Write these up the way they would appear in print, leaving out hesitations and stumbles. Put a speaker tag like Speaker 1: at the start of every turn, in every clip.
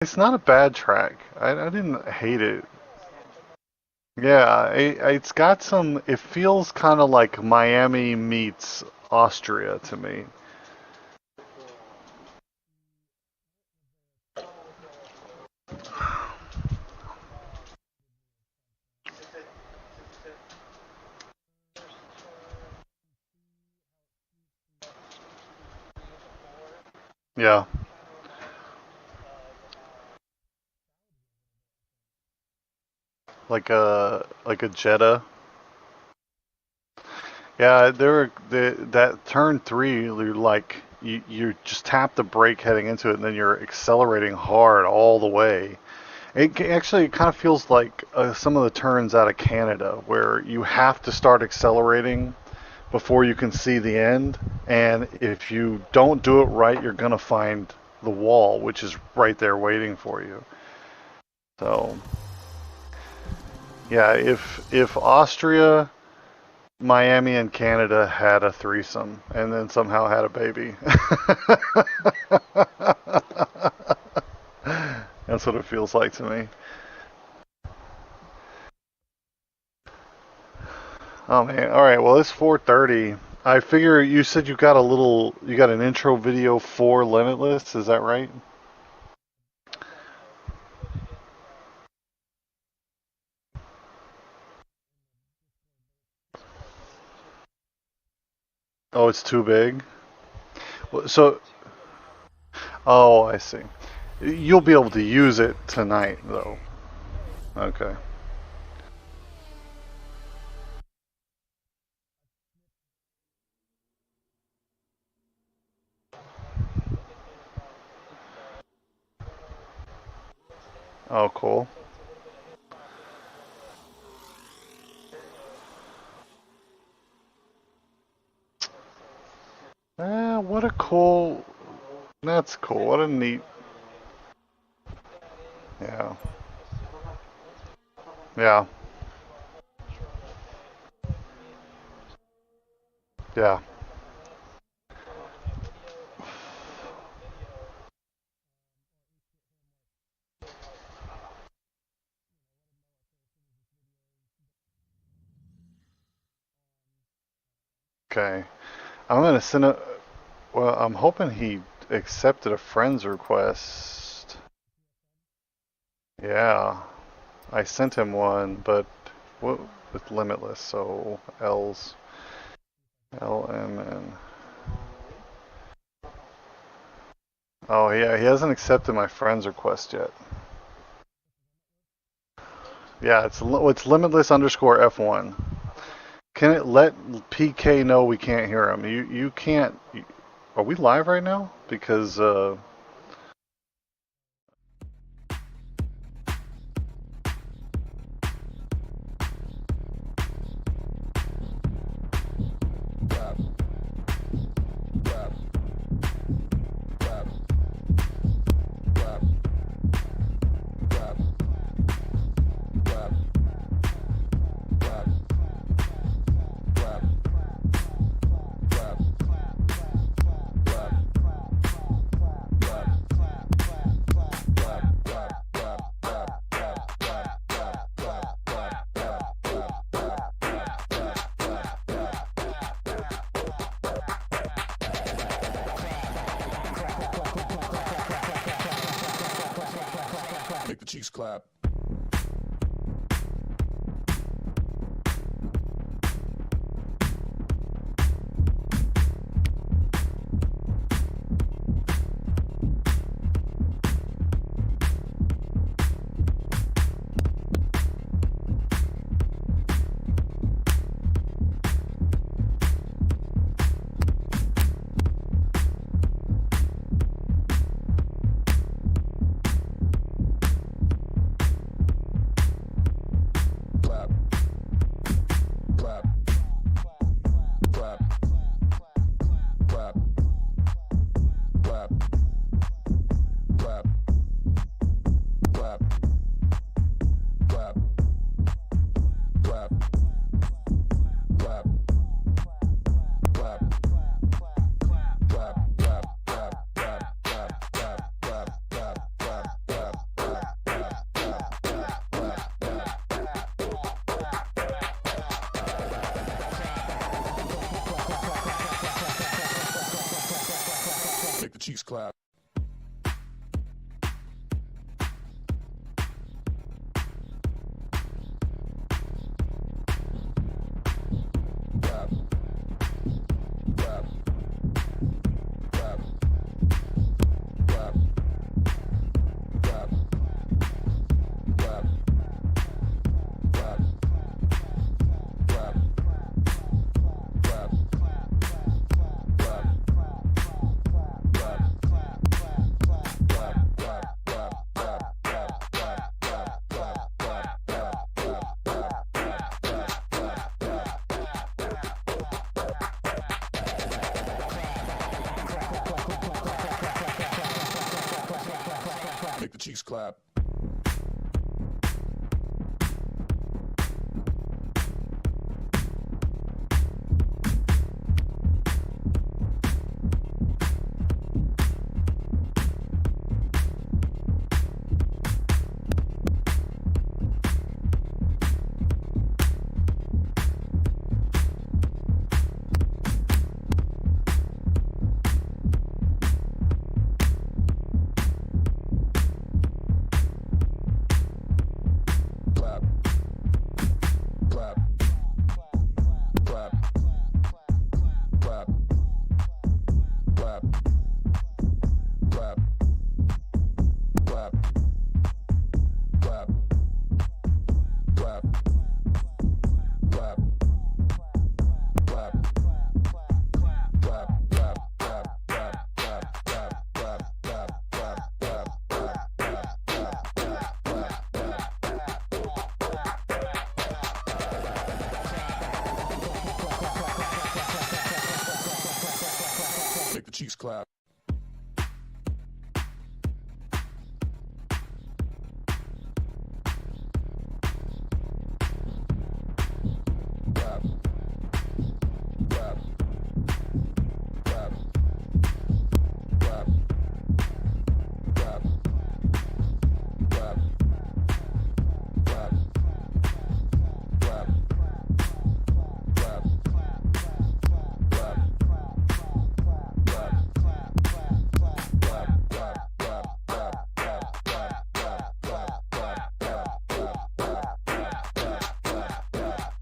Speaker 1: It's not a bad track. I didn't hate it. Yeah, it's got some. It feels kind of like Miami meets Austria to me. Yeah, like a Jetta. Yeah, that turn three. You're like you just tap the brake heading into it, and then you're accelerating hard all the way. Actually it kind of feels like some of the turns out of Canada, where you have to start accelerating before you can see the end, and if you don't do it right, you're gonna find the wall, which is right there waiting for you. So yeah, if Austria, Miami, and Canada had a threesome and then somehow had a baby, that's what it feels like to me. Oh man, all right. Well, it's 4:30. I figure you said you got an intro video for Limitless. Is that right? Oh, it's too big. So, oh, I see. You'll be able to use it tonight, though. Okay. Oh, cool. What a cool. That's cool. What a neat. Yeah. Yeah. Yeah. Okay. I'm gonna send a. Well, I'm hoping he accepted a friend's request. Yeah. I sent him one, but what with Limitless, so L's LMN. Oh yeah, he hasn't accepted my friend's request yet. Yeah, it's Limitless underscore F1. Can it let PK know we can't hear him? You can't. Are we live right now? Because
Speaker 2: Make the cheeks clap. clap. Make the cheeks clap. Clap. Clap. Clap. Clap. Clap. Clap. Clap.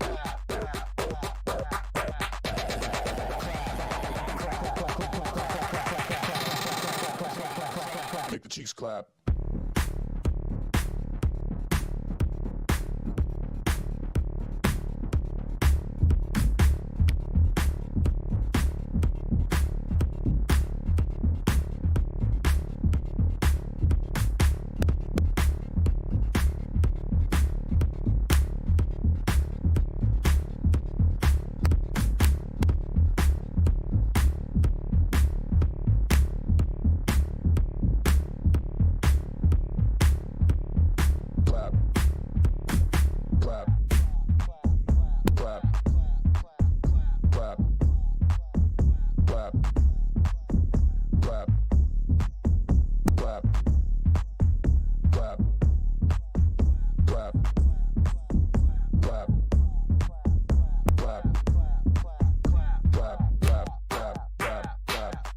Speaker 2: Clap. Clap. Make the cheeks clap. Clap. Clap. Clap. Clap. Clap. Clap. Clap. Clap. Clap. Clap. Clap.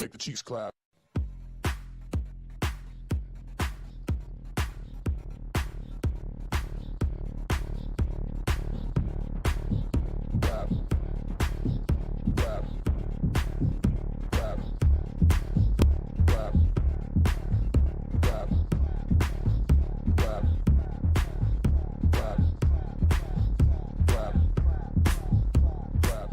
Speaker 2: Make the cheeks clap. Clap. Clap. Clap. Clap. Clap. Clap. Clap. Clap. Clap.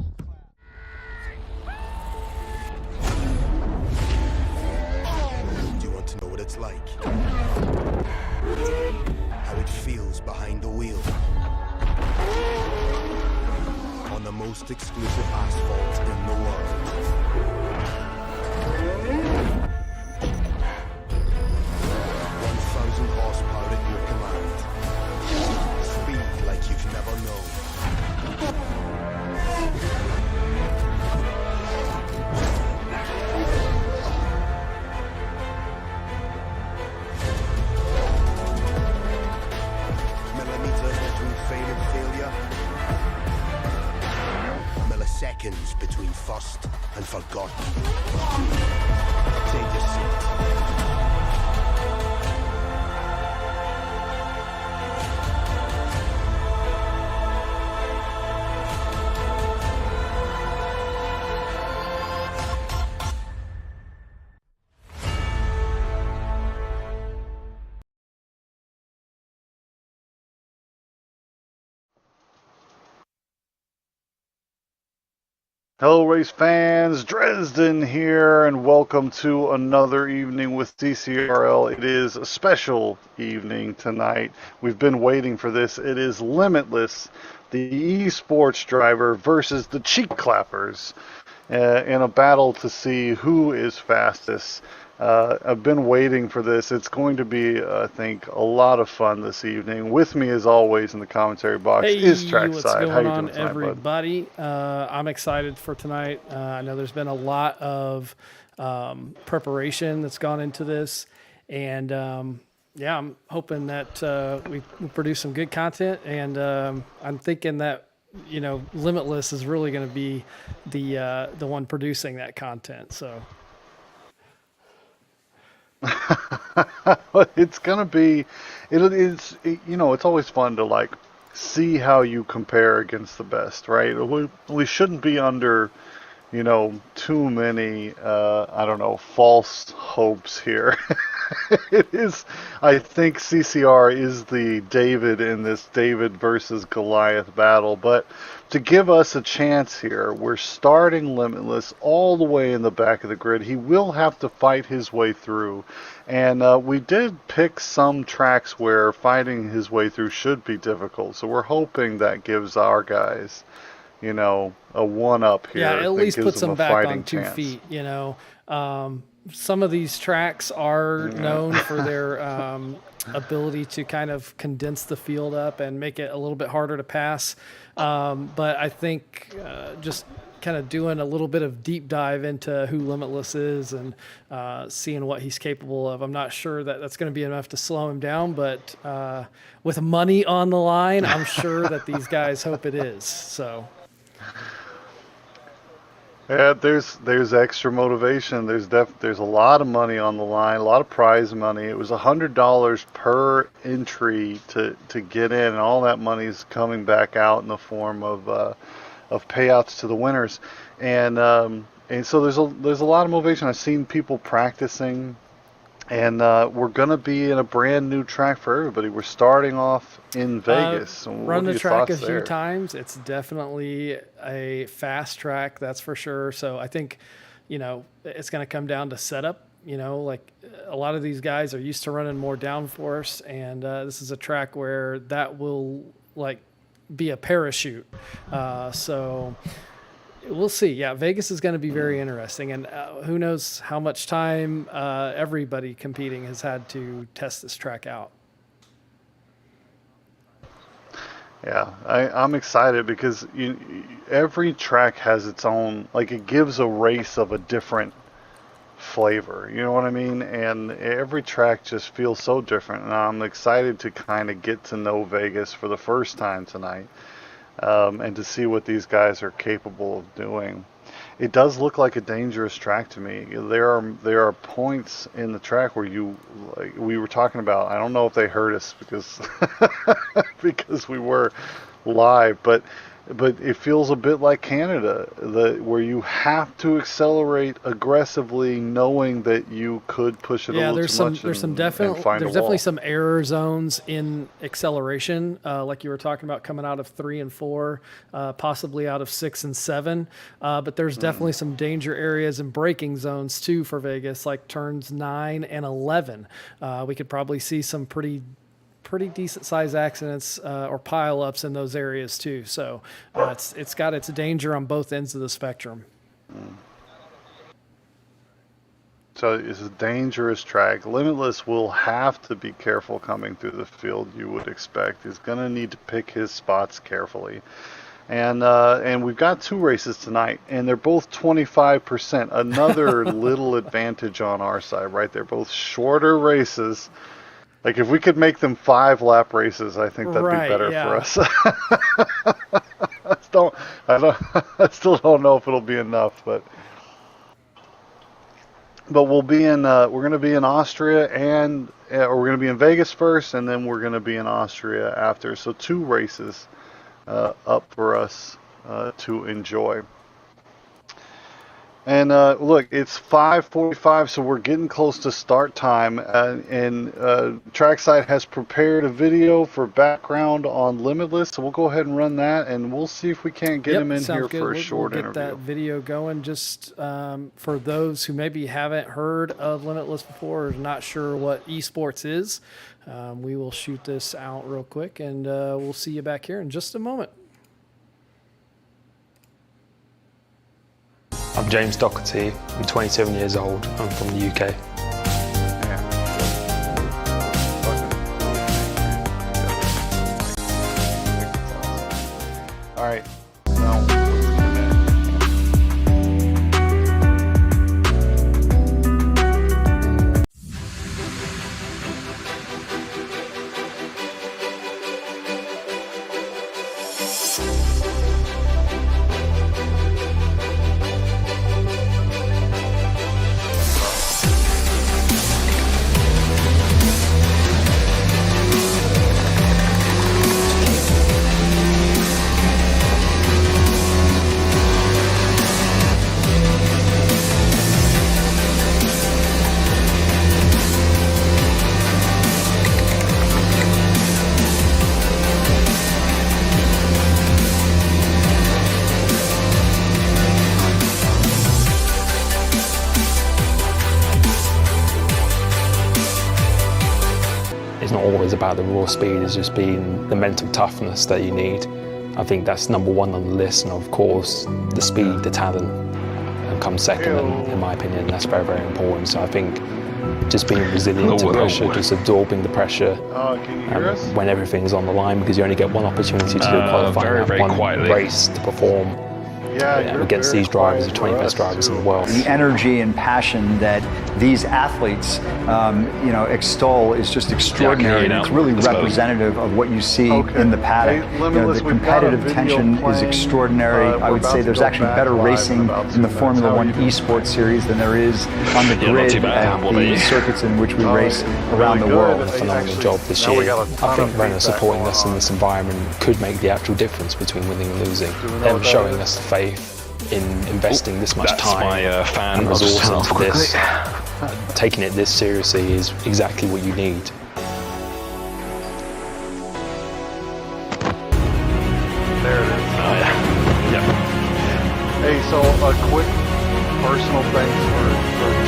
Speaker 3: Do you want to know what it's like? How it feels behind the wheel. On the most exclusive asphalt in the world. 1,000 horsepower at your command. Speed like you've never known. Millimeters between fame and failure. Milliseconds between first and forgotten. Take your seat.
Speaker 1: Hello, race fans. Dresden here, and welcome to another evening with CCRL. It is a special evening tonight. We've been waiting for this. It is Limitless, the esports driver versus the cheek clappers, in a battle to see who is fastest. I've been waiting for this. It's going to be, I think, a lot of fun this evening. With me, as always, in the commentary box is
Speaker 2: Hey, what's
Speaker 1: Trackside. How
Speaker 2: going
Speaker 1: you
Speaker 2: on,
Speaker 1: doing tonight, bud?
Speaker 2: everybody? I'm excited for tonight. I know there's been a lot of preparation that's gone into this, and yeah, I'm hoping that we produce some good content. And I'm thinking that Limitless is really going to be the one producing that content. So
Speaker 1: It's gonna be, it's always fun to like see how you compare against the best, right? We shouldn't be under, too many, I don't know, false hopes here. It is, I think CCR is the David in this David versus Goliath battle, but to give us a chance here, we're starting Limitless all the way in the back of the grid. He will have to fight his way through, and we did pick some tracks where fighting his way through should be difficult, so we're hoping that gives our guys, a one up
Speaker 2: yeah,
Speaker 1: here
Speaker 2: at
Speaker 1: that
Speaker 2: least
Speaker 1: gives
Speaker 2: puts
Speaker 1: them
Speaker 2: them
Speaker 1: a
Speaker 2: back on
Speaker 1: fighting
Speaker 2: two
Speaker 1: chance.
Speaker 2: feet. Some of these tracks are known for their ability to kind of condense the field up and make it a little bit harder to pass. But I think just kind of doing a little bit of deep dive into who Limitless is and seeing what he's capable of. I'm not sure that that's going to be enough to slow him down, but with money on the line, I'm sure that these guys hope it is. So.
Speaker 1: Yeah, there's extra motivation. There's a lot of money on the line, a lot of prize money. It was $100 per entry to get in, and all that money's coming back out in the form of payouts to the winners. And so there's a lot of motivation. I've seen people practicing, and we're gonna be in a brand new track for everybody. We're starting off in Vegas.
Speaker 2: Run
Speaker 1: What are
Speaker 2: the
Speaker 1: your
Speaker 2: track a
Speaker 1: thoughts
Speaker 2: few
Speaker 1: there?
Speaker 2: times. It's definitely a fast track, that's for sure. So I think, it's going to come down to setup. Like a lot of these guys are used to running more downforce, and this is a track where that will like be a parachute. So we'll see. Yeah, Vegas is going to be very interesting, and who knows how much time everybody competing has had to test this track out.
Speaker 1: Yeah, I'm excited because every track has its own, like it gives a race of a different flavor. You know what I mean? And every track just feels so different. And I'm excited to kind of get to know Vegas for the first time tonight, and to see what these guys are capable of doing. It does look like a dangerous track to me. There are points in the track where like we were talking about. I don't know if they heard us because because we were live, but it feels a bit like Canada, where you have to accelerate aggressively, knowing that you could push it a
Speaker 2: Yeah,
Speaker 1: little
Speaker 2: there's
Speaker 1: too
Speaker 2: some
Speaker 1: much
Speaker 2: there's some
Speaker 1: and
Speaker 2: definite
Speaker 1: find a
Speaker 2: there's definitely
Speaker 1: wall.
Speaker 2: some error zones in acceleration, like you were talking about coming out of 3 and 4, possibly out of 6 and 7. But there's definitely some danger areas and braking zones too for Vegas, like turns 9 and 11. We could probably see some pretty decent size accidents or pileups in those areas too. So it's got its danger on both ends of the spectrum.
Speaker 1: So it's a dangerous track. Limitless will have to be careful coming through the field. You would expect he's going to need to pick his spots carefully. And we've got two races tonight, and they're both 25%. Another little advantage on our side, right? They're both shorter races. Like if we could make them 5 lap races, I think that'd be
Speaker 2: Right.
Speaker 1: better for
Speaker 2: Yeah.
Speaker 1: us. don't, I don't, I still don't know if it'll be enough, but we'll be in. We're going to be in Austria, or we're going to be in Vegas first, and then we're going to be in Austria after. So 2 races up for us to enjoy. And look, it's 5:45, so we're getting close to start time. And Trackside has prepared a video for background on Limitless, so we'll go ahead and run that, and we'll see if we can't get him
Speaker 2: Yep,
Speaker 1: in
Speaker 2: sounds
Speaker 1: here
Speaker 2: good.
Speaker 1: for a
Speaker 2: We'll
Speaker 1: short
Speaker 2: get
Speaker 1: interview.
Speaker 2: that video going. Just for those who maybe haven't heard of Limitless before or not sure what esports is, we will shoot this out real quick, and we'll see you back here in just a moment.
Speaker 4: I'm James Doherty. I'm 27 years old. I'm from the UK.
Speaker 1: All right. Now, let's connect.
Speaker 4: It's not always about the raw speed, it's just being the mental toughness that you need. I think that's number one on the list, and of course, the speed, the talent comes second, and in my opinion, that's very, very important. So I think just being resilient to pressure, just absorbing the pressure
Speaker 1: Can you hear us?
Speaker 4: when everything's on the line, because you only get one opportunity to qualify,
Speaker 5: very
Speaker 4: one
Speaker 5: quietly.
Speaker 4: race to perform
Speaker 1: Yeah,
Speaker 4: against these drivers, the 20 best drivers in the world.
Speaker 6: The energy and passion that these athletes, extol is just extraordinary.
Speaker 5: Yeah, I can hear you
Speaker 6: It's
Speaker 5: now,
Speaker 6: really
Speaker 5: I suppose.
Speaker 6: representative of what you see
Speaker 1: Okay.
Speaker 6: in the paddock.
Speaker 1: Hey, Limitless,
Speaker 6: The
Speaker 1: we've got a
Speaker 6: competitive
Speaker 1: video
Speaker 6: tension is
Speaker 1: playing.
Speaker 6: extraordinary. I
Speaker 1: We're
Speaker 6: would
Speaker 1: about
Speaker 6: say
Speaker 1: to
Speaker 6: there's
Speaker 1: go
Speaker 6: actually
Speaker 1: back
Speaker 6: better
Speaker 1: live in
Speaker 6: racing
Speaker 1: about 2
Speaker 6: in the
Speaker 1: minutes.
Speaker 6: Formula
Speaker 1: How are
Speaker 6: One
Speaker 1: you doing?
Speaker 6: esports series than there is on the
Speaker 5: Yeah, not
Speaker 6: grid
Speaker 5: too bad.
Speaker 6: at
Speaker 5: What about
Speaker 6: the
Speaker 5: you?
Speaker 6: circuits in which we
Speaker 1: Oh,
Speaker 6: race
Speaker 1: really
Speaker 6: around the
Speaker 1: good.
Speaker 6: world.
Speaker 4: Phenomenal
Speaker 1: Actually,
Speaker 4: job this
Speaker 1: now we
Speaker 4: year.
Speaker 1: got a
Speaker 4: I
Speaker 1: ton
Speaker 4: think
Speaker 1: of
Speaker 4: Renault
Speaker 1: feedback
Speaker 4: supporting
Speaker 1: going
Speaker 4: us in
Speaker 1: on.
Speaker 4: this environment could make the actual difference between winning and losing.
Speaker 1: Do we know
Speaker 4: Them
Speaker 1: what that
Speaker 4: showing
Speaker 1: is?
Speaker 4: us the faith in investing this much
Speaker 5: That's
Speaker 4: time
Speaker 5: my fan.
Speaker 4: and
Speaker 5: I'll just
Speaker 4: resource
Speaker 5: turn
Speaker 4: into
Speaker 5: off
Speaker 4: this,
Speaker 5: quickly.
Speaker 4: taking it this seriously is exactly what you need.
Speaker 1: There it is.
Speaker 5: Oh, yeah. Yep.
Speaker 1: Hey, so a quick personal thanks for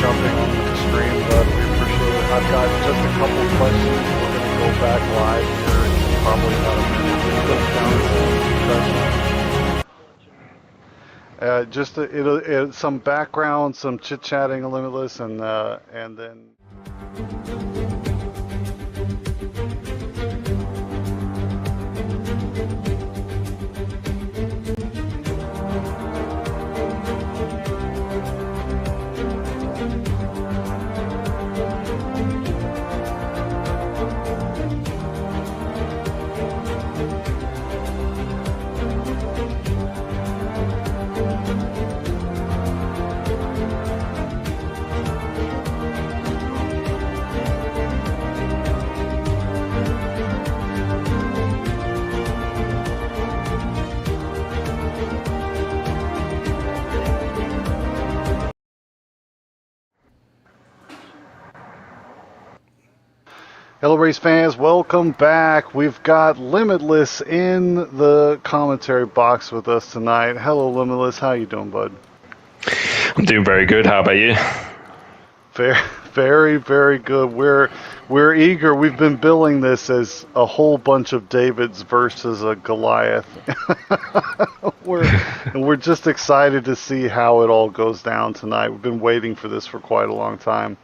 Speaker 1: jumping on the stream, bud. We appreciate it. I've got just a couple questions. We're going to go back live here in probably about a minute. Just go down some background, some chit-chatting, Limitless, and then... Hello, race fans. Welcome back. We've got Limitless in the commentary box with us tonight. Hello, Limitless. How you doing, bud?
Speaker 5: I'm doing very good. How about you?
Speaker 1: Very, very, very good. We're eager. We've been billing this as a whole bunch of Davids versus a Goliath. we're just excited to see how it all goes down tonight. We've been waiting for this for quite a long time.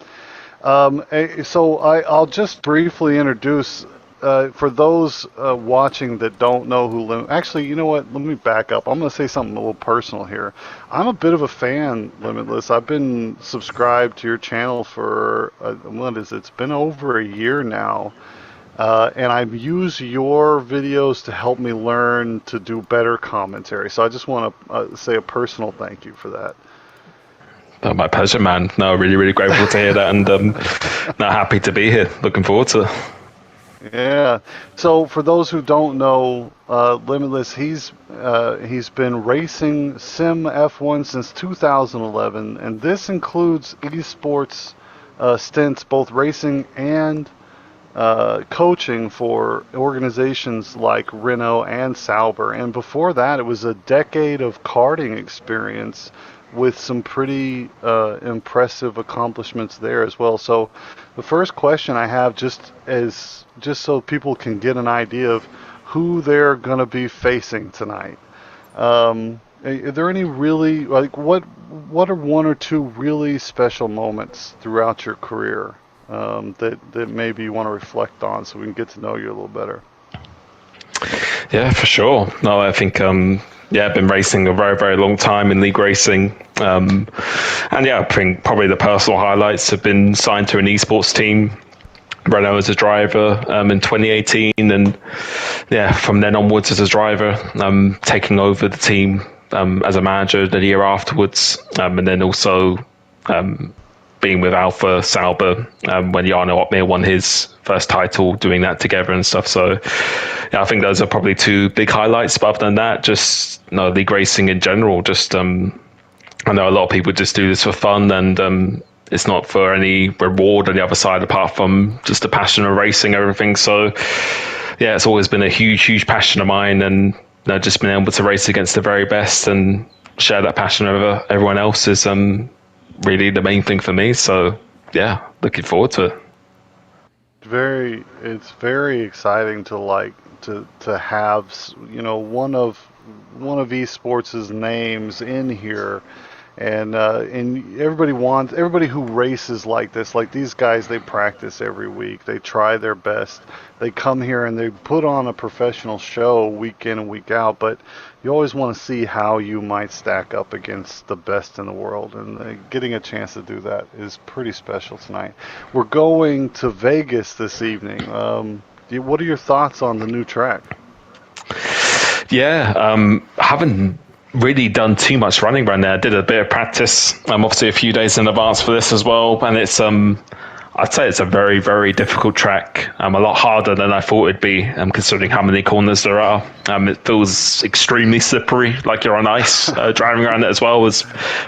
Speaker 1: So I'll just briefly introduce, for those watching that don't know who actually, you know what? Let me back up. I'm going to say something a little personal here. I'm a bit of a fan, Limitless. I've been subscribed to your channel for, what is it? It's been over a year now. And I use your videos to help me learn to do better commentary. So I just want to say a personal thank you for that.
Speaker 5: Oh, my pleasure, man. No, really, really grateful to hear that, and no, happy to be here. Looking forward to it.
Speaker 1: Yeah. So for those who don't know, Limitless, he's been racing Sim F1 since 2011, and this includes esports stints, both racing and coaching for organizations like Renault and Sauber. And before that, it was a decade of karting experience with some pretty impressive accomplishments there as well. So the first question I have, just so people can get an idea of who they're going to be facing tonight. Are there any really, like, what are one or two really special moments throughout your career that maybe you want to reflect on so we can get to know you a little better?
Speaker 5: Yeah, for sure. No, I think I've been racing a very, very long time in league racing. And yeah, I think probably the personal highlights have been signed to an esports team, Renault as a driver in 2018, and yeah, from then onwards as a driver, taking over the team as a manager the year afterwards, and then also being with Alpha Sauber when Jarno Opmeer won his first title, doing that together and stuff. So yeah, I think those are probably two big highlights. But other than that, just league racing in general. Just I know a lot of people just do this for fun, and it's not for any reward on the other side apart from just the passion of racing and everything. So yeah, it's always been a huge, huge passion of mine, and just being able to race against the very best and share that passion over everyone else is really the main thing for me. So yeah, looking forward to it.
Speaker 1: It's very exciting to have one of esports' names in here, and everybody who races like this, like these guys, they practice every week, they try their best, they come here and they put on a professional show week in and week out, but you always want to see how you might stack up against the best in the world, and getting a chance to do that is pretty special tonight. We're going to Vegas this evening. What are your thoughts on the new track?
Speaker 5: Yeah, I haven't really done too much running right now. I did a bit of practice, obviously a few days in advance for this as well, and it's I'd say it's a very, very difficult track. A lot harder than I thought it'd be, considering how many corners there are. It feels extremely slippery, like you're on ice. Driving around it as well was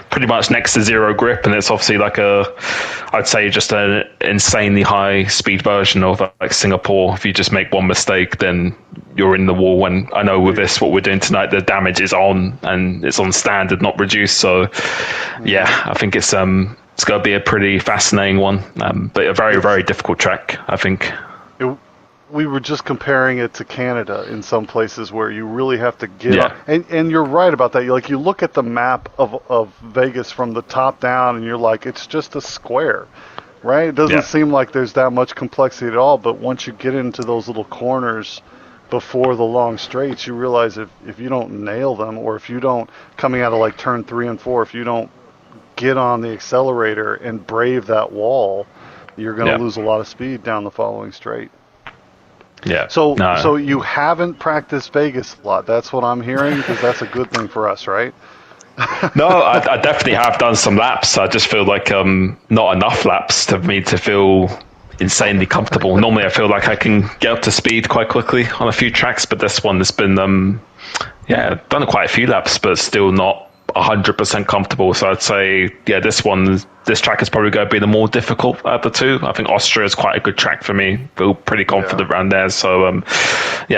Speaker 5: pretty much next to zero grip, and it's obviously I'd say just an insanely high speed version of like Singapore. If you just make one mistake, then you're in the wall. And I know with this, what we're doing tonight, the damage is on, and it's on standard, not reduced. So yeah, I think it's going to be a pretty fascinating one, but a very, very difficult track, I think.
Speaker 1: We were just comparing it to Canada in some places where you really have to get on. And you're right about that. You look at the map of Vegas from the top down, and you're like, it's just a square, right? It doesn't seem like there's that much complexity at all, but once you get into those little corners before the long straights, you realize if you don't nail them, or if you don't, coming out of like turn 3 and 4, if you don't get on the accelerator and brave that wall, you're going to lose a lot of speed down the following straight.
Speaker 5: Yeah.
Speaker 1: So you haven't practiced Vegas a lot. That's what I'm hearing, because that's a good thing for us, right?
Speaker 5: No, I definitely have done some laps. I just feel like not enough laps for me to feel insanely comfortable. Normally I feel like I can get up to speed quite quickly on a few tracks, but this one has been done quite a few laps, but still not 100% comfortable. So I'd say, this track is probably going to be the more difficult of the two. I think Austria is quite a good track for me. Feel pretty confident around there. So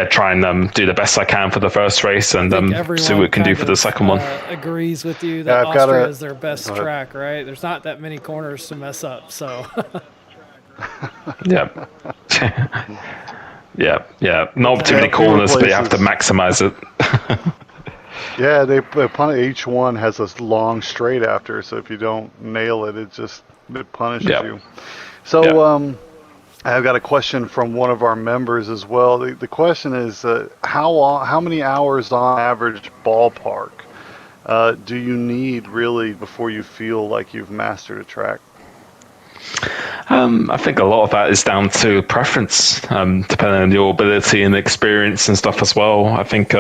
Speaker 5: try and do the best I can for the first race, and see what we can do for the second one.
Speaker 2: Agrees with you that Austria is their best track, right? There's not that many corners to mess up, so.
Speaker 5: Yeah. Not too many corners, but you have to maximize it.
Speaker 1: Yeah, each one has a long straight after, so if you don't nail it, it punishes you. So I've got a question from one of our members as well. The question is, how many hours on average ballpark do you need really before you feel like you've mastered a track?
Speaker 5: I think a lot of that is down to preference, depending on your ability and experience and stuff as well. I think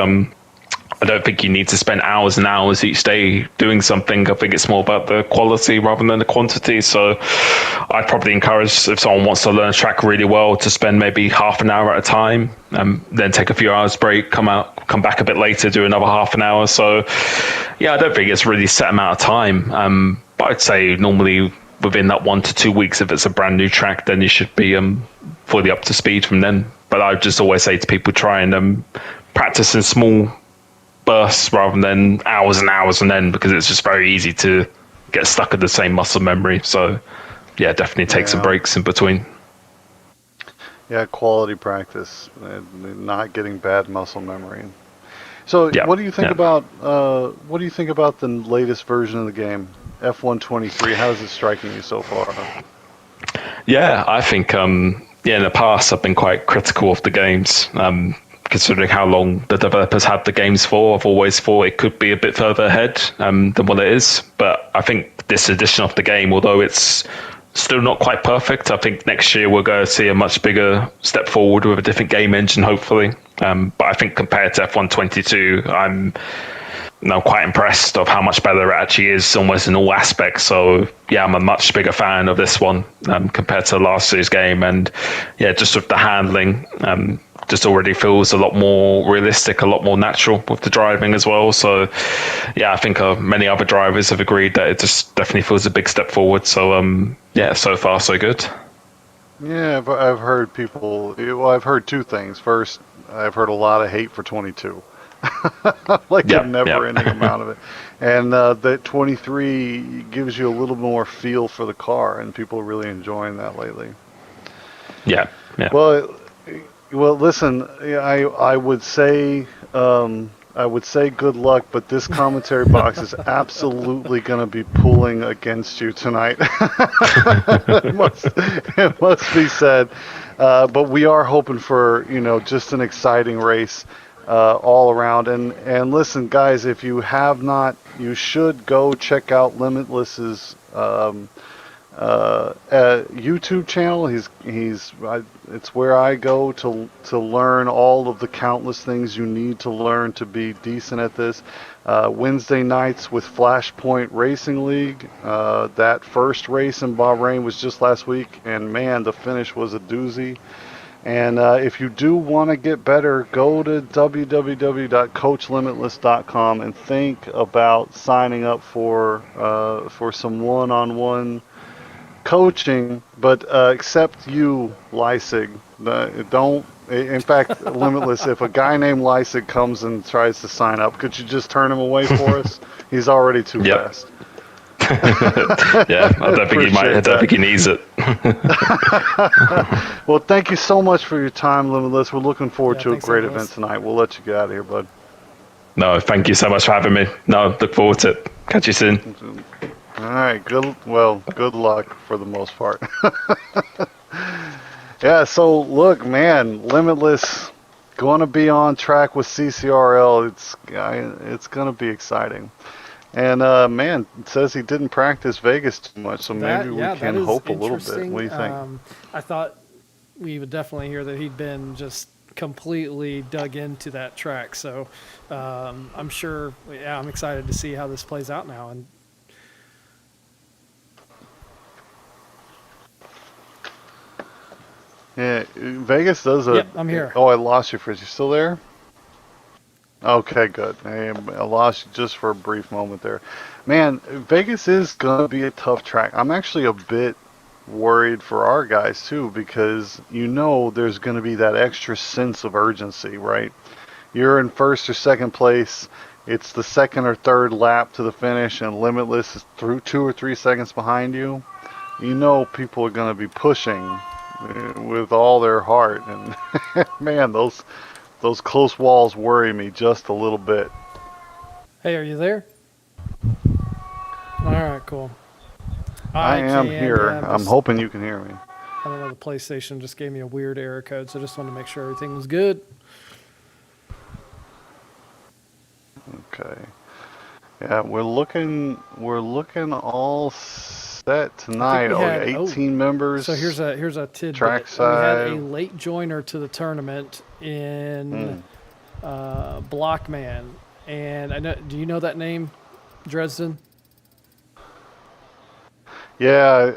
Speaker 5: I don't think you need to spend hours and hours each day doing something. I think it's more about the quality rather than the quantity. So I'd probably encourage, if someone wants to learn a track really well, to spend maybe half an hour at a time, then take a few hours break, come back a bit later, do another half an hour. So yeah, I don't think it's really set amount of time. But I'd say normally within that 1 to 2 weeks, if it's a brand new track, then you should be fully up to speed from then. But I just always say to people, try and practice in small bursts rather than hours and hours on end, because it's just very easy to get stuck in the same muscle memory. So yeah, definitely take some breaks in between.
Speaker 1: Yeah, quality practice, not getting bad muscle memory. So what do you think about the latest version of the game, F123? How is it striking you so far?
Speaker 5: Yeah, I think in the past I've been quite critical of the games. Considering how long the developers had the games for, I've always thought it could be a bit further ahead than what it is. But I think this edition of the game, although it's still not quite perfect, I think next year we're going to see a much bigger step forward with a different game engine, hopefully. But I think compared to F122, I'm quite impressed of how much better it actually is, almost in all aspects. So yeah, I'm a much bigger fan of this one compared to last year's game. And yeah, just with the handling, just already feels a lot more realistic, a lot more natural with the driving as well. So yeah, I think many other drivers have agreed that it just definitely feels a big step forward. So yeah, so far so good.
Speaker 1: Yeah, I've heard people. Well, I've heard two things. First, I've heard a lot of hate for 22, like a never-ending amount of it, and that 23 gives you a little more feel for the car, and people are really enjoying that lately.
Speaker 5: Yeah.
Speaker 1: Well, listen, I would say good luck, but this commentary box is absolutely going to be pulling against you tonight. it must be said. But we are hoping for just an exciting race all around. And listen, guys, if you have not, you should go check out Limitless's YouTube channel. It's where I go to learn all of the countless things you need to learn to be decent at this. Wednesday nights with Flashpoint Racing League. That first race in Bahrain was just last week, and man, the finish was a doozy. And if you do want to get better, go to www.coachlimitless.com and think about signing up for some one-on-one coaching, but except you, Leisig. Don't. In fact, Limitless, if a guy named Leisig comes and tries to sign up, could you just turn him away for us? He's already too fast.
Speaker 5: Yeah, I don't think he needs it.
Speaker 1: Well, thank you so much for your time, Limitless. We're looking forward to a great event tonight. We'll let you get out of here, bud.
Speaker 5: No, thank you so much for having me. No, look forward to it. Catch you soon.
Speaker 1: All right, good luck for the most part. Yeah, so look, man, Limitless going to be on track with CCRL. It's going to be exciting. And man, it says he didn't practice Vegas too much, so maybe we can hope a little bit. What do you think?
Speaker 2: I thought we would definitely hear that he'd been just completely dug into that track. So I'm sure, I'm excited to see how this plays out now. And
Speaker 1: yeah, Vegas does a...
Speaker 2: Yep, I'm here.
Speaker 1: Oh, I lost you, Fritz. You still there? Okay, good. I lost you just for a brief moment there. Man, Vegas is going to be a tough track. I'm actually a bit worried for our guys, too, because there's going to be that extra sense of urgency, right? You're in first or second place. It's the second or third lap to the finish, and Limitless is through 2 or 3 seconds behind you. People are going to be pushing with all their heart, and man, those close walls worry me just a little bit.
Speaker 2: Hey, are you there? All right, cool.
Speaker 1: I am here. I'm hoping you can hear me.
Speaker 2: I don't know, the PlayStation just gave me a weird error code, so I just wanted to make sure everything was good.
Speaker 1: Okay. Yeah, we're looking all set tonight. 18 members.
Speaker 2: So here's a tidbit.
Speaker 1: Trackside.
Speaker 2: We had a late joiner to the tournament in Blockman, And I know. Do you know that name, Dresden?
Speaker 1: Yeah,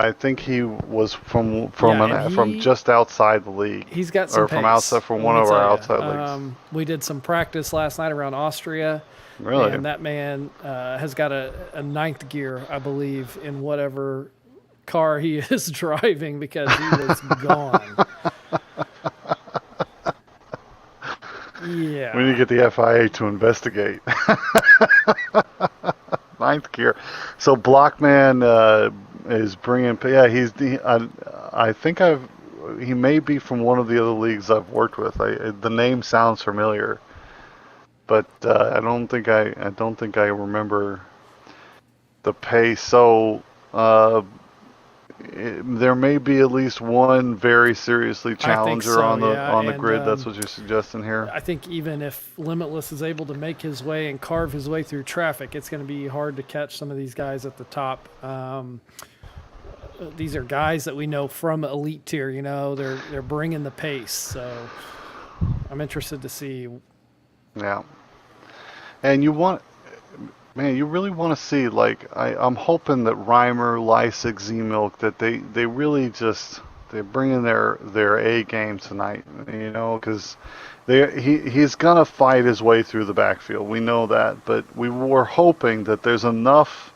Speaker 1: I think he was
Speaker 2: Yeah, and
Speaker 1: from just outside the league,
Speaker 2: he's got some
Speaker 1: or from outside
Speaker 2: pace.
Speaker 1: from
Speaker 2: Let
Speaker 1: one
Speaker 2: me
Speaker 1: of our
Speaker 2: tell
Speaker 1: outside
Speaker 2: you.
Speaker 1: leagues.
Speaker 2: We did some practice last night around Austria,
Speaker 1: Really?
Speaker 2: and that man has got a ninth gear, I believe, in whatever car he is driving because he was gone.
Speaker 1: We need to
Speaker 2: Yeah.
Speaker 1: get the FIA to investigate. Ninth gear. So Blockman is bringing. Yeah, I think he may be from one of the other leagues I've worked with. The name sounds familiar, but I don't think I remember the pace. So there may be at least one very seriously
Speaker 2: I think
Speaker 1: challenger
Speaker 2: so,
Speaker 1: on the
Speaker 2: yeah. And
Speaker 1: grid. That's what you're suggesting here.
Speaker 2: I think even if Limitless is able to make his way and carve his way through traffic, it's going to be hard to catch some of these guys at the top. These are guys that we know from elite tier. You know, they're bringing the pace. So I'm interested to see.
Speaker 1: Yeah, and you really want to see, like, I'm hoping that Reimer, Lysick, Z-Milk, that they really just they bring in their A game tonight, you know, because he's gonna fight his way through the backfield. We know that, but we were hoping that there's enough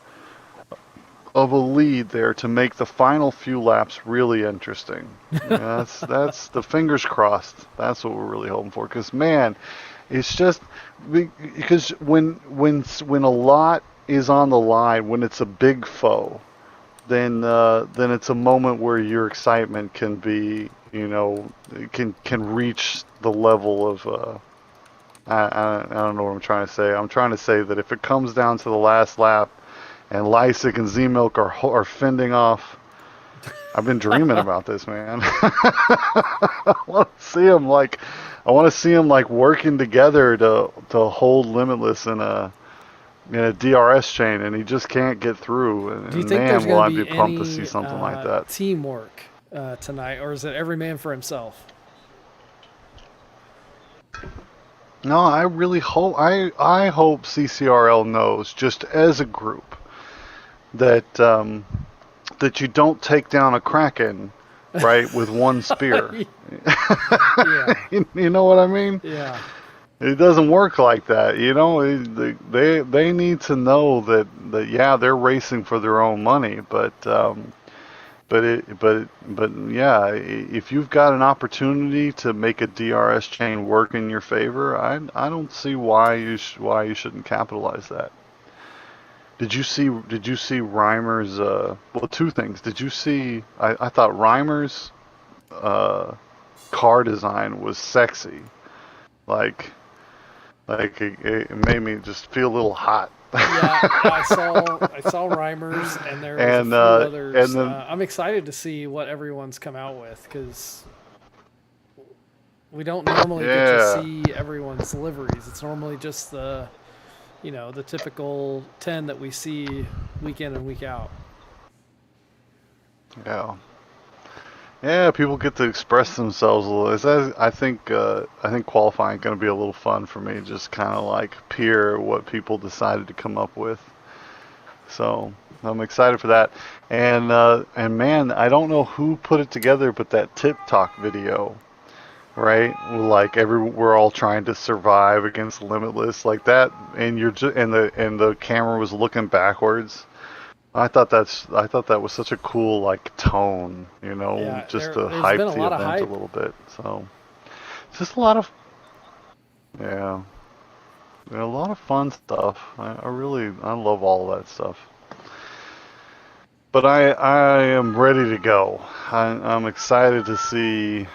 Speaker 1: of a lead there to make the final few laps really interesting. Yeah, that's the fingers crossed. That's what we're really hoping for. Because man, it's just because when a lot is on the line, when it's a big foe, then it's a moment where your excitement can be, you know, can reach the level of I don't know what I'm trying to say. I'm trying to say that if it comes down to the last lap and Lysick and Z-Milk are fending off. I've been dreaming about this, man. I want to see them like working together to hold Limitless in a DRS chain, and he just can't get through. And
Speaker 2: Do you think
Speaker 1: man,
Speaker 2: there's
Speaker 1: will I
Speaker 2: going to
Speaker 1: be
Speaker 2: be
Speaker 1: pumped to
Speaker 2: any
Speaker 1: see something like that.
Speaker 2: teamwork tonight, or is it every man for himself?
Speaker 1: No, I really hope I hope CCRL knows, just as a group, that that you don't take down a Kraken, right, with one spear.
Speaker 2: Yeah.
Speaker 1: You know what I mean?
Speaker 2: Yeah.
Speaker 1: It doesn't work like that, you know. They need to know that yeah, they're racing for their own money, but yeah, if you've got an opportunity to make a DRS chain work in your favor, I don't see why you shouldn't capitalize that. Did you see Reimer's well, two things. Did you see I thought Reimer's car design was sexy. Like it made me just feel a little hot.
Speaker 2: Yeah, I saw Reimers, and there was
Speaker 1: And
Speaker 2: a few others.
Speaker 1: and then
Speaker 2: I'm excited to see what everyone's come out with because we don't normally get to
Speaker 1: yeah.
Speaker 2: see everyone's liveries. It's normally just the typical 10 that we see week in and week out.
Speaker 1: Yeah. Yeah, people get to express themselves a little. I think qualifying is going to be a little fun for me, just kind of like peer what people decided to come up with. So I'm excited for that. And man, I don't know who put it together, but that Tip Talk video, right? Like we're all trying to survive against Limitless, like that, and the camera was looking backwards. I thought that was such a cool like tone, you know,
Speaker 2: Yeah,
Speaker 1: just to
Speaker 2: there's
Speaker 1: hype
Speaker 2: been a
Speaker 1: the
Speaker 2: lot of
Speaker 1: event
Speaker 2: hype.
Speaker 1: a little bit. So it's just a lot of a lot of fun stuff. I love all that stuff. But I am ready to go. I'm excited to see.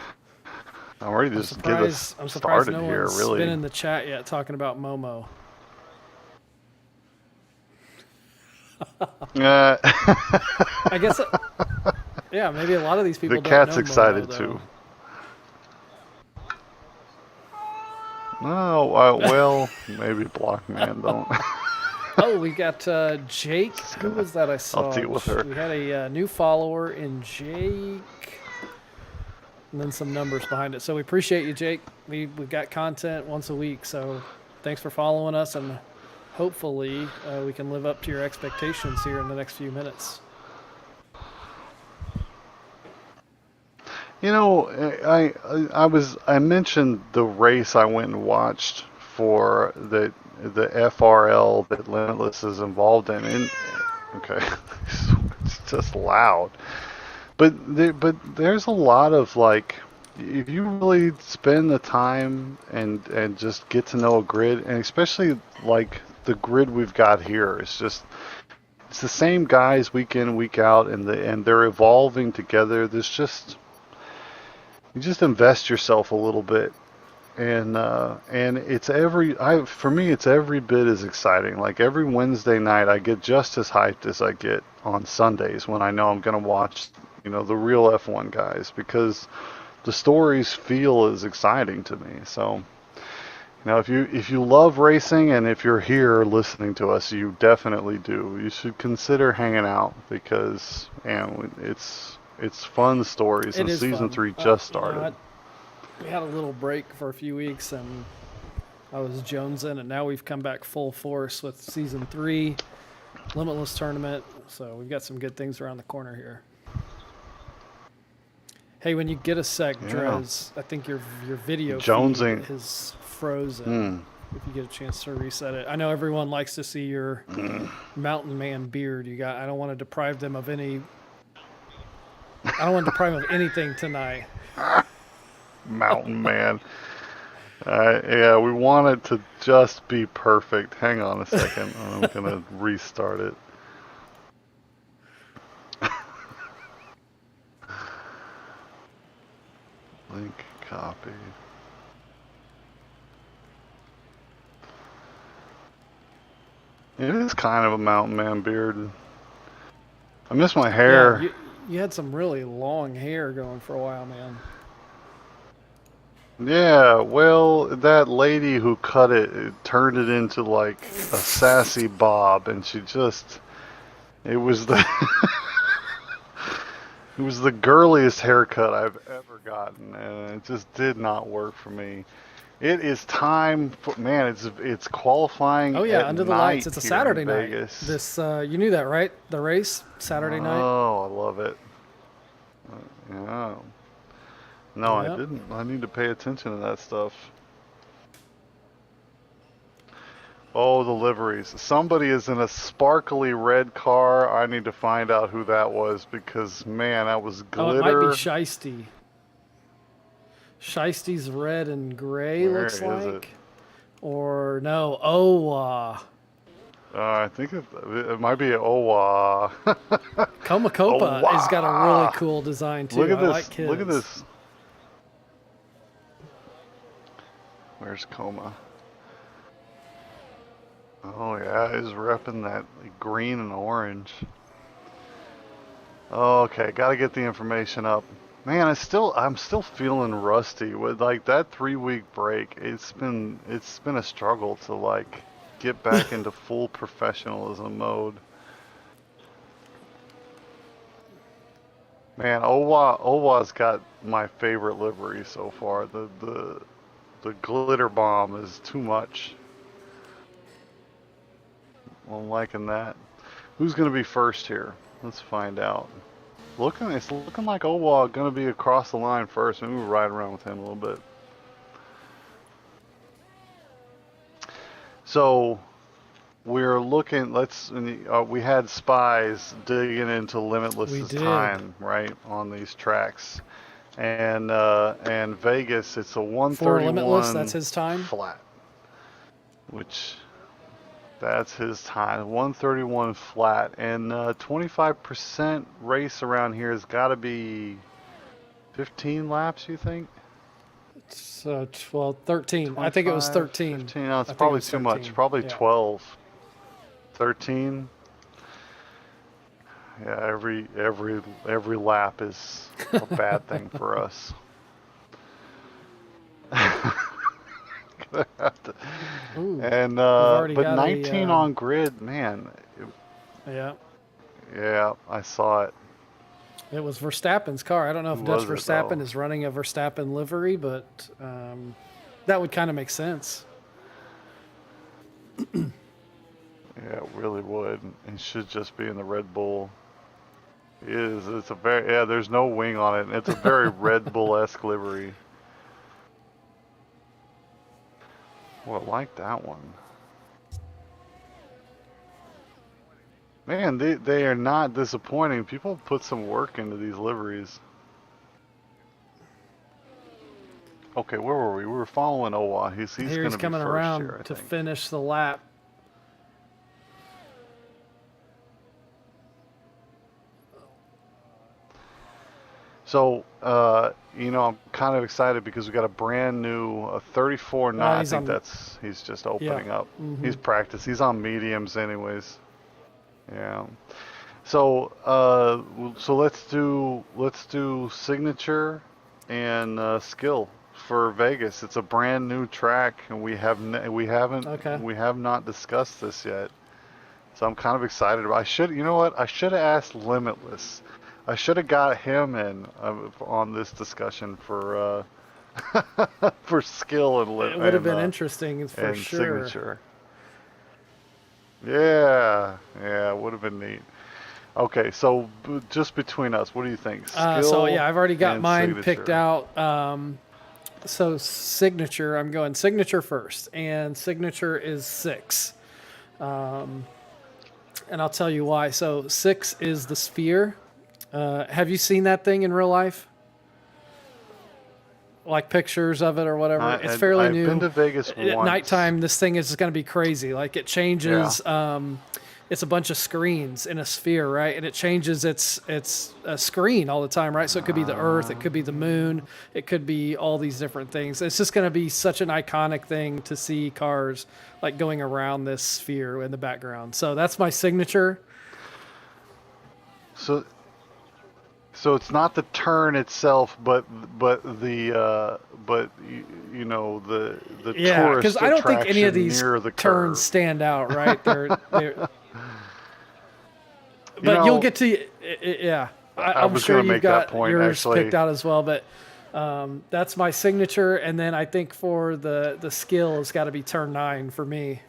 Speaker 1: I'm ready to just get us
Speaker 2: I'm surprised
Speaker 1: started
Speaker 2: no
Speaker 1: here.
Speaker 2: one's
Speaker 1: Really.
Speaker 2: been in the chat yet talking about Momo. I guess, yeah, maybe a lot of these people
Speaker 1: The
Speaker 2: don't
Speaker 1: cat's
Speaker 2: know
Speaker 1: excited
Speaker 2: Momo,
Speaker 1: too.
Speaker 2: though.
Speaker 1: Oh, well, maybe Blockman don't.
Speaker 2: Oh, we got Jake. Who was that I saw?
Speaker 1: I'll deal with her.
Speaker 2: We had a new follower in Jake, and then some numbers behind it. So we appreciate you, Jake. We've got content once a week, so Thanks for following us, and hopefully we can live up to your expectations here in the next few minutes.
Speaker 1: You know, I mentioned the race I went and watched for the FRL that Limitless is involved in. And okay, it's just loud. But there's a lot of like, if you really spend the time and just get to know a grid, and especially like the grid we've got here, it's the same guys week in week out, and they're evolving together. There's just, you just invest yourself a little bit, and it's for me it's every bit as exciting. Like every Wednesday night, I get just as hyped as I get on Sundays when I know I'm gonna watch, the real F1 guys, because the stories feel as exciting to me. So, if you love racing, and if you're here listening to us, you definitely do. You should consider hanging out, because it's fun stories,
Speaker 2: It
Speaker 1: and
Speaker 2: is
Speaker 1: season
Speaker 2: fun.
Speaker 1: 3 just started.
Speaker 2: We had a little break for a few weeks, and I was jonesing, and now we've come back full force with season 3, Limitless tournament. So we've got some good things around the corner here. Hey, when you get a sec, Drez, I think your video
Speaker 1: Jonesing
Speaker 2: feed is frozen. If you get a chance to reset it, I know everyone likes to see your mountain man beard you got. I don't want to deprive them of any. I don't want to deprive them of anything tonight.
Speaker 1: Mountain man. Yeah, we want it to just be perfect. Hang on a second. I'm gonna restart it. Link copy. It is kind of a mountain man beard. I miss my hair.
Speaker 2: Yeah, you had some really long hair going for a while, man.
Speaker 1: Yeah, well, that lady who cut it turned it into like a sassy bob, and it was the it was the girliest haircut I've ever gotten, and it just did not work for me. It is time for, man, it's qualifying.
Speaker 2: Oh yeah,
Speaker 1: at
Speaker 2: under the
Speaker 1: night
Speaker 2: lights. It's a
Speaker 1: here
Speaker 2: Saturday
Speaker 1: in
Speaker 2: night.
Speaker 1: Vegas.
Speaker 2: This you knew that, right? The race Saturday night.
Speaker 1: Oh, I love it. Yeah. No,
Speaker 2: Yep.
Speaker 1: I didn't. I need to pay attention to that stuff. Oh, the liveries. Somebody is in a sparkly red car. I need to find out who that was, because, man, that was
Speaker 2: Oh, it might
Speaker 1: glitter.
Speaker 2: be Shiesty. Shiesty's red and gray,
Speaker 1: Where
Speaker 2: looks
Speaker 1: is
Speaker 2: like.
Speaker 1: it?
Speaker 2: Or no, Owa.
Speaker 1: I think it might be Owa.
Speaker 2: Komakopa has got a really cool design too.
Speaker 1: Look at
Speaker 2: I
Speaker 1: this.
Speaker 2: like kids.
Speaker 1: Look at this. Where's Coma? Oh yeah, he's repping that green and orange. Okay, gotta get the information up. Man, I'm still feeling rusty with like that 3-week break. It's been a struggle to like get back into full professionalism mode. Man, Owa's got my favorite livery so far. The glitter bomb is too much. I'm liking that. Who's gonna be first here? Let's find out. It's looking like Owa gonna be across the line first. Maybe we'll ride around with him a little bit. So we're looking. We had spies digging into Limitless's time, right, on these tracks, and Vegas. It's a 131
Speaker 2: For Limitless, that's his time.
Speaker 1: flat, which. That's his time, 131 flat, and 25% race around here has got to be 15 laps, you think?
Speaker 2: So 13. I think it was 13.
Speaker 1: 15, no, it's
Speaker 2: I think
Speaker 1: probably
Speaker 2: it was
Speaker 1: too much.
Speaker 2: 13.
Speaker 1: Probably
Speaker 2: Yeah.
Speaker 1: 12. 13. Yeah, every lap is a bad thing for us.
Speaker 2: Ooh,
Speaker 1: And
Speaker 2: already
Speaker 1: but
Speaker 2: got
Speaker 1: 19 on grid, man.
Speaker 2: Yeah.
Speaker 1: Yeah, I saw it.
Speaker 2: It was Verstappen's car. I don't know if
Speaker 1: Who
Speaker 2: Dutch
Speaker 1: was it,
Speaker 2: Verstappen
Speaker 1: though?
Speaker 2: is running a Verstappen livery, but that would kind of make sense.
Speaker 1: Yeah, it really would. It should just be in the Red Bull. It is. It's a very, yeah, there's no wing on it. And it's a very Red Bull-esque livery. Well, I like that one. Man, they are not disappointing. People put some work into these liveries. Okay, where were we? We were following Owa. He's
Speaker 2: Here
Speaker 1: going
Speaker 2: he's
Speaker 1: to be
Speaker 2: coming
Speaker 1: first
Speaker 2: around
Speaker 1: here, I
Speaker 2: to
Speaker 1: think.
Speaker 2: finish the lap.
Speaker 1: So, I'm kind of excited because we got a brand new 34 knot. I
Speaker 2: he's
Speaker 1: think
Speaker 2: on-
Speaker 1: he's just opening up.
Speaker 2: Mhm.
Speaker 1: He's practiced. He's on mediums anyways. Yeah. So, so let's do signature and skill for Vegas. It's a brand new track, and we have not discussed this yet. So I'm kind of excited. You know what? I should have asked Limitless. I should have got him in on this discussion for for skill
Speaker 2: It would have been interesting for
Speaker 1: and
Speaker 2: sure.
Speaker 1: signature. Yeah, it would have been neat. Okay, so just between us, what do you think? Skill
Speaker 2: So yeah, I've already got
Speaker 1: and
Speaker 2: mine
Speaker 1: signature.
Speaker 2: picked out. So signature, I'm going signature first, and signature is 6. And I'll tell you why. So 6 is the sphere. Have you seen that thing in real life? Like pictures of it or whatever? It's fairly new.
Speaker 1: I've been to Vegas
Speaker 2: At
Speaker 1: once.
Speaker 2: nighttime, this thing is going to be crazy. Like it changes. It's a bunch of screens in a sphere, right? And it changes its a screen all the time, right? So it could be the Earth, it could be the Moon, it could be all these different things. It's just going to be such an iconic thing to see cars like going around this sphere in the background. So that's my signature.
Speaker 1: So it's not the turn itself, but the
Speaker 2: Yeah,
Speaker 1: tourist
Speaker 2: because I don't think any of
Speaker 1: attraction
Speaker 2: these
Speaker 1: near the
Speaker 2: turns
Speaker 1: curve.
Speaker 2: stand out, right? But you'll get to, yeah. I'm
Speaker 1: was
Speaker 2: sure
Speaker 1: gonna
Speaker 2: you've
Speaker 1: make that
Speaker 2: got
Speaker 1: point,
Speaker 2: yours
Speaker 1: actually.
Speaker 2: picked out as well. But that's my signature, and then I think for the skill, it's got to be turn 9 for me.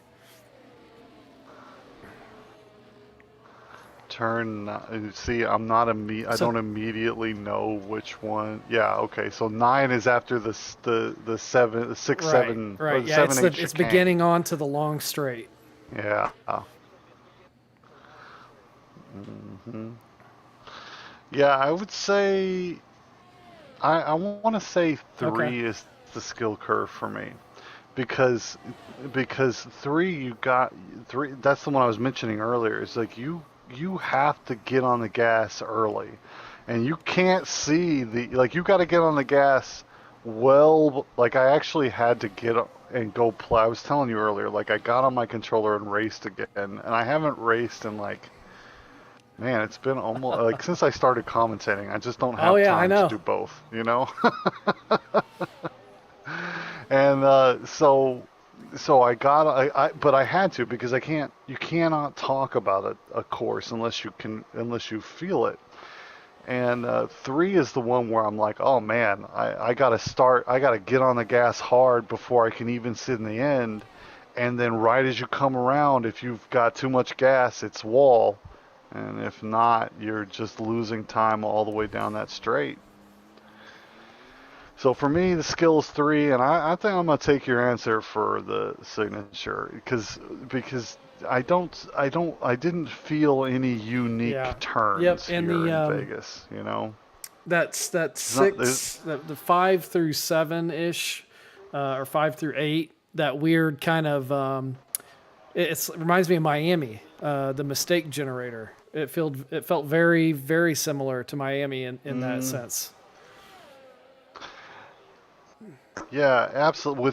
Speaker 1: See, I'm not I don't immediately know which one. Yeah, okay. So 9 is after the 7, the 6, 7, or
Speaker 2: Right.
Speaker 1: the
Speaker 2: Yeah,
Speaker 1: 7, 8
Speaker 2: it's
Speaker 1: chicane.
Speaker 2: beginning on to the long straight.
Speaker 1: Yeah. hmm Yeah, I would say I want to say 3
Speaker 2: Okay.
Speaker 1: is the skill curve for me. Because 3 you got 3, that's the one I was mentioning earlier. It's like you have to get on the gas early, and you can't see you got to get on the gas like I actually had to get and go play. I was telling you earlier, like I got on my controller and raced again, and I haven't raced in man, it's been almost like since I started commentating. I just don't have
Speaker 2: I
Speaker 1: time
Speaker 2: know.
Speaker 1: to do both, And so but I had to because you cannot talk about a course unless you feel it. And 3 is the one where I'm like, oh man, I gotta get on the gas hard before I can even sit in the end. And then right as you come around, if you've got too much gas, it's wall. And if not, you're just losing time all the way down that straight. So for me, the skill is 3, and I think I'm gonna take your answer for the signature because I didn't feel any unique turns
Speaker 2: Yep, and
Speaker 1: here
Speaker 2: the,
Speaker 1: in Vegas.
Speaker 2: That 6, the 5 through 7 ish, or 5 through 8. That weird kind of it reminds me of Miami, the mistake generator. It felt very, very similar to Miami in that sense.
Speaker 1: Yeah, absolutely.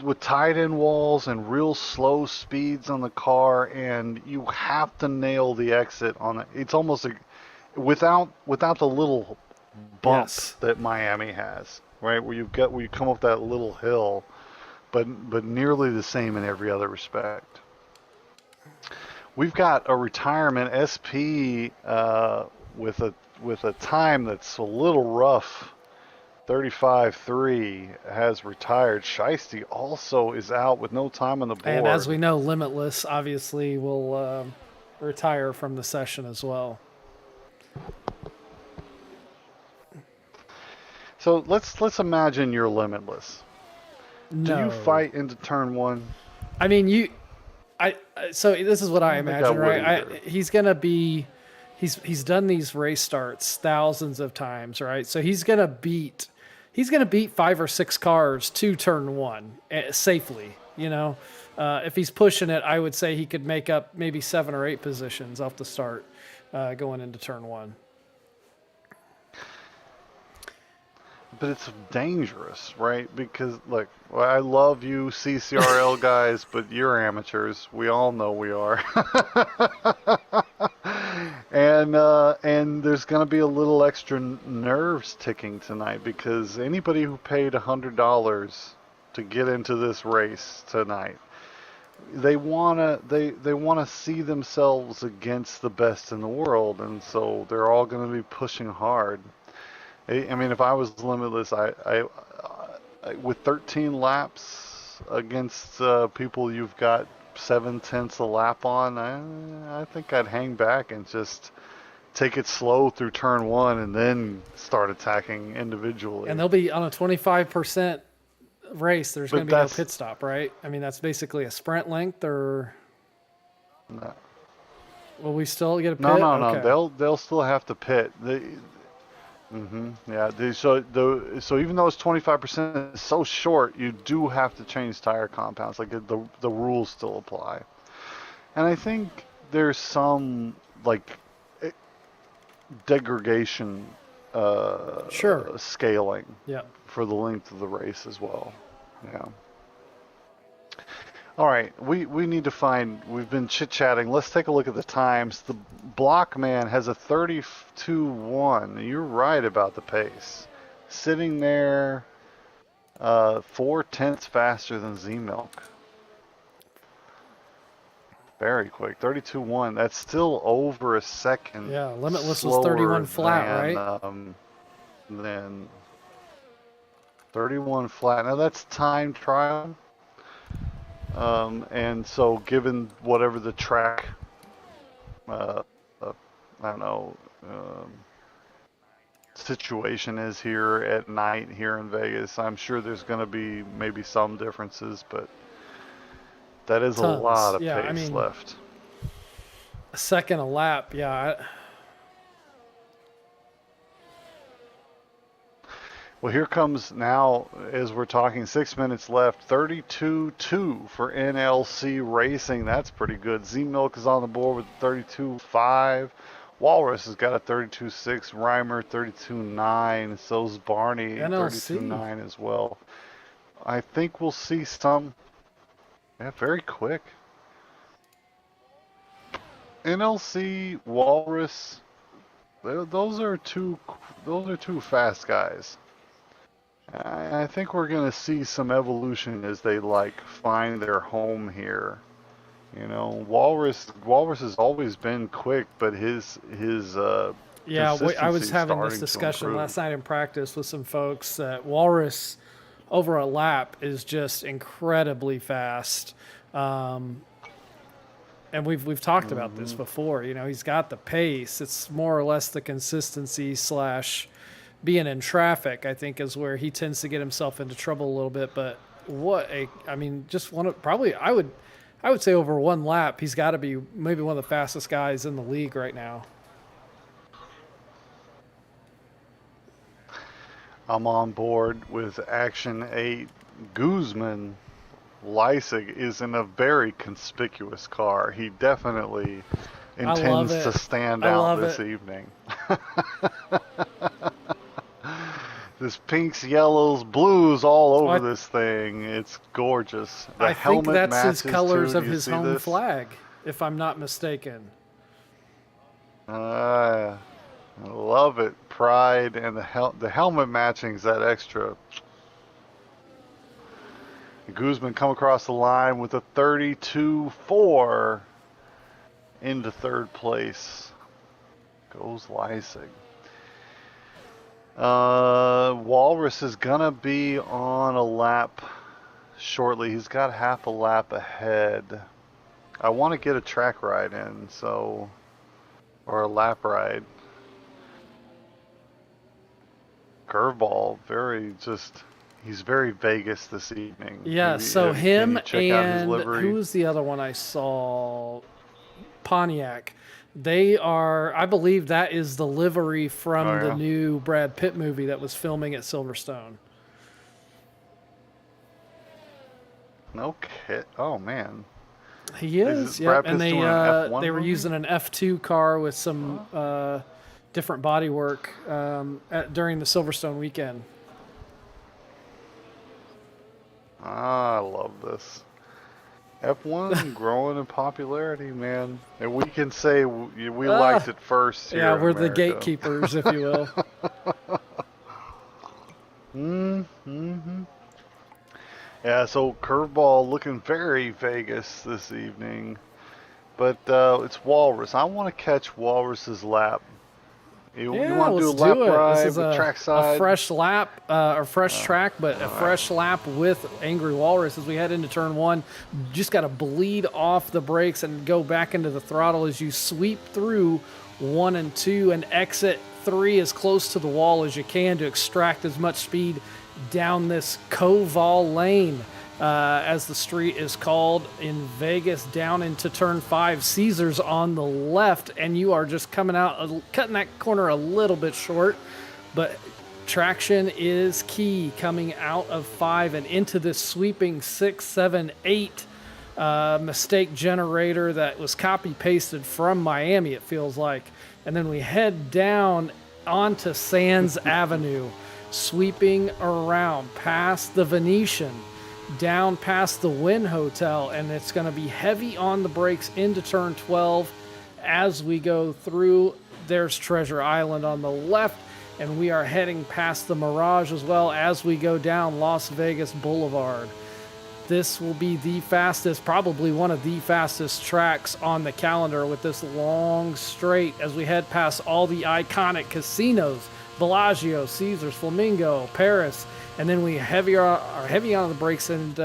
Speaker 1: With tied-in walls and real slow speeds on the car, and you have to nail the exit on it. It's almost like without the little bump
Speaker 2: Yes.
Speaker 1: that Miami has, right? Where you come up that little hill, but nearly the same in every other respect. We've got a retirement SP with a time that's a little rough. 35-3 has retired. Shiesty also is out with no time on the board.
Speaker 2: And as we know, Limitless obviously will retire from the session as well.
Speaker 1: So let's imagine you're Limitless.
Speaker 2: No.
Speaker 1: Do you fight into turn 1?
Speaker 2: I mean, so this is what I
Speaker 1: don't think
Speaker 2: imagine,
Speaker 1: I would
Speaker 2: right?
Speaker 1: either.
Speaker 2: He's gonna be, he's done these race starts thousands of times, right? So he's gonna beat 5 or 6 cars to turn 1 safely. You know, if he's pushing it, I would say he could make up maybe 7 or 8 positions off the start going into turn 1.
Speaker 1: But it's dangerous, right? Because, look, I love you CCRL guys, but you're amateurs. We all know we are. And there's going to be a little extra nerves ticking tonight because anybody who paid $100 to get into this race tonight, they wanna see themselves against the best in the world, and so they're all going to be pushing hard. I mean, if I was Limitless, I with 13 laps against people you've got 7/10 a lap on, I think I'd hang back and just take it slow through turn 1 and then start attacking individually.
Speaker 2: And they'll be on a 25% race. There's going to be no
Speaker 1: that's-
Speaker 2: pit stop, right? I mean, that's basically a sprint length, or
Speaker 1: No,
Speaker 2: will we still get a pit?
Speaker 1: no.
Speaker 2: Okay.
Speaker 1: They'll still have to pit. Yeah. So even though it's 25%, it's so short, you do have to change tire compounds. Like the rules still apply. And I think there's some like degradation
Speaker 2: Sure.
Speaker 1: scaling
Speaker 2: Yeah.
Speaker 1: for the length of the race as well. Yeah. All right, we need to find. We've been chit-chatting. Let's take a look at the times. The Block Man has a 32-1. You're right about the pace. Sitting there 4/10 faster than Z-Milk. Very quick. 32-1. That's still over a second.
Speaker 2: Yeah, Limitless was
Speaker 1: slower
Speaker 2: 31 flat,
Speaker 1: than,
Speaker 2: right?
Speaker 1: Than 31 flat. Now that's time trial. And so given whatever the track, I don't know, situation is here at night here in Vegas, I'm sure there's going to be maybe some differences, but that is
Speaker 2: Tons.
Speaker 1: a lot of
Speaker 2: Yeah,
Speaker 1: pace
Speaker 2: I mean,
Speaker 1: left.
Speaker 2: A second a lap, yeah.
Speaker 1: Well, here comes now, as we're talking, 6 minutes left, 32-2 for NLC Racing. That's pretty good. Z-Milk is on the board with 32-5. Walrus has got a 32-6. Reimer, 32-9. So's Barney,
Speaker 2: NLC.
Speaker 1: 32-9 as well. I think we'll see some. Yeah, very quick. NLC, Walrus, those are two fast guys. I think we're going to see some evolution as they find their home here. You know, Walrus has always been quick, but his
Speaker 2: Yeah, I was
Speaker 1: consistency
Speaker 2: having
Speaker 1: starting
Speaker 2: this
Speaker 1: to
Speaker 2: discussion
Speaker 1: improve.
Speaker 2: last night in practice with some folks that Walrus over a lap is just incredibly fast. And we've talked about this before. You know, he's got the pace. It's more or less the consistency / being in traffic, I think, is where he tends to get himself into trouble a little bit. But I would say over one lap, he's got to be maybe one of the fastest guys in the league right now.
Speaker 1: I'm on board with Action 8. Guzman Leisig is in a very conspicuous car. He definitely intends to stand out this evening. There's pinks, yellows, blues all over this thing. It's gorgeous. The
Speaker 2: I think
Speaker 1: helmet
Speaker 2: that's his
Speaker 1: matches
Speaker 2: colors
Speaker 1: too.
Speaker 2: of
Speaker 1: Do you
Speaker 2: his
Speaker 1: see
Speaker 2: home
Speaker 1: this?
Speaker 2: flag, if I'm not mistaken.
Speaker 1: I love it. Pride and the helmet matching's that extra. Guzman come across the line with a 32-4 into third place. Goes Leisig. Walrus is gonna be on a lap shortly. He's got half a lap ahead. I want to get a track ride in, so, or a lap ride. Curveball, he's very Vegas this evening.
Speaker 2: Yeah,
Speaker 1: Maybe,
Speaker 2: so
Speaker 1: can
Speaker 2: him
Speaker 1: you check out his
Speaker 2: and
Speaker 1: livery?
Speaker 2: who was the other one I saw? Pontiac. They are, I believe that is the livery from
Speaker 1: Oh,
Speaker 2: the
Speaker 1: yeah?
Speaker 2: new Brad Pitt movie that was filming at Silverstone.
Speaker 1: No kid. Oh man,
Speaker 2: He
Speaker 1: is
Speaker 2: is,
Speaker 1: it
Speaker 2: yep.
Speaker 1: Brad
Speaker 2: And
Speaker 1: Pitt's doing an F1
Speaker 2: they were
Speaker 1: movie?
Speaker 2: using an F2 car with some different bodywork during the Silverstone weekend.
Speaker 1: Ah, I love this. F1 growing in popularity, man, and we can say we liked it first here
Speaker 2: Yeah,
Speaker 1: in
Speaker 2: we're the
Speaker 1: America.
Speaker 2: gatekeepers, if you will.
Speaker 1: Mm-hmm. Yeah, so curveball looking very Vegas this evening, but it's Walrus. I want to catch Walrus's lap. You
Speaker 2: Yeah,
Speaker 1: want to do a
Speaker 2: let's
Speaker 1: lap
Speaker 2: do it. This
Speaker 1: ride
Speaker 2: is
Speaker 1: with
Speaker 2: a
Speaker 1: trackside?
Speaker 2: fresh lap, or fresh track, but a fresh lap with Angry Walrus as we head into turn one. Just got to bleed off the brakes and go back into the throttle as you sweep through 1 and 2 and exit 3 as close to the wall as you can to extract as much speed down this Koval lane. As the street is called in Vegas, down into turn 5. Caesars on the left, and you are just coming out, cutting that corner a little bit short, but traction is key coming out of 5 and into this sweeping 6, 7, 8 mistake generator that was copy pasted from Miami, it feels like. And then we head down onto Sands Avenue, sweeping around past the Venetian, down past the Wynn Hotel, and it's going to be heavy on the brakes into turn 12 as we go through. There's Treasure Island on the left, and we are heading past the Mirage as well as we go down Las Vegas Boulevard. This will be the fastest, probably one of the fastest tracks on the calendar with this long straight as we head past all the iconic casinos, Bellagio, Caesars, Flamingo, Paris, and then we are heavy on the brakes, and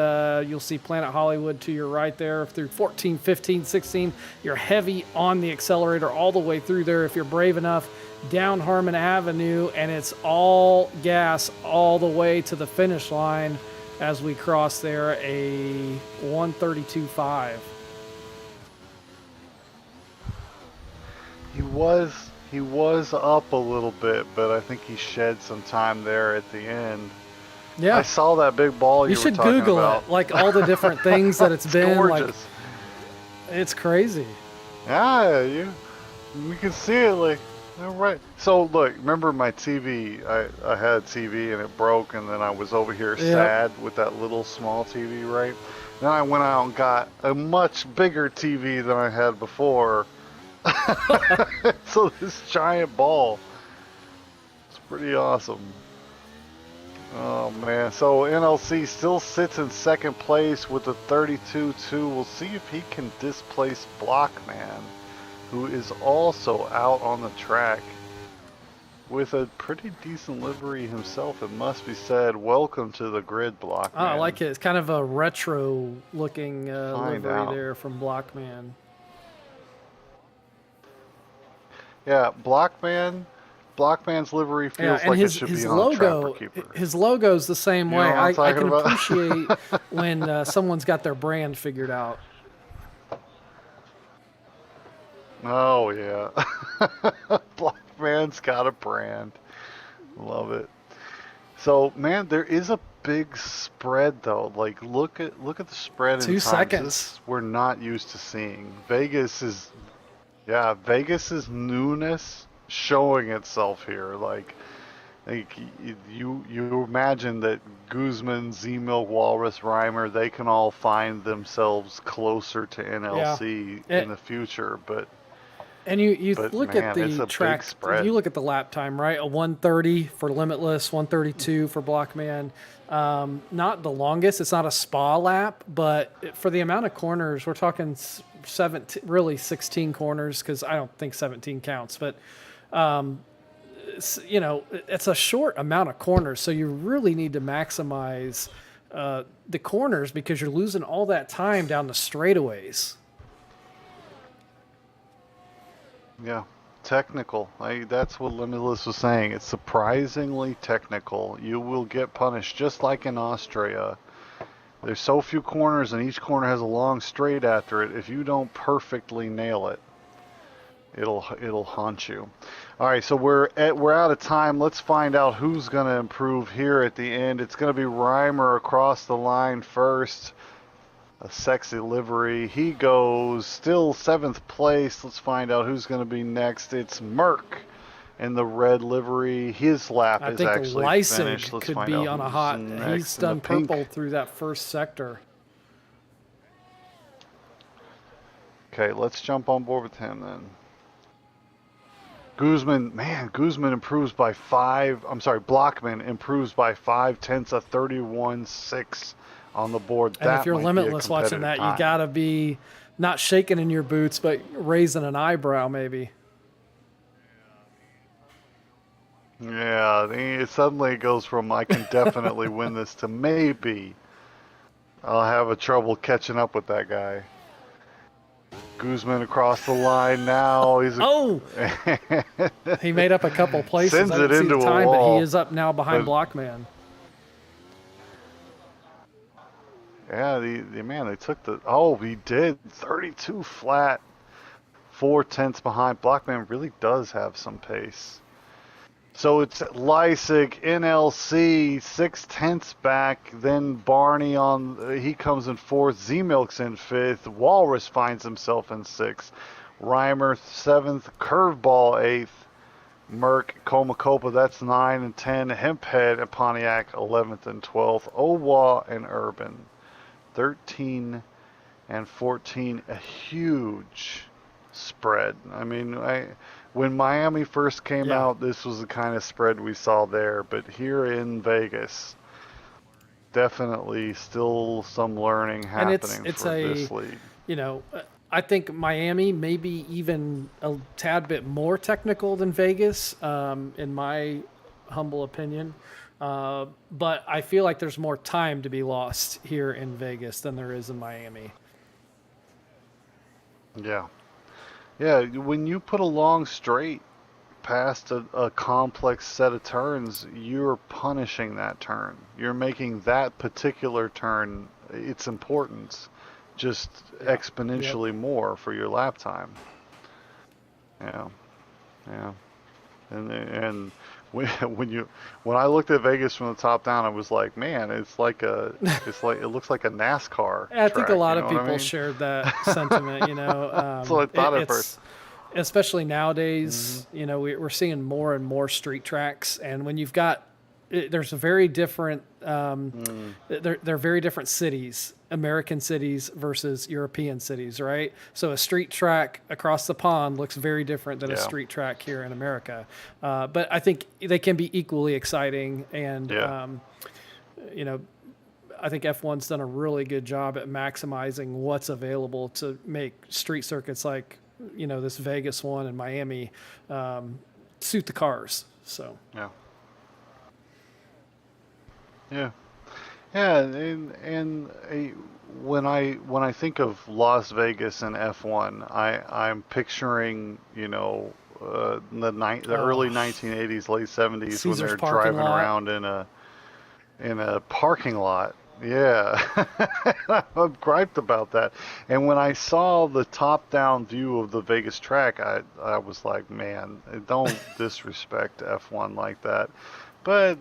Speaker 2: you'll see Planet Hollywood to your right there through 14, 15, 16. You're heavy on the accelerator all the way through there if you're brave enough, down Harmon Avenue, and it's all gas all the way to the finish line as we cross there, a 132.5.
Speaker 1: He was up a little bit, but I think he shed some time there at the end.
Speaker 2: Yeah,
Speaker 1: I saw that big ball you
Speaker 2: you
Speaker 1: were
Speaker 2: should
Speaker 1: talking
Speaker 2: Google
Speaker 1: about.
Speaker 2: it, like all the different things that it's been.
Speaker 1: Gorgeous.
Speaker 2: Like, it's crazy.
Speaker 1: Yeah, you can see it like, all right. So look, remember my TV? I had a TV and it broke, and then I was over here sad with that little small TV, right? Then I went out and got a much bigger TV than I had before. So this giant ball, it's pretty awesome. Oh man, so NLC still sits in second place with a 32-2. We'll see if he can displace Blockman, who is also out on the track with a pretty decent livery himself, it must be said. Welcome to the grid, Blockman.
Speaker 2: Oh, I like it. It's kind of a retro looking
Speaker 1: Find
Speaker 2: livery
Speaker 1: out.
Speaker 2: there from Blockman.
Speaker 1: Yeah, Blockman's livery feels
Speaker 2: and
Speaker 1: like
Speaker 2: his
Speaker 1: it should
Speaker 2: his
Speaker 1: be on a
Speaker 2: logo,
Speaker 1: Trapper Keeper.
Speaker 2: his logo's the same
Speaker 1: You
Speaker 2: way.
Speaker 1: know what I'm
Speaker 2: I
Speaker 1: talking
Speaker 2: can
Speaker 1: about?
Speaker 2: appreciate when someone's got their brand figured out.
Speaker 1: Oh yeah, Blockman's got a brand. Love it. So man, there is a big spread though. Like look at the spread in
Speaker 2: 2
Speaker 1: times.
Speaker 2: seconds.
Speaker 1: This we're not used to seeing. Vegas's newness showing itself here. Like you imagine that Guzman, Z-Milk, Walrus, Reimer, they can all find themselves closer to NLC in the future, but
Speaker 2: And you look
Speaker 1: man,
Speaker 2: at
Speaker 1: it's a
Speaker 2: the
Speaker 1: big
Speaker 2: track,
Speaker 1: spread.
Speaker 2: you look at the lap time, right? A 130 for Limitless, 132 for Blockman. Not the longest. It's not a spa lap, but for the amount of corners, we're talking 17, really 16 corners, because I don't think 17 counts. But it's a short amount of corners, so you really need to maximize the corners because you're losing all that time down the straightaways.
Speaker 1: Yeah, technical. That's what Limitless was saying. It's surprisingly technical. You will get punished just like in Austria. There's so few corners, and each corner has a long straight after it. If you don't perfectly nail it, it'll haunt you. All right, so we're out of time. Let's find out who's going to improve here at the end. It's going to be Reimer across the line first. A sexy livery. He goes still 7th place. Let's find out who's going to be next. It's Merck in the red livery. His lap is actually finished. Let's
Speaker 2: could
Speaker 1: find
Speaker 2: be
Speaker 1: out
Speaker 2: on a
Speaker 1: who's
Speaker 2: hot.
Speaker 1: next
Speaker 2: He's
Speaker 1: in the
Speaker 2: done
Speaker 1: pink.
Speaker 2: purple through that first sector.
Speaker 1: Okay, let's jump on board with him then. Guzman improves by 5. I'm sorry, Blockman improves by 5/10 of 31.6 on the board.
Speaker 2: And
Speaker 1: That
Speaker 2: if you're
Speaker 1: might be a
Speaker 2: Limitless watching that,
Speaker 1: competitive
Speaker 2: you got to be not shaking in your boots, but raising an eyebrow maybe.
Speaker 1: Yeah, it suddenly goes from I can definitely win this to maybe I'll have a trouble catching up with that guy. Guzman across the line now.
Speaker 2: He made up a couple places.
Speaker 1: Sends
Speaker 2: I didn't
Speaker 1: it
Speaker 2: see
Speaker 1: into
Speaker 2: the
Speaker 1: a
Speaker 2: time, but
Speaker 1: wall,
Speaker 2: he is up now behind Blockman.
Speaker 1: Yeah, they took he did 32 flat, 4/10 behind. Blockman really does have some pace. So it's Leisig, NLC, 6/10 back. Then Barney he comes in 4th. Z-Milk's in 5th. Walrus finds himself in 6th. Reimer 7th. Curveball 8th. Merck, Comacopa, that's 9 and 10. Hemphead and Pontiac 11th and 12th. Owa and Urban 13 and 14. A huge spread. I mean, when Miami first came out, this was the kind of spread we saw there. But here in Vegas, definitely still some learning happening for this league.
Speaker 2: I think Miami may be even a tad bit more technical than Vegas, in my humble opinion. But I feel like there's more time to be lost here in Vegas than there is in Miami.
Speaker 1: Yeah. Yeah, when you put a long straight past a complex set of turns, you're punishing that turn. You're making that particular turn, its importance, just exponentially more for your lap time. Yeah. And when I looked at Vegas from the top down, I was like, man, it looks like a NASCAR.
Speaker 2: I think a lot of
Speaker 1: track,
Speaker 2: people shared that sentiment.
Speaker 1: That's what I thought at first.
Speaker 2: Especially nowadays, we're seeing more and more street tracks, and when you've got, there's a very different, they're very different cities, American cities versus European cities, right? So a street track across the pond looks very different than a street track here in America. But I think they can be equally exciting, and I think F1's done a really good job at maximizing what's available to make street circuits like this Vegas one and Miami suit the cars. So
Speaker 1: and when I think of Las Vegas and F1, I'm picturing the early 1980s, late 70s
Speaker 2: Caesar's
Speaker 1: when they're
Speaker 2: parking
Speaker 1: driving
Speaker 2: lot.
Speaker 1: around in a parking lot. Yeah, I'm griped about that. And when I saw the top-down view of the Vegas track, I was like, man, don't disrespect F1 like that. But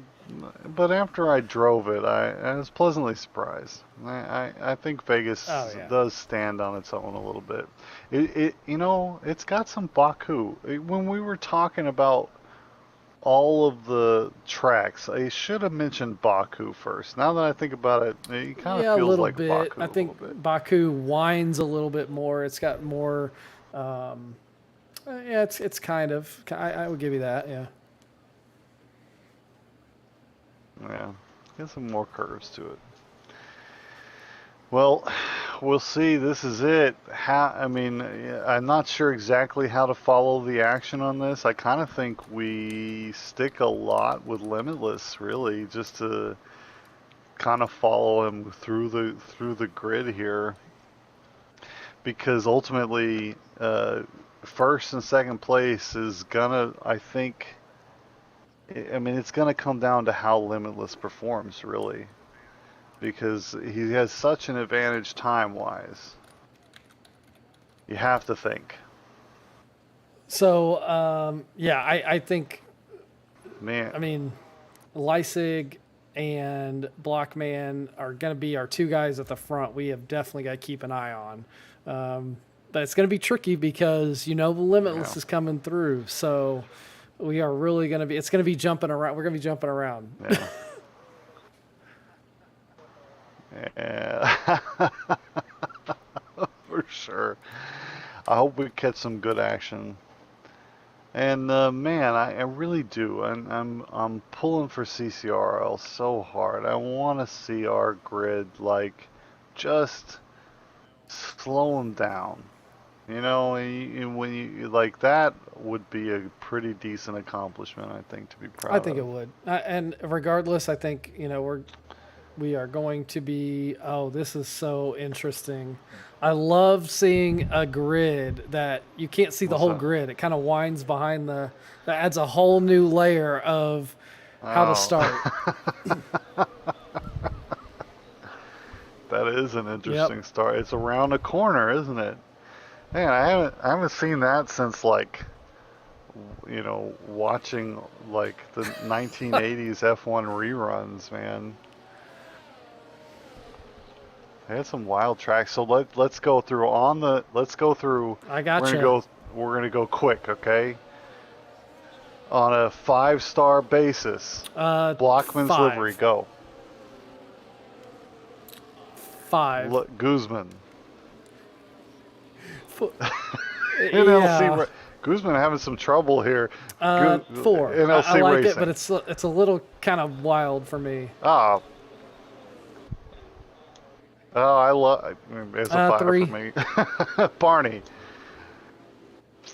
Speaker 1: after I drove it, I was pleasantly surprised. I think Vegas does stand on its own a little bit. It's got some Baku. When we were talking about all of the tracks, I should have mentioned Baku first. Now that I think about it, it kind of feels like Baku.
Speaker 2: I think Baku whines a little bit more. It's got more. It's kind of. I would give you that. Yeah.
Speaker 1: Yeah, get some more curves to it. Well, we'll see. This is it. I mean, I'm not sure exactly how to follow the action on this. I kind of think we stick a lot with Limitless, really, just to kind of follow him through the grid here, because ultimately, first and second place is gonna, I think. I mean, it's gonna come down to how Limitless performs, really, because he has such an advantage time-wise. You have to think.
Speaker 2: So, yeah, I think,
Speaker 1: Man,
Speaker 2: I mean, Leisig and Blockman are going to be our two guys at the front. We have definitely got to keep an eye on. But it's going to be tricky because, the Limitless is coming through. So we are really going to be, it's going to be jumping around. We're going to be jumping around.
Speaker 1: yeah. Yeah. For sure. I hope we catch some good action. And man, I really do. I'm pulling for CCRL so hard. I want to see our grid just slow them down. When you like that would be a pretty decent accomplishment, I think, to be proud of.
Speaker 2: I think it would. And regardless, I think, we are going to be, this is so interesting. I love seeing a grid that you can't see the whole grid. It kind of winds behind that adds a whole new layer of how to start.
Speaker 1: That is an interesting start. It's around the corner, isn't it? Man, I haven't seen that since watching the 1980s F1 reruns, man. They had some wild tracks. So let's go through let's go through.
Speaker 2: I gotcha.
Speaker 1: We're gonna go quick, okay? On a 5-star basis. Blockman's
Speaker 2: 5.
Speaker 1: livery, go.
Speaker 2: 5.
Speaker 1: Look, Guzman.
Speaker 2: Yeah.
Speaker 1: Guzman having some trouble here.
Speaker 2: 4.
Speaker 1: NLC
Speaker 2: I like
Speaker 1: Racing.
Speaker 2: it, but it's a little kind of wild for me.
Speaker 1: Oh, I love. It's a 5
Speaker 2: 3.
Speaker 1: for me. Barney.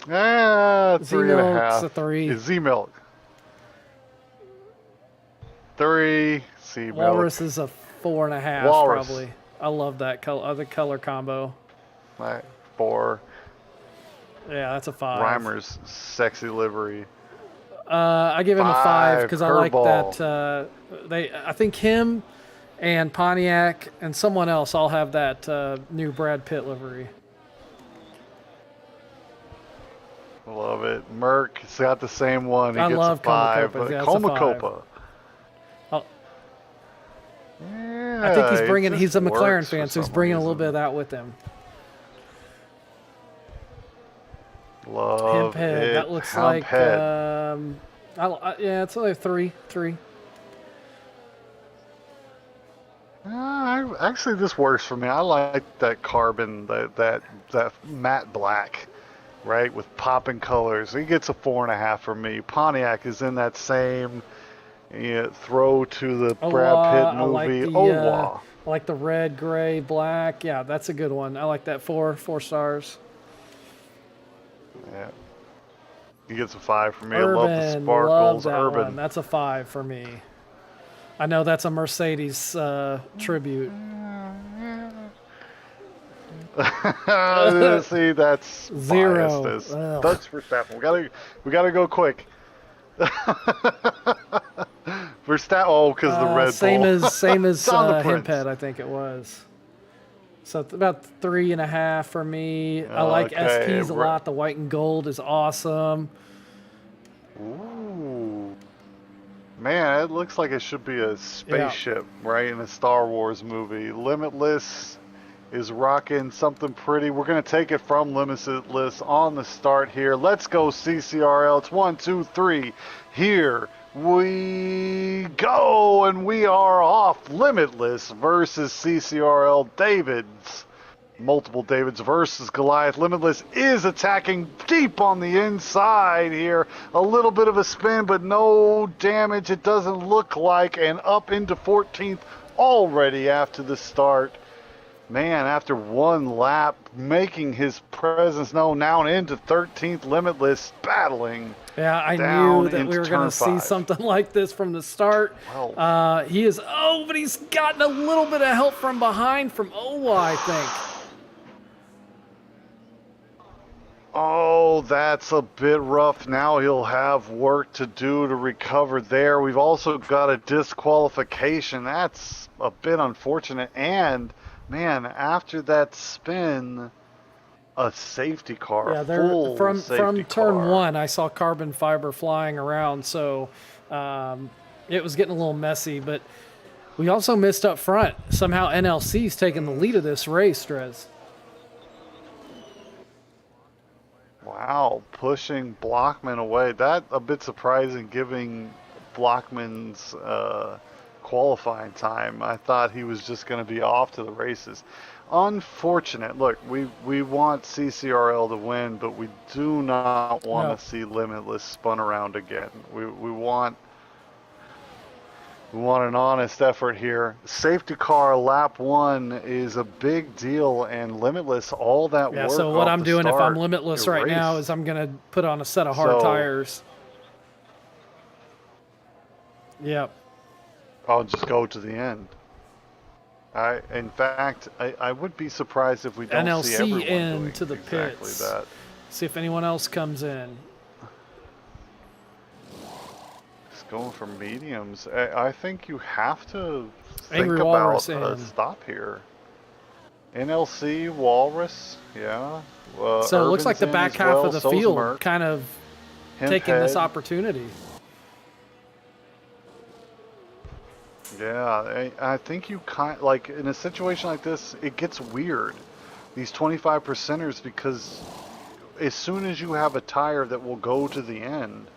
Speaker 1: 3.5.
Speaker 2: a 3.
Speaker 1: Z-Milk. 3. C-Milk.
Speaker 2: Walrus is a 4.5.
Speaker 1: Walrus.
Speaker 2: Probably. I love that the color combo.
Speaker 1: 4.
Speaker 2: Yeah, that's a 5.
Speaker 1: Reimer's sexy livery.
Speaker 2: I give him a 5 because I like
Speaker 1: Curveball.
Speaker 2: that. I think him and Pontiac and someone else all have that new Brad Pitt livery.
Speaker 1: Love it. Merc, it's got the same one. He
Speaker 2: I
Speaker 1: gets
Speaker 2: love
Speaker 1: a 5.
Speaker 2: Comacopa. Yeah, it's a 5.
Speaker 1: Comacopa.
Speaker 2: Oh.
Speaker 1: Yeah,
Speaker 2: I think he's
Speaker 1: it
Speaker 2: bringing.
Speaker 1: just
Speaker 2: He's a McLaren
Speaker 1: works for
Speaker 2: fan, so he's
Speaker 1: some
Speaker 2: bringing a little
Speaker 1: reason.
Speaker 2: bit of that with him.
Speaker 1: Love
Speaker 2: Hemphead.
Speaker 1: it.
Speaker 2: That looks like.
Speaker 1: Hemphead.
Speaker 2: Yeah, it's only 3.
Speaker 1: Actually, this works for me. I like that carbon, that matte black, right, with popping colors. He gets a 4.5 for me. Pontiac is in that same throw to the Brad Pitt movie.
Speaker 2: I like the red, gray, black. Yeah, that's a good one. I like that. 4 stars.
Speaker 1: Yeah. He gets a 5 for me.
Speaker 2: Urban,
Speaker 1: I love the sparkles.
Speaker 2: love that
Speaker 1: Urban.
Speaker 2: one. That's a 5 for me. I know that's a Mercedes tribute.
Speaker 1: See, that's
Speaker 2: 0.
Speaker 1: biased.
Speaker 2: Ugh.
Speaker 1: That's Verstappen. We gotta go quick. Verstappen. Oh, because the Red
Speaker 2: Same
Speaker 1: Bull.
Speaker 2: as
Speaker 1: Down the Prince.
Speaker 2: Hemphead, I think it was. So it's about 3.5 for me. I like
Speaker 1: Okay,
Speaker 2: SPs a lot. The white and gold is awesome.
Speaker 1: Ooh. Man, it looks like it should be a spaceship, right, in a Star Wars movie. Limitless is rocking something pretty. We're going to take it from Limitless on the start here. Let's go, CCRL. It's 1, 2, 3. Here we go, and we are off. Limitless versus CCRL. Davids. Multiple Davids versus Goliath. Limitless is attacking deep on the inside here. A little bit of a spin, but no damage. It doesn't look like. And up into 14th already after the start. Man, after one lap, making his presence known now into 13th Limitless, battling.
Speaker 2: Yeah, I
Speaker 1: down
Speaker 2: knew that we
Speaker 1: into
Speaker 2: were going
Speaker 1: turn
Speaker 2: to see
Speaker 1: 5.
Speaker 2: something like this from the start.
Speaker 1: Well,
Speaker 2: He is, oh, but he's gotten a little bit of help from behind from Owa, I think.
Speaker 1: oh, that's a bit rough. Now he'll have work to do to recover there. We've also got a disqualification. That's a bit unfortunate. And, man, after that spin, a safety car,
Speaker 2: Yeah,
Speaker 1: a
Speaker 2: they're
Speaker 1: full
Speaker 2: from
Speaker 1: safety
Speaker 2: turn
Speaker 1: car.
Speaker 2: 1. I saw carbon fiber flying around, so it was getting a little messy. But we also missed up front. Somehow NLC's taking the lead of this race, Drez.
Speaker 1: Wow, pushing Blockman away. That a bit surprising, given Blockman's qualifying time. I thought he was just going to be off to the races. Unfortunate. Look, we want CCRL to win, but we do not want to see Limitless spun around again. We want an honest effort here. Safety car lap 1 is a big deal, and Limitless, all that work.
Speaker 2: Yeah, so what
Speaker 1: off
Speaker 2: I'm
Speaker 1: the
Speaker 2: doing if I'm
Speaker 1: start,
Speaker 2: Limitless right now
Speaker 1: erased.
Speaker 2: is I'm going to put on a set of hard tires. Yep.
Speaker 1: I'll just go to the end. In fact, I would be surprised if we don't see
Speaker 2: NLC
Speaker 1: everyone
Speaker 2: in
Speaker 1: doing
Speaker 2: to the
Speaker 1: exactly
Speaker 2: pits.
Speaker 1: that.
Speaker 2: See if anyone else comes in.
Speaker 1: Just going for mediums. I think you have to think
Speaker 2: Angry
Speaker 1: about
Speaker 2: Walrus
Speaker 1: a
Speaker 2: in.
Speaker 1: stop here. NLC, Walrus, yeah.
Speaker 2: So it looks like
Speaker 1: Urban's
Speaker 2: the
Speaker 1: in
Speaker 2: back
Speaker 1: as
Speaker 2: half
Speaker 1: well,
Speaker 2: of the
Speaker 1: so's
Speaker 2: field
Speaker 1: Merc.
Speaker 2: kind of
Speaker 1: Hemp
Speaker 2: taking this
Speaker 1: Head.
Speaker 2: opportunity.
Speaker 1: Yeah, I think you like in a situation like this, it gets weird. These 25%ers, because as soon as you have a tire that will go to the end,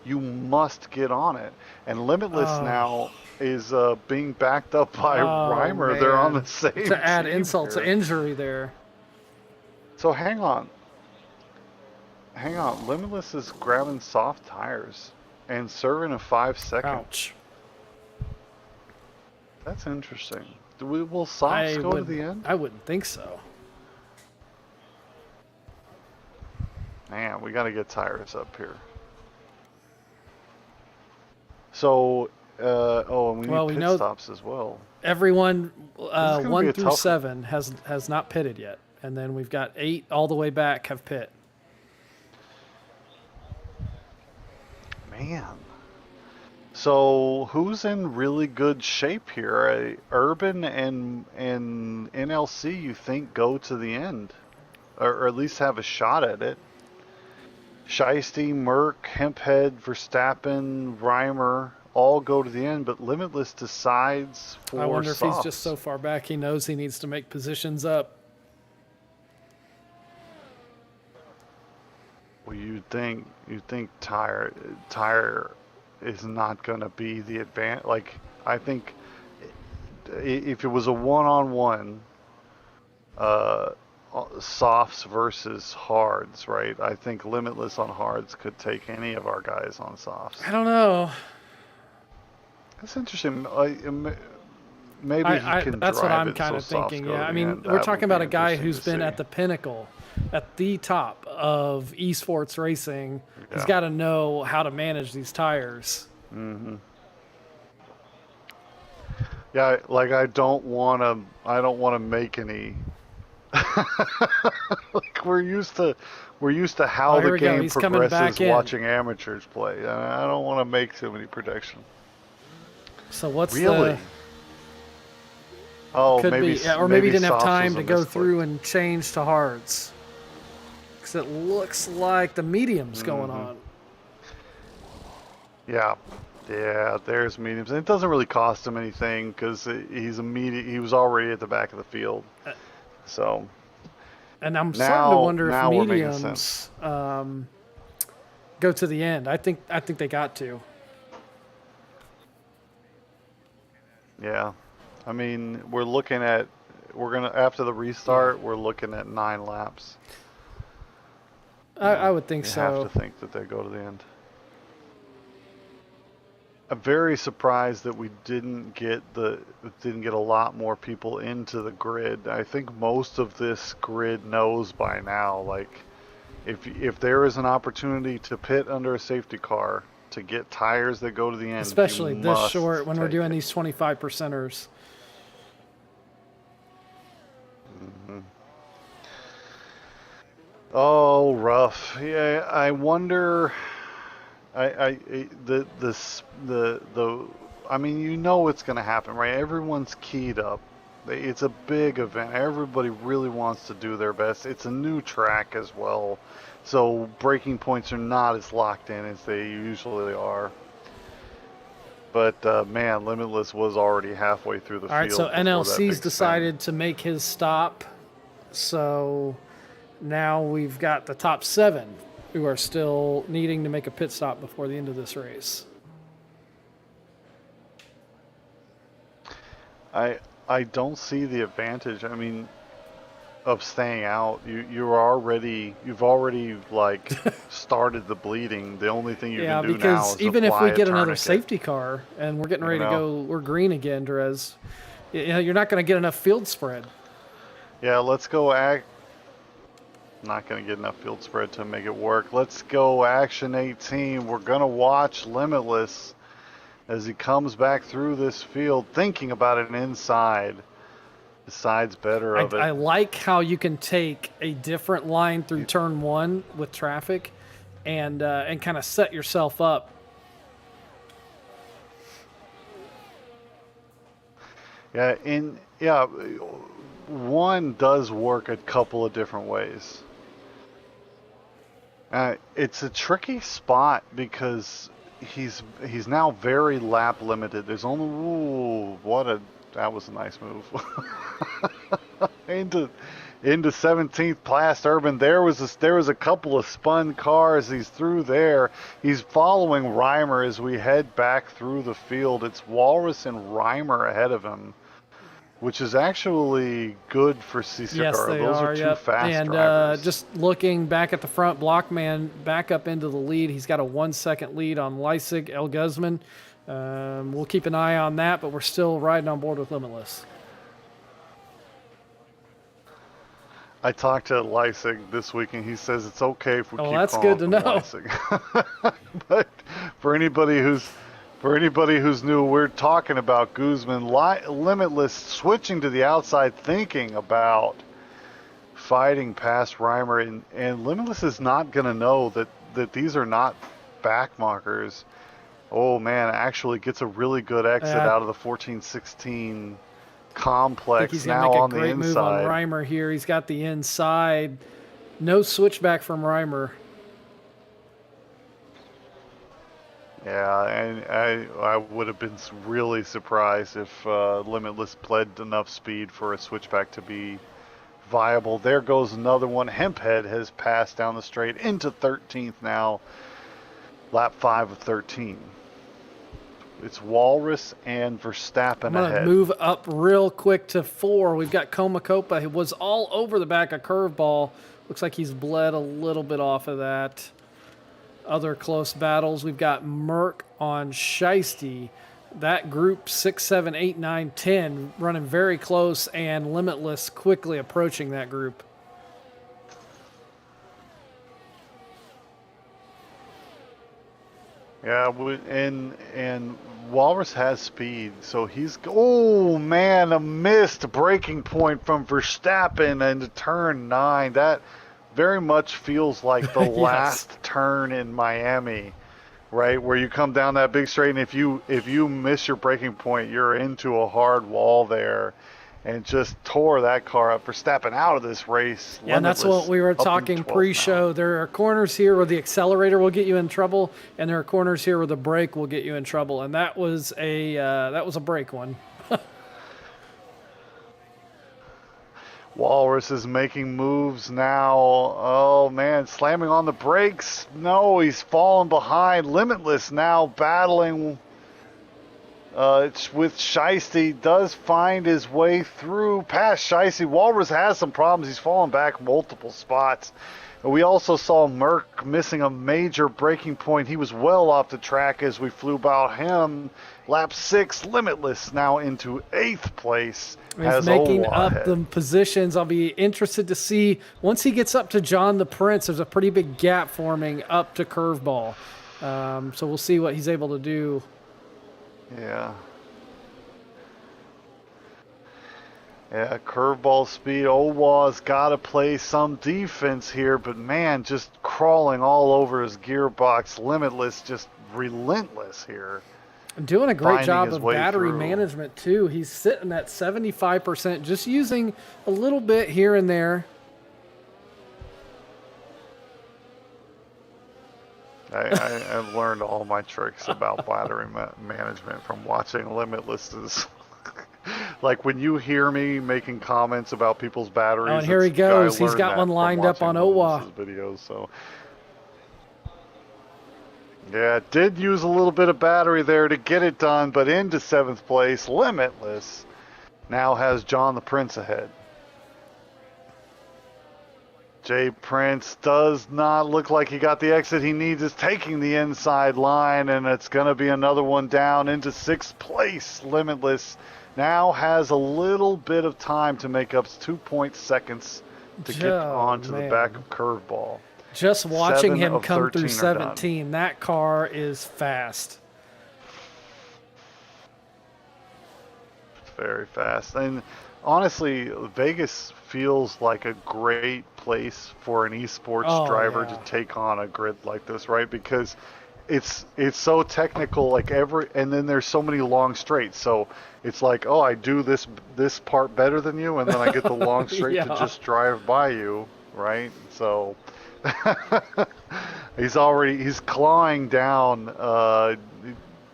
Speaker 1: you must get on it. And Limitless now is being backed up by Reimer. They're on the same
Speaker 2: to add
Speaker 1: team
Speaker 2: insult
Speaker 1: here.
Speaker 2: to injury there.
Speaker 1: So hang on. Limitless is grabbing soft tires and serving a 5-second.
Speaker 2: Ouch.
Speaker 1: That's interesting. Will softs go to the end?
Speaker 2: I wouldn't think so.
Speaker 1: Man, we got to get tires up here. So, and we need pit stops as well.
Speaker 2: Everyone,
Speaker 1: gonna be
Speaker 2: 1
Speaker 1: a
Speaker 2: through
Speaker 1: tough
Speaker 2: 7 has not pitted yet, and then we've got 8 all the way back have pit.
Speaker 1: Man. So who's in really good shape here? Urban and NLC, you think, go to the end, or at least have a shot at it. Shiesty, Merck, Hemphead, Verstappen, Reimer all go to the end, but Limitless decides for
Speaker 2: I wonder if
Speaker 1: softs.
Speaker 2: he's just so far back he knows he needs to make positions up.
Speaker 1: Well, you'd think tire is not going to be the advantage. Like, I think if it was a one-on-one, softs versus hards, right? I think Limitless on hards could take any of our guys on softs.
Speaker 2: I don't know.
Speaker 1: That's interesting. Maybe he can
Speaker 2: that's
Speaker 1: drive
Speaker 2: what I'm
Speaker 1: it
Speaker 2: kind
Speaker 1: so
Speaker 2: of
Speaker 1: softs
Speaker 2: thinking.
Speaker 1: go
Speaker 2: Yeah,
Speaker 1: to
Speaker 2: I
Speaker 1: the
Speaker 2: mean,
Speaker 1: end.
Speaker 2: we're
Speaker 1: That
Speaker 2: talking
Speaker 1: would
Speaker 2: about
Speaker 1: be
Speaker 2: a guy
Speaker 1: interesting
Speaker 2: who's
Speaker 1: to
Speaker 2: been
Speaker 1: see.
Speaker 2: at the pinnacle, at the top of esports racing.
Speaker 1: Yeah.
Speaker 2: He's got to know how to manage these tires.
Speaker 1: Mm-hmm. Yeah, like I don't want to make any. Like we're used to how
Speaker 2: here
Speaker 1: the
Speaker 2: we go.
Speaker 1: game
Speaker 2: He's coming back
Speaker 1: progresses
Speaker 2: in.
Speaker 1: watching amateurs play. I don't want to make too many predictions.
Speaker 2: So what's
Speaker 1: Really?
Speaker 2: the?
Speaker 1: Oh,
Speaker 2: Could
Speaker 1: maybe
Speaker 2: be, or maybe he didn't have
Speaker 1: softs
Speaker 2: time
Speaker 1: was a
Speaker 2: to go
Speaker 1: misclick.
Speaker 2: through and change to hards. Because it looks like the medium's going on.
Speaker 1: Yeah, there's mediums, and it doesn't really cost him anything because he was already at the back of the field. So,
Speaker 2: And I'm starting to wonder if
Speaker 1: now we're making
Speaker 2: mediums go to the end. I think they got to.
Speaker 1: Yeah, I mean, we're gonna after the restart, we're looking at 9 laps.
Speaker 2: I would think
Speaker 1: You
Speaker 2: so.
Speaker 1: have to think that they go to the end. I'm very surprised that we didn't get a lot more people into the grid. I think most of this grid knows by now, like, if there is an opportunity to pit under a safety car to get tires that go to the end,
Speaker 2: Especially
Speaker 1: you
Speaker 2: this
Speaker 1: must
Speaker 2: short when we're
Speaker 1: take
Speaker 2: doing
Speaker 1: it.
Speaker 2: these 25 percenters.
Speaker 1: Oh, rough. Yeah, I wonder. The. I mean, you know it's going to happen, right? Everyone's keyed up. It's a big event. Everybody really wants to do their best. It's a new track as well, so breaking points are not as locked in as they usually are. But man, Limitless was already halfway through the
Speaker 2: All right, so
Speaker 1: field before that
Speaker 2: NLC's
Speaker 1: big
Speaker 2: decided to make his stop. So now we've got the top 7 who are still needing to make a pit stop before the end of this race.
Speaker 1: I don't see the advantage. I mean, of staying out. You've already like started the bleeding. The only thing you
Speaker 2: Yeah,
Speaker 1: can do now
Speaker 2: because
Speaker 1: is
Speaker 2: even if
Speaker 1: apply
Speaker 2: we
Speaker 1: a
Speaker 2: get another
Speaker 1: tourniquet.
Speaker 2: safety car and we're getting ready to
Speaker 1: know?
Speaker 2: go, we're green again, Derez. You know, you're not going to get enough field spread.
Speaker 1: Yeah, let's go not going to get enough field spread to make it work. Let's go Action 18. We're going to watch Limitless as he comes back through this field, thinking about it inside. Decides better of it.
Speaker 2: I like how you can take a different line through turn 1 with traffic and kind of set yourself up.
Speaker 1: Yeah, one does work a couple of different ways. It's a tricky spot because he's now very lap limited. There's only that was a nice move. into 17th past Urban. There was a couple of spun cars. He's through there. He's following Reimer as we head back through the field. It's Walrus and Reimer ahead of him, which is actually good for CCRL.
Speaker 2: Yes, they
Speaker 1: Those are two fast
Speaker 2: and
Speaker 1: drivers.
Speaker 2: just looking back at the front, Blockman back up into the lead. He's got a 1-second lead on Leisig, El Guzman. We'll keep an eye on that, but we're still riding on board with Limitless.
Speaker 1: I talked to Leisig this week, and he says it's okay if we keep
Speaker 2: that's
Speaker 1: calling
Speaker 2: good to
Speaker 1: him
Speaker 2: know.
Speaker 1: Leisig. But for anybody who's new, we're talking about Guzman. Limitless switching to the outside, thinking about fighting past Reimer, and Limitless is not going to know that these are not back markers. Oh man, actually gets a really good exit out of the 14-16 complex.
Speaker 2: I think he's
Speaker 1: now
Speaker 2: going to
Speaker 1: on
Speaker 2: make a
Speaker 1: the
Speaker 2: great move on
Speaker 1: inside.
Speaker 2: Reimer here. He's got the inside. No switchback from Reimer.
Speaker 1: Yeah, and I would have been really surprised if Limitless pled enough speed for a switchback to be viable. There goes another one. Hemphead has passed down the straight into 13th now. Lap 5 of 13. It's Walrus and Verstappen
Speaker 2: I'm going
Speaker 1: ahead.
Speaker 2: to move up real quick to 4. We've got Comacopa. He was all over the back of Curveball. Looks like he's bled a little bit off of that. Other close battles. We've got Merck on Shiesty. That group 6, 7, 8, 9, 10 running very close, and Limitless quickly approaching that group.
Speaker 1: Yeah, and Walrus has speed, so he's. Oh man, a missed braking point from Verstappen into turn 9. That very much feels like the
Speaker 2: Yes.
Speaker 1: last turn in Miami, right? Where you come down that big straight, and if you miss your braking point, you're into a hard wall there, and just tore that car up. Verstappen out of this race.
Speaker 2: Yeah, and that's
Speaker 1: Limitless
Speaker 2: what we were
Speaker 1: up in
Speaker 2: talking
Speaker 1: 12th now.
Speaker 2: pre-show. There are corners here where the accelerator will get you in trouble, and there are corners here where the brake will get you in trouble. And that was a brake one.
Speaker 1: Walrus is making moves now. Oh man, slamming on the brakes. No, he's falling behind. Limitless now battling It's with Shiesty, does find his way through past Shiesty. Walrus has some problems. He's fallen back multiple spots. We also saw Merck missing a major breaking point. He was well off the track as we flew by him. Lap 6, Limitless now into 8th place.
Speaker 2: He's making up the positions. I'll be interested to see once he gets up to John the Prince. There's a pretty big gap forming up to Curveball. So we'll see what he's able to do.
Speaker 1: Yeah. Yeah, curveball speed. Owa's got to play some defense here, but man, just crawling all over his gearbox. Limitless, just relentless here.
Speaker 2: Doing a great job of battery
Speaker 1: through.
Speaker 2: management, too. He's sitting at 75%, just using a little bit here and there.
Speaker 1: I've learned all my tricks about battery management from watching Limitless. Like when you hear me making comments about people's batteries.
Speaker 2: Oh, and here he goes. He's got one lined up on Owa.
Speaker 1: Videos, so. Yeah, did use a little bit of battery there to get it done, but into 7th place, Limitless now has John the Prince ahead. Jay Prince does not look like he got the exit he needs. Is taking the inside line, and it's going to be another one down into 6th place. Limitless now has a little bit of time to make up 2 seconds to get onto the back of Curveball.
Speaker 2: Just watching him come through 17, that car is fast.
Speaker 1: Very fast. And honestly, Vegas feels like a great place for an esports driver to take on a grid like this, right? Because it's so technical, like and then there's so many long straights. So it's like, oh, I do this part better than you, and then I get the long straight to just drive by you, right? So he's clawing down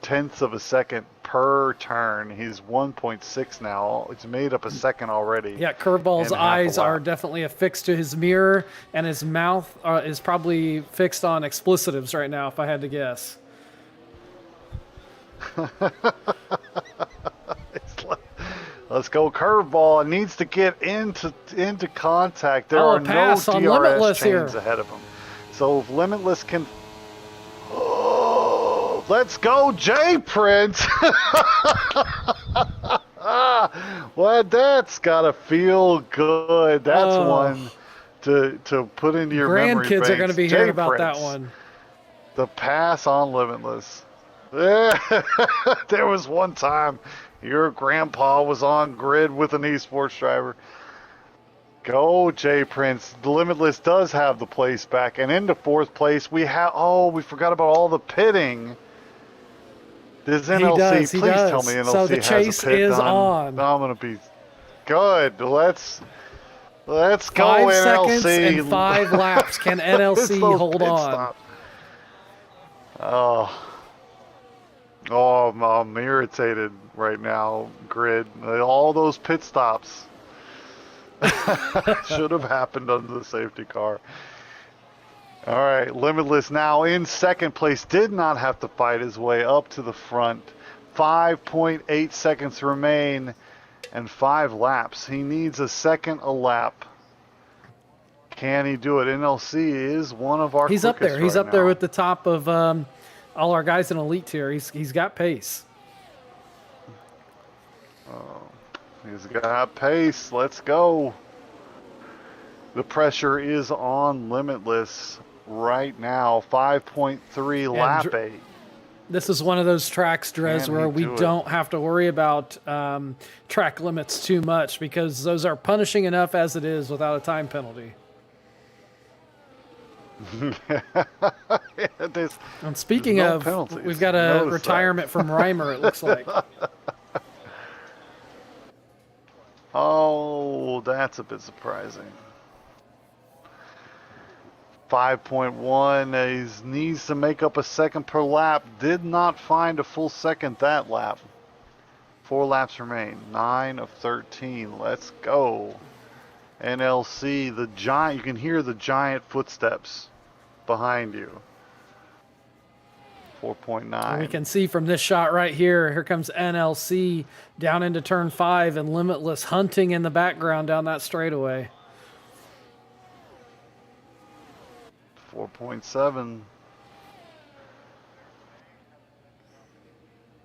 Speaker 1: tenths of a second per turn. He's 1.6 now. It's made up a second already.
Speaker 2: Yeah, Curveball's eyes are definitely affixed to his mirror, and his mouth is probably fixed on explicitives right now, if I had to guess.
Speaker 1: Let's go Curveball. It needs to get into contact. There are no
Speaker 2: pass on
Speaker 1: DRS
Speaker 2: Limitless
Speaker 1: chains
Speaker 2: here.
Speaker 1: ahead of him. So if Limitless can... Oh, let's go, Jay Prince. Well, that's got to feel good. That's one to put into your memory
Speaker 2: Grandkids
Speaker 1: banks.
Speaker 2: are going to be
Speaker 1: Jay
Speaker 2: hearing about
Speaker 1: Prince,
Speaker 2: that one.
Speaker 1: The pass on Limitless. There was one time your grandpa was on grid with an esports driver. Go, Jay Prince. The Limitless does have the place back. And into 4th place, we forgot about all the pitting. Does NLC, please tell me NLC
Speaker 2: so the chase
Speaker 1: has a pit
Speaker 2: is
Speaker 1: done.
Speaker 2: on.
Speaker 1: I'm going to be good. Let's go,
Speaker 2: 5
Speaker 1: NLC.
Speaker 2: seconds and 5 laps. Can NLC hold on?
Speaker 1: I'm irritated right now, Grid. All those pit stops should have happened under the safety car. All right, Limitless now in 2nd place. Did not have to fight his way up to the front. 5.8 seconds remain and 5 laps. He needs a second a lap. Can he do it? NLC is one of our
Speaker 2: He's up there. He's up
Speaker 1: now.
Speaker 2: there with the top of all our guys in Elite tier. He's got pace.
Speaker 1: He's got pace. Let's go. The pressure is on Limitless right now. 5.3 lap 8.
Speaker 2: This is one of those tracks, Drez, where we don't have to worry about track limits too much because those are punishing enough as it is without a time penalty. And speaking of,
Speaker 1: penalties.
Speaker 2: we've got a retirement from Reimer, it looks like.
Speaker 1: Oh, that's a bit surprising. 5.1. He needs to make up a second per lap. Did not find a full second that lap. 4 laps remain. 9 of 13. Let's go. NLC, the giant. You can hear the giant footsteps behind you. 4.9.
Speaker 2: We can see from this shot right here, here comes NLC down into turn 5 and Limitless hunting in the background down that straightaway.
Speaker 1: 4.7.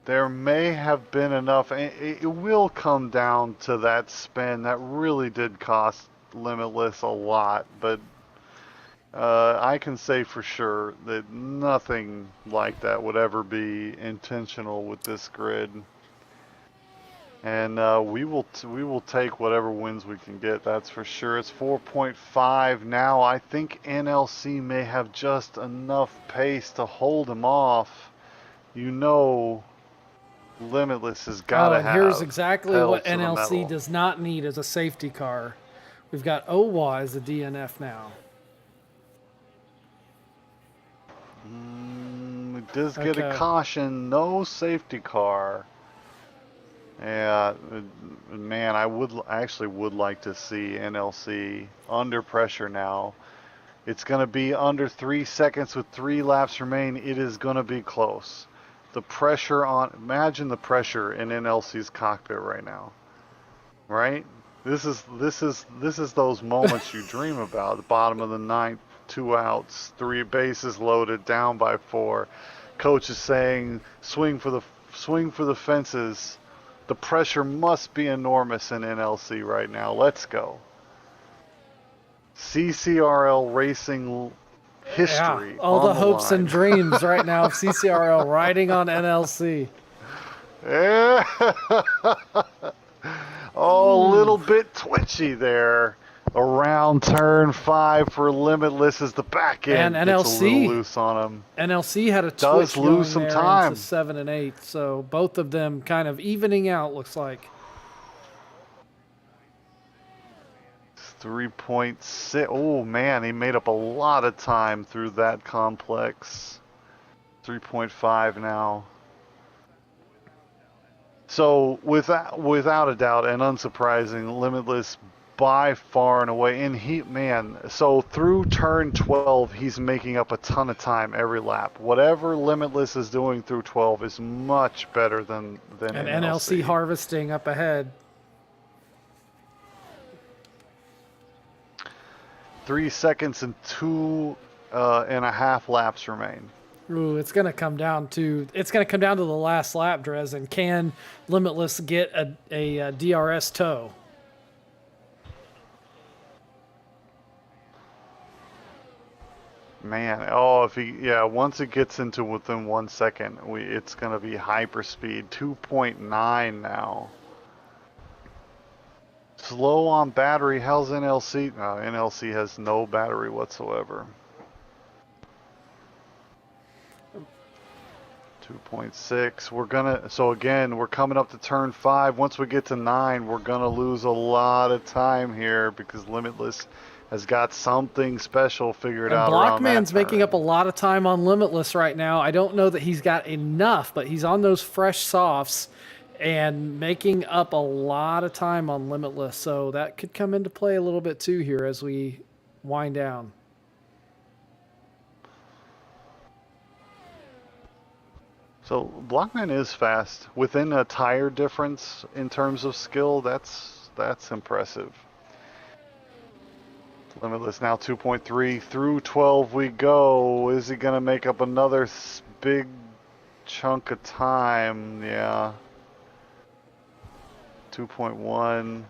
Speaker 1: There may have been enough. It will come down to that spin. That really did cost Limitless a lot, but I can say for sure that nothing like that would ever be intentional with this grid. And we will take whatever wins we can get. That's for sure. It's 4.5 now. I think NLC may have just enough pace to hold him off. You know, Limitless has got to have.
Speaker 2: Here's exactly what
Speaker 1: pedal to the
Speaker 2: NLC
Speaker 1: metal.
Speaker 2: does not need as a safety car. We've got OWA as a DNF now.
Speaker 1: It does get a caution, no safety car. Yeah, man, I actually would like to see NLC under pressure now. It's going to be under 3 seconds with 3 laps remain. It is going to be close. The pressure imagine the pressure in NLC's cockpit right now. Right? This is those moments you dream about. The bottom of the ninth, 2 outs, 3 bases loaded, down by 4. Coach is saying, swing for the fences. The pressure must be enormous in NLC right now. Let's go. CCRL racing history.
Speaker 2: Yeah, all the hopes
Speaker 1: line.
Speaker 2: and dreams right now of CCRL riding on NLC.
Speaker 1: Yeah. Oh, a little bit twitchy there. Around turn 5 for Limitless as the back end
Speaker 2: And
Speaker 1: gets a little
Speaker 2: NLC
Speaker 1: loose on him.
Speaker 2: NLC had a
Speaker 1: Does
Speaker 2: twitch
Speaker 1: lose
Speaker 2: going
Speaker 1: some
Speaker 2: there
Speaker 1: time.
Speaker 2: into 7 and 8, so both of them kind of evening out, looks like.
Speaker 1: 3.6. Oh man, he made up a lot of time through that complex. 3.5 now. So without a doubt and unsurprising, Limitless by far and away. And so through turn 12, he's making up a ton of time every lap. Whatever Limitless is doing through 12 is much better than
Speaker 2: And
Speaker 1: NLC.
Speaker 2: NLC harvesting up ahead.
Speaker 1: 3 seconds and 2.5 laps remain.
Speaker 2: Ooh, it's gonna come down to the last lap, Drez, and can Limitless get a DRS tow?
Speaker 1: Man, once it gets into within 1 second, it's gonna be hyperspeed. 2.9 now. Slow on battery. How's NLC? No, NLC has no battery whatsoever. 2.6. So again, we're coming up to turn 5. Once we get to 9, we're gonna lose a lot of time here because Limitless has got something special figured out around that
Speaker 2: Blockman's making
Speaker 1: turn.
Speaker 2: up a lot of time on Limitless right now. I don't know that he's got enough, but he's on those fresh softs and making up a lot of time on Limitless. So that could come into play a little bit too here as we wind down.
Speaker 1: So Blockman is fast. Within a tire difference in terms of skill, that's impressive. Limitless now 2.3 through 12 we go. Is he gonna make up another big chunk of time? Yeah. 2.1.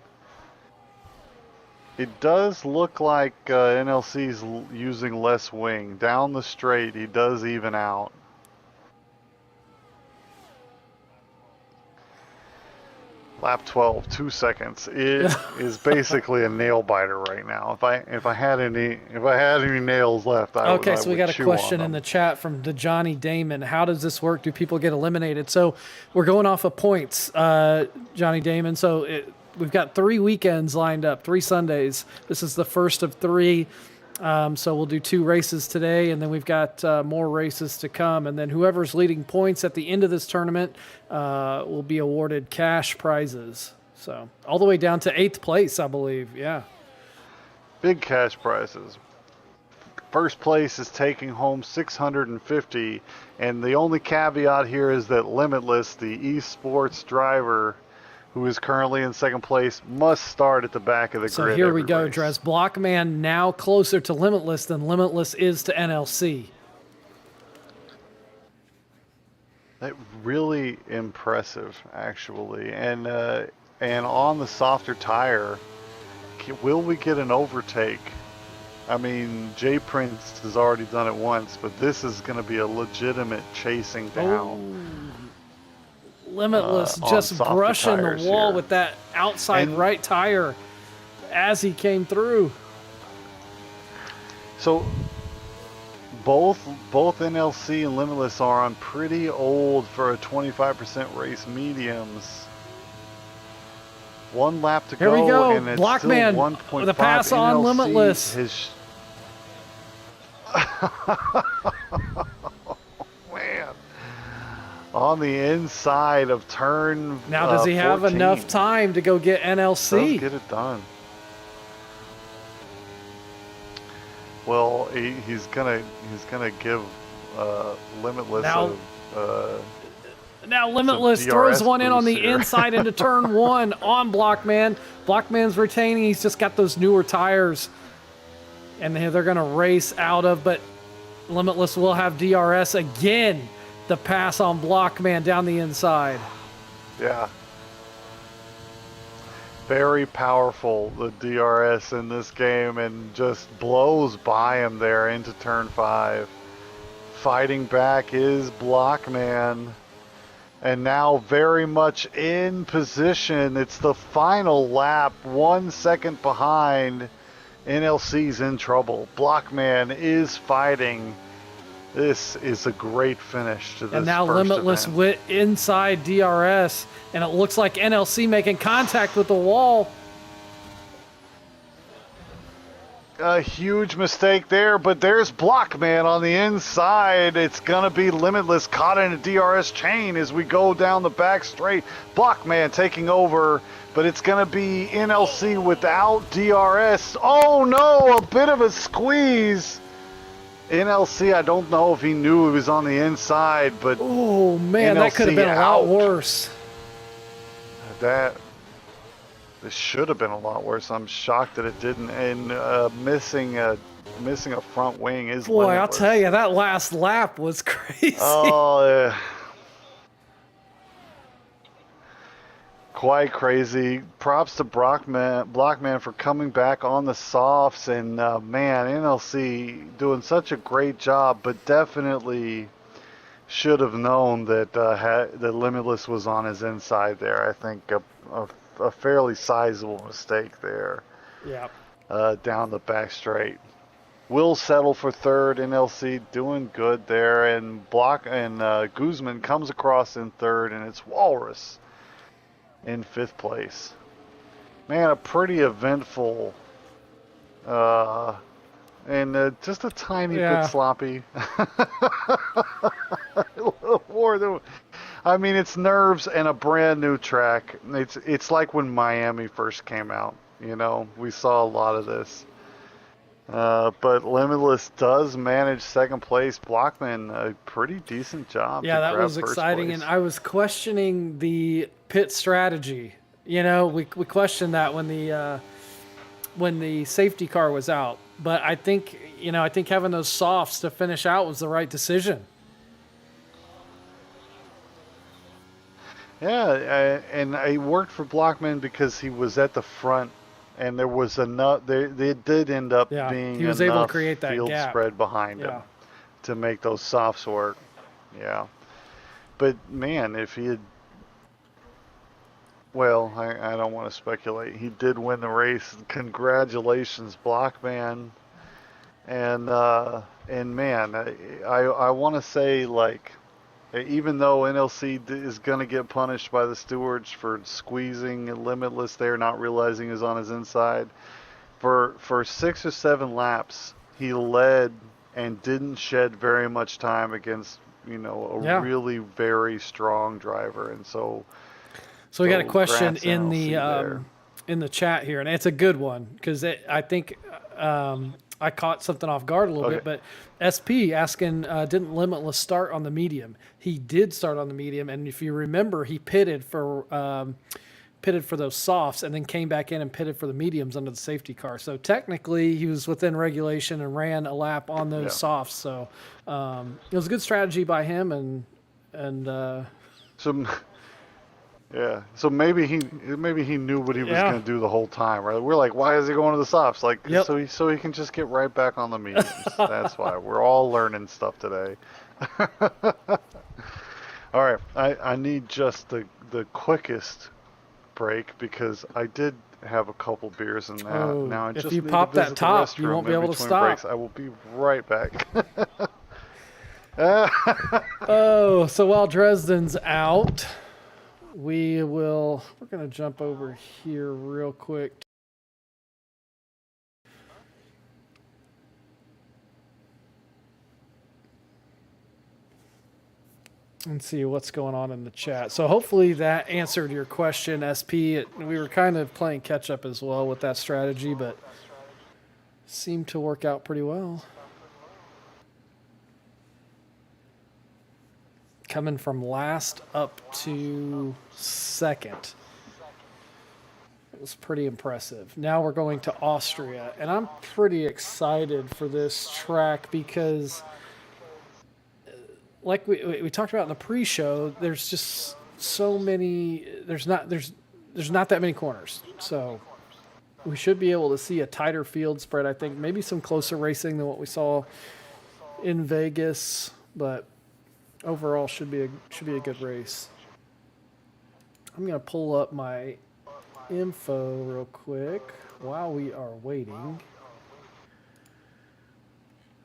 Speaker 1: It does look like NLC's using less wing. Down the straight, he does even out. Lap 12, 2 seconds. It is basically a nail biter right now. If I had any nails left, I would.
Speaker 2: So we got a question in the chat from Johnny Damon. How does this work? Do people get eliminated? So we're going off of points, Johnny Damon. So we've got 3 weekends lined up, 3 Sundays. This is the first of 3. So we'll do 2 races today, and then we've got more races to come. And then whoever's leading points at the end of this tournament will be awarded cash prizes. So all the way down to 8th place, I believe. Yeah.
Speaker 1: Big cash prizes. First place is taking home 650, and the only caveat here is that Limitless, the esports driver who is currently in second place, must start at the back of the
Speaker 2: So
Speaker 1: grid.
Speaker 2: here we go,
Speaker 1: race.
Speaker 2: Dress. Blockman now closer to Limitless than Limitless is to NLC.
Speaker 1: That really impressive, actually, and on the softer tire, will we get an overtake? I mean, J Prince has already done it once, but this is going to be a legitimate chasing down.
Speaker 2: Limitless
Speaker 1: on
Speaker 2: just
Speaker 1: softer
Speaker 2: brushing the
Speaker 1: tires
Speaker 2: wall
Speaker 1: here.
Speaker 2: with that outside
Speaker 1: And-
Speaker 2: right tire as he came through.
Speaker 1: So both NLC and Limitless are on pretty old for a 25% race mediums. One lap to
Speaker 2: Here
Speaker 1: go,
Speaker 2: we go.
Speaker 1: and it's
Speaker 2: Blockman
Speaker 1: still 1.5.
Speaker 2: with a pass on
Speaker 1: NLC
Speaker 2: Limitless.
Speaker 1: Man. On the inside of turn
Speaker 2: Now, does he have
Speaker 1: 14.
Speaker 2: enough time to go get NLC?
Speaker 1: Does get it done. Well, he's gonna give Limitless
Speaker 2: Now-
Speaker 1: a
Speaker 2: Now Limitless
Speaker 1: Some
Speaker 2: throws
Speaker 1: DRS
Speaker 2: one in on the
Speaker 1: boost here.
Speaker 2: inside into turn one on Blockman. Blockman's retaining. He's just got those newer tires. And they're going to race out of, but Limitless will have DRS again. The pass on Blockman down the inside.
Speaker 1: Yeah. Very powerful, the DRS in this game, and just blows by him there into turn 5. Fighting back is Blockman. And now very much in position. It's the final lap, 1 second behind. NLC's in trouble. Blockman is fighting. This is a great finish to this
Speaker 2: And now
Speaker 1: first
Speaker 2: Limitless
Speaker 1: event.
Speaker 2: with inside DRS. And it looks like NLC making contact with the wall.
Speaker 1: A huge mistake there, but there's Blockman on the inside. It's going to be Limitless caught in a DRS chain as we go down the back straight. Blockman taking over, but it's going to be NLC without DRS. Oh no, a bit of a squeeze. NLC, I don't know if he knew he was on the inside, but
Speaker 2: Oh, man, that could have been a lot
Speaker 1: out.
Speaker 2: worse.
Speaker 1: This should have been a lot worse. I'm shocked that it didn't. And missing a front wing is
Speaker 2: Boy, I'll
Speaker 1: Limitless.
Speaker 2: tell you, that last lap was crazy.
Speaker 1: Oh, quite crazy. Props to Blockman for coming back on the softs, and man, NLC doing such a great job, but definitely should have known that that Limitless was on his inside there. I think a fairly sizable mistake there.
Speaker 2: Yeah.
Speaker 1: Down the back straight. Will settle for third. NLC doing good there, and Guzman comes across in third, and it's Walrus in 5th place. Man, a pretty eventful, and just a tiny
Speaker 2: Yeah.
Speaker 1: bit sloppy. A little more than. I mean, it's nerves and a brand new track. It's like when Miami first came out. You know, we saw a lot of this. But Limitless does manage second place. Blockman, a pretty decent job.
Speaker 2: Yeah,
Speaker 1: to
Speaker 2: that
Speaker 1: grab
Speaker 2: was
Speaker 1: first
Speaker 2: exciting,
Speaker 1: place.
Speaker 2: and I was questioning the pit strategy. You know, we questioned that when the safety car was out, but I think having those softs to finish out was the right decision.
Speaker 1: Yeah, and it worked for Blockman because he was at the front, and there was enough. They did end up
Speaker 2: Yeah,
Speaker 1: being
Speaker 2: he was able to
Speaker 1: enough
Speaker 2: create that
Speaker 1: field
Speaker 2: gap.
Speaker 1: spread behind
Speaker 2: Yeah.
Speaker 1: him to make those softs work. Yeah, but man, if he had, well, I don't want to speculate. He did win the race. Congratulations, Blockman. And man, I want to say, like, even though NLC is going to get punished by the stewards for squeezing Limitless there, not realizing he was on his inside, for 6 or 7 laps, he led and didn't shed very much time against, a
Speaker 2: Yeah.
Speaker 1: really very strong driver. And so
Speaker 2: So we got a question
Speaker 1: congrats,
Speaker 2: in
Speaker 1: NLC there.
Speaker 2: the chat here, and it's a good one because I think I caught something off guard a little bit, but SP asking, didn't Limitless start on the medium? He did start on the medium, and if you remember, he pitted for those softs and then came back in and pitted for the mediums under the safety car. So technically, he was within regulation and ran a lap on those softs. So it was a good strategy by him, and
Speaker 1: so maybe he knew what he was going to do the whole time, right? We're like, why is he going to the softs? Like, so he can just get right back on the mediums. That's why we're all learning stuff today. All right, I need just the quickest break because I did have a couple beers and now I just
Speaker 2: if you
Speaker 1: need
Speaker 2: pop
Speaker 1: to visit
Speaker 2: that top,
Speaker 1: the
Speaker 2: you
Speaker 1: restroom
Speaker 2: won't be
Speaker 1: in
Speaker 2: able to
Speaker 1: between
Speaker 2: stop.
Speaker 1: breaks. I will be right back.
Speaker 2: Oh, so while Dresden's out, we're going to jump over here real quick. And see what's going on in the chat. So hopefully that answered your question, SP. We were kind of playing catch up as well with that strategy, but seemed to work out pretty well. Coming from last up to second. It was pretty impressive. Now we're going to Austria, and I'm pretty excited for this track because like we talked about in the pre-show, there's just so many. There's not that many corners, so we should be able to see a tighter field spread. I think maybe some closer racing than what we saw in Vegas, but overall should be a good race. I'm gonna pull up my info real quick while we are waiting.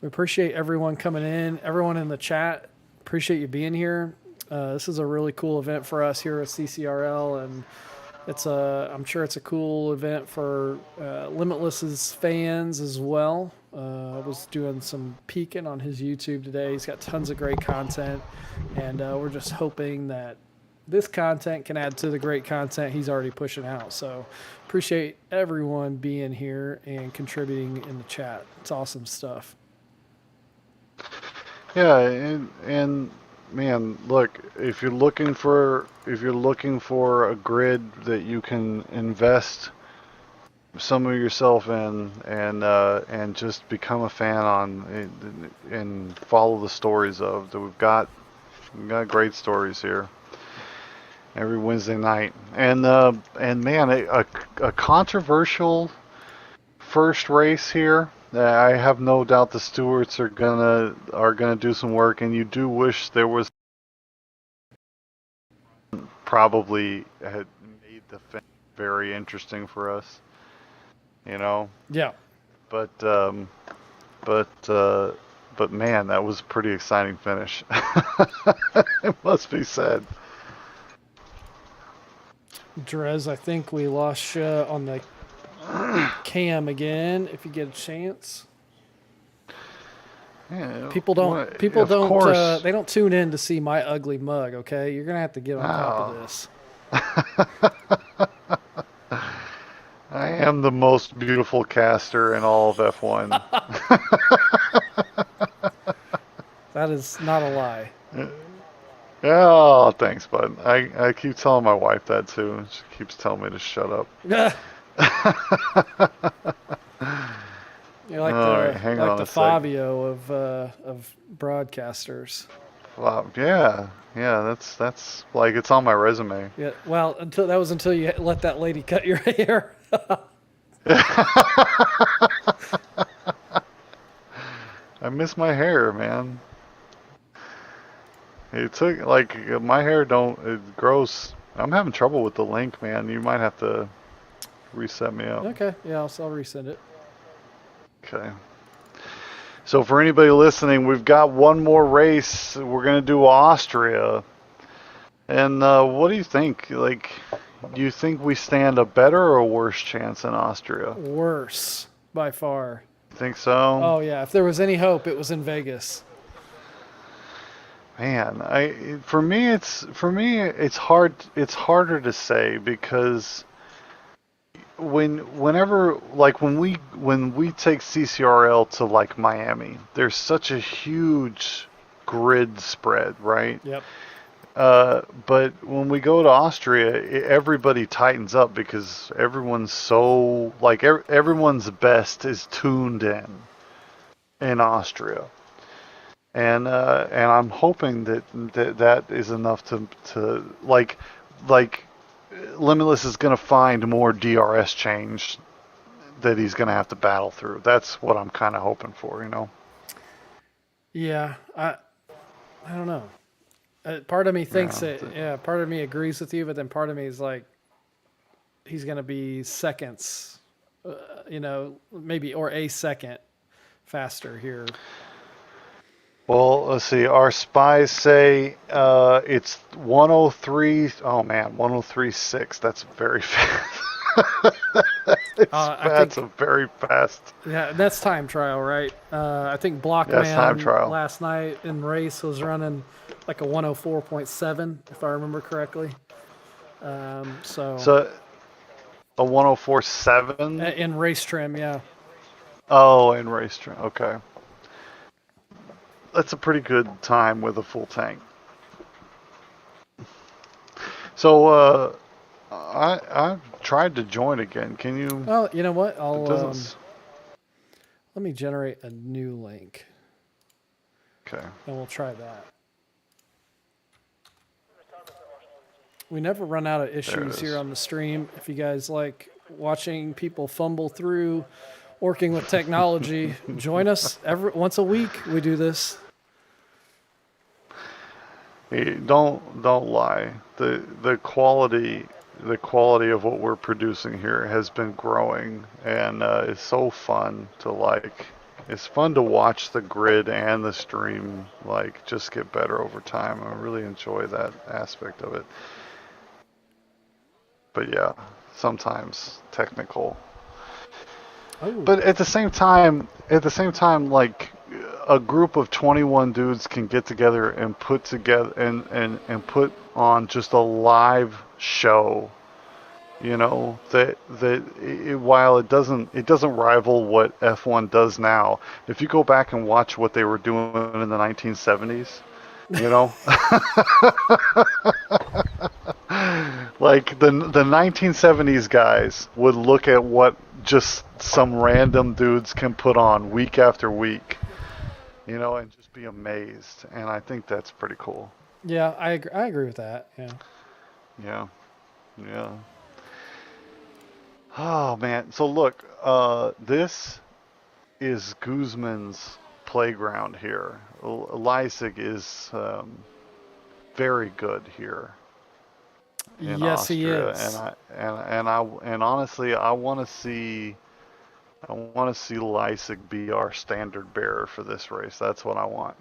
Speaker 2: We appreciate everyone coming in, everyone in the chat. Appreciate you being here. This is a really cool event for us here at CCRL, and I'm sure it's a cool event for Limitless's fans as well. I was doing some peeking on his YouTube today. He's got tons of great content, and we're just hoping that this content can add to the great content he's already pushing out. So appreciate everyone being here and contributing in the chat. It's awesome stuff.
Speaker 1: Yeah, and man, look, if you're looking for a grid that you can invest some of yourself in and just become a fan on and follow the stories of that we've got great stories here every Wednesday night. And man, a controversial first race here. I have no doubt the stewards are gonna do some work, and you do wish there was probably had made the finish very interesting for us, you know.
Speaker 2: Yeah.
Speaker 1: But man, that was a pretty exciting finish. It must be said.
Speaker 2: Drez, I think we lost you on the cam again. If you get a chance,
Speaker 1: Yeah,
Speaker 2: people don't they don't tune in to see my ugly mug. Okay, you're gonna have to get on top of this.
Speaker 1: I am the most beautiful caster in all of F1.
Speaker 2: That is not a lie.
Speaker 1: Oh, thanks, bud. I keep telling my wife that too. She keeps telling me to shut up.
Speaker 2: You're like the Fabio of broadcasters.
Speaker 1: Well, yeah, that's like it's on my resume.
Speaker 2: Yeah, well, until you let that lady cut your hair.
Speaker 1: I miss my hair, man. It took my hair it grows. I'm having trouble with the link, man. You might have to reset me up.
Speaker 2: Okay, yeah, I'll resend it.
Speaker 1: Okay. So for anybody listening, we've got one more race. We're gonna do Austria. And what do you think? Like, do you think we stand a better or a worse chance in Austria?
Speaker 2: Worse, by far.
Speaker 1: Think so?
Speaker 2: Oh yeah. If there was any hope, it was in Vegas.
Speaker 1: Man, for me it's hard. It's harder to say because whenever like when we take CCRL to like Miami, there's such a huge grid spread, right?
Speaker 2: Yep.
Speaker 1: But when we go to Austria, everybody tightens up because everyone's so like everyone's best is tuned in Austria, and I'm hoping that is enough to like Limitless is going to find more DRS change that he's going to have to battle through. That's what I'm kind of hoping for, you know.
Speaker 2: Yeah, I don't know. Part of me thinks
Speaker 1: Yeah.
Speaker 2: that, yeah, part of me agrees with you, but then part of me is like, he's going to be seconds, maybe, or a second faster here.
Speaker 1: Well, let's see. Our spies say it's 103. Oh man, 103.6. That's very fast. That's a very fast.
Speaker 2: Yeah, that's time trial, right? I think
Speaker 1: Yes, time
Speaker 2: Blockman
Speaker 1: trial.
Speaker 2: last night in race was running like a 104.7, if I remember correctly.
Speaker 1: So a 104.7.
Speaker 2: In race trim, yeah.
Speaker 1: Oh, in race train. Okay, that's a pretty good time with a full tank. So I tried to join again. Can you?
Speaker 2: Well, you know what?
Speaker 1: It
Speaker 2: I'll
Speaker 1: doesn't.
Speaker 2: let me generate a new link,
Speaker 1: Okay.
Speaker 2: and we'll try that. We never run out of issues here on the stream. If you guys like watching people fumble through, working with technology, join us once a week. We do this.
Speaker 1: Hey, don't lie. The quality of what we're producing here has been growing, and it's so fun to like. It's fun to watch the grid and the stream like just get better over time. I really enjoy that aspect of it. But yeah, sometimes technical.
Speaker 2: Oh,
Speaker 1: But at the same time, like a group of 21 dudes can get together and put together and put on just a live show. You know while it doesn't rival what F1 does now. If you go back and watch what they were doing in the 1970s, you know, like the 1970s guys would look at what just some random dudes can put on week after week, you know, and just be amazed. And I think that's pretty cool.
Speaker 2: yeah, I agree with that. Yeah.
Speaker 1: Yeah. Yeah. Oh man. So look, this is Guzman's playground here. Leipzig is very good here in
Speaker 2: Yes, he
Speaker 1: Austria,
Speaker 2: is.
Speaker 1: and honestly, I want to see Leipzig be our standard bearer for this race. That's what I want.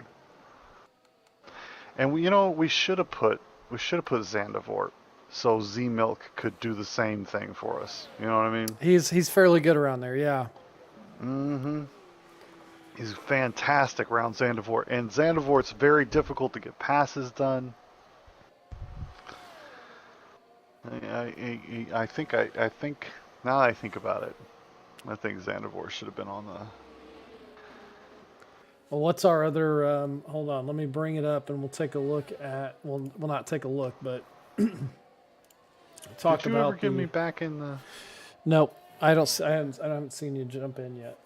Speaker 1: And we should have put Zandvoort so Z Milk could do the same thing for us. You know what I mean?
Speaker 2: He's fairly good around there. Yeah.
Speaker 1: Mm-hmm. He's fantastic around Zandvoort, and Zandvoort's very difficult to get passes done. I think now that I think about it, I think Zandvoort should have been on the.
Speaker 2: Well, what's our other? Hold on, let me bring it up, and we'll take a look at. Well, we'll not take a look, but talk
Speaker 1: Did you
Speaker 2: about
Speaker 1: ever get me back in the?
Speaker 2: Nope, I haven't seen you jump in yet.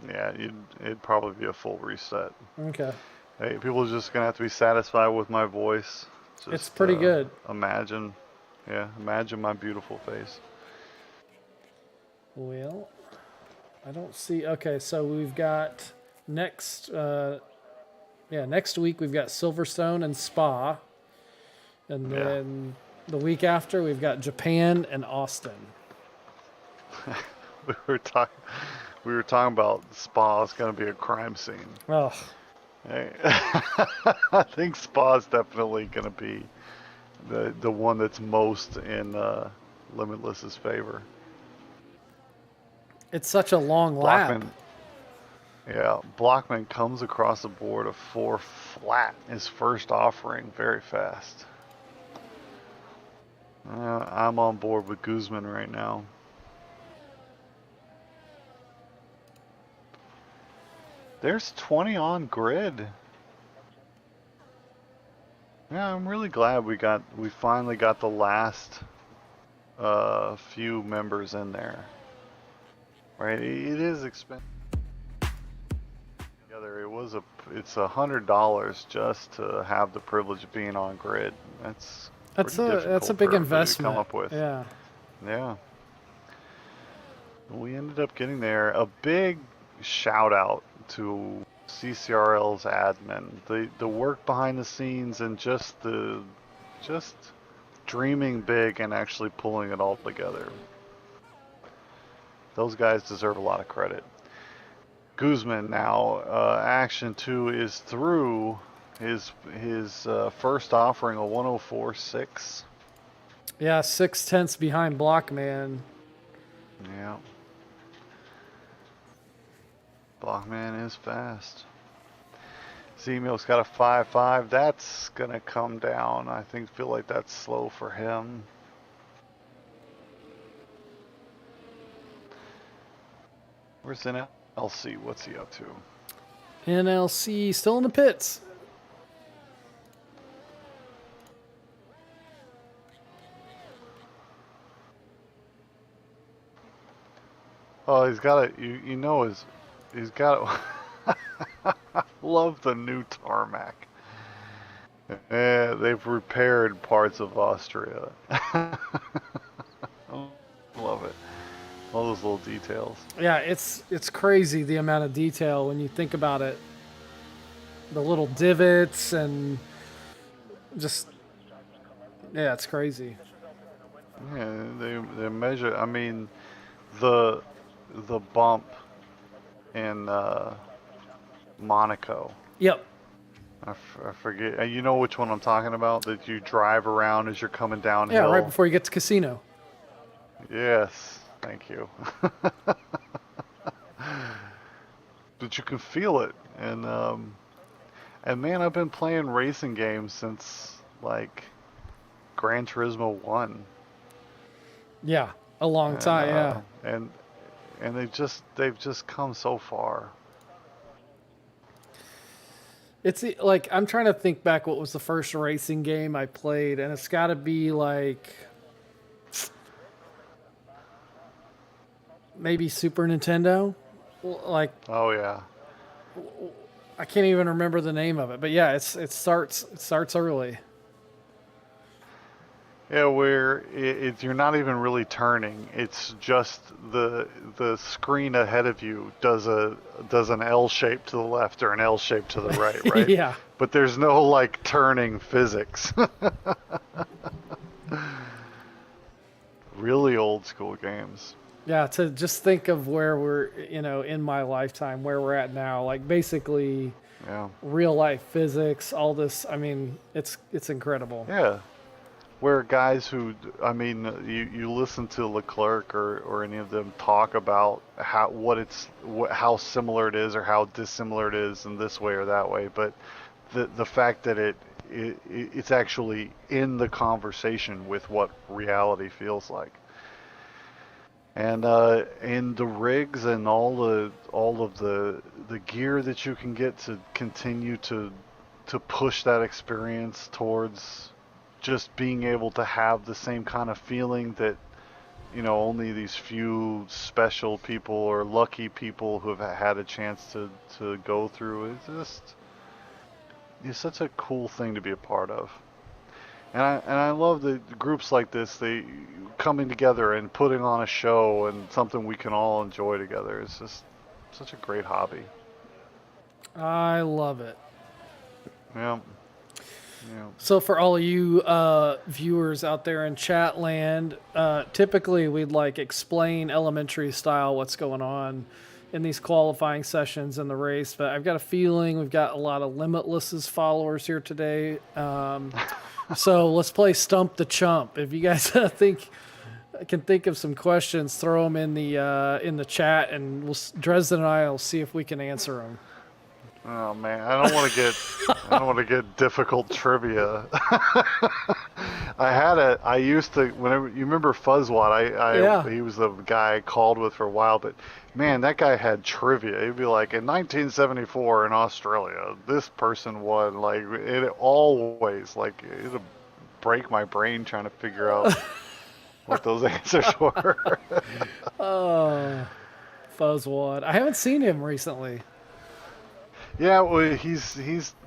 Speaker 1: Yeah, it'd probably be a full reset.
Speaker 2: Okay.
Speaker 1: Hey, people are just gonna have to be satisfied with my voice. Just,
Speaker 2: It's pretty good.
Speaker 1: Imagine my beautiful face.
Speaker 2: Well, I don't see. Okay, so we've got next week we've got Silverstone and Spa, and then the week after we've got Japan and Austin.
Speaker 1: we were talking about Spa is going to be a crime scene.
Speaker 2: Oh,
Speaker 1: Hey, I think Spa is definitely going to be the one that's most in Limitless's favor.
Speaker 2: it's such a long lap.
Speaker 1: Blockman comes across the board of 4 flat, his first offering, very fast. I'm on board with Guzman right now. There's 20 on grid. Yeah, I'm really glad we finally got the last few members in there. Right? It is expensive. It's $100 just to have the privilege of being on grid. That's
Speaker 2: That's
Speaker 1: pretty
Speaker 2: a
Speaker 1: difficult
Speaker 2: big
Speaker 1: for everybody to
Speaker 2: investment.
Speaker 1: come up with.
Speaker 2: Yeah.
Speaker 1: Yeah. We ended up getting there. A big shout out to CCRL's admin. The work behind the scenes and just dreaming big and actually pulling it all together. Those guys deserve a lot of credit. Guzman now, Action 2 is through his first offering, a 104.6.
Speaker 2: Yeah, 6/10 behind Blockman.
Speaker 1: Yeah. Blockman is fast. Z-Milk's got a 5.5. That's gonna come down. I feel like that's slow for him. Where's NLC? What's he up to?
Speaker 2: NLC still in the pits.
Speaker 1: Oh, he's got a. You know he's got. Love the new tarmac. Yeah, they've repaired parts of Austria. Love it. All those little details.
Speaker 2: Yeah, it's crazy the amount of detail when you think about it. The little divots and just yeah, it's crazy.
Speaker 1: Yeah, they measure. I mean, the bump in Monaco.
Speaker 2: Yep.
Speaker 1: I forget. You know which one I'm talking about? That you drive around as you're coming downhill.
Speaker 2: Yeah, right before you get to casino.
Speaker 1: Yes, thank you. But you can feel it, and man, I've been playing racing games since like Gran Turismo 1.
Speaker 2: Yeah, a long time. Yeah.
Speaker 1: And they've just come so far.
Speaker 2: It's like I'm trying to think back what was the first racing game I played, and it's got to be like maybe Super Nintendo. Like
Speaker 1: Oh yeah.
Speaker 2: I can't even remember the name of it, but yeah, it starts early.
Speaker 1: Yeah, where you're not even really turning. It's just the screen ahead of you does an L shape to the left or an L shape to the right, right?
Speaker 2: Yeah.
Speaker 1: But there's no like turning physics. Really old school games.
Speaker 2: Yeah, to just think of where we're, in my lifetime, where we're at now, like basically
Speaker 1: Yeah.
Speaker 2: real life physics, all this. I mean, it's incredible.
Speaker 1: Yeah. Where guys who, I mean, you listen to Leclerc or any of them talk about how similar it is or how dissimilar it is in this way or that way, but the fact that it's actually in the conversation with what reality feels like, and the rigs and all of the gear that you can get to continue to push that experience towards just being able to have the same kind of feeling that only these few special people or lucky people who have had a chance to go through. It's such a cool thing to be a part of, and I love the groups like this, they coming together and putting on a show and something we can all enjoy together. It's just such a great hobby.
Speaker 2: I love it.
Speaker 1: Yeah. Yeah.
Speaker 2: So for all of you viewers out there in chat land, typically we'd like explain elementary style what's going on in these qualifying sessions in the race, but I've got a feeling we've got a lot of Limitless's followers here today. So let's play Stump the Chump. If you guys can think of some questions, throw them in the chat, and Dresden and I will see if we can answer them.
Speaker 1: Oh man, I don't want to get difficult trivia. I used to, whenever, you remember Fuzzwad,
Speaker 2: Yeah.
Speaker 1: he was the guy I called with for a while, but man, that guy had trivia. He'd be like, in 1974 in Australia, this person won, like, it always, like, it'd break my brain trying to figure out what those answers were.
Speaker 2: Oh, Fuzzwad. I haven't seen him recently.
Speaker 1: Yeah, well, he's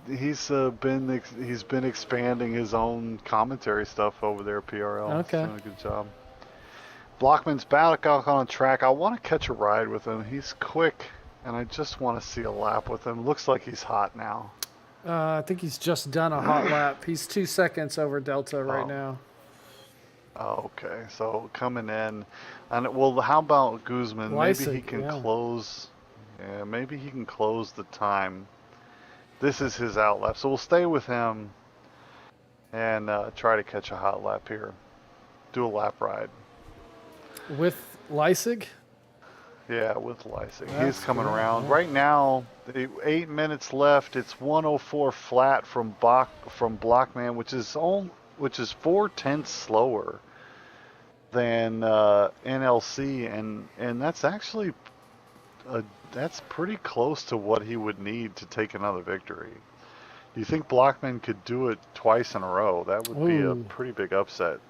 Speaker 1: been expanding his own commentary stuff over there at PRL. He's
Speaker 2: Okay.
Speaker 1: doing a good job. Blockman's back out on track. I want to catch a ride with him. He's quick, and I just want to see a lap with him. Looks like he's hot now.
Speaker 2: I think he's just done a hot lap. He's 2 seconds over Delta right
Speaker 1: Oh.
Speaker 2: now.
Speaker 1: Oh, okay, so coming in, and well, how about Guzman? Maybe he
Speaker 2: Leisig,
Speaker 1: can
Speaker 2: yeah.
Speaker 1: close. Yeah, maybe he can close the time. This is his out lap, so we'll stay with him and try to catch a hot lap here. Do a lap ride.
Speaker 2: With Leisig?
Speaker 1: Yeah, with Leisig.
Speaker 2: That's
Speaker 1: He's coming
Speaker 2: good,
Speaker 1: around.
Speaker 2: yeah.
Speaker 1: Right now, 8 minutes left. It's 104 flat from Blockman, which is 4/10 slower than NLC, and that's actually that's pretty close to what he would need to take another victory. Do you think Blockman could do it twice in a row? That would be a
Speaker 2: Ooh.
Speaker 1: pretty big upset.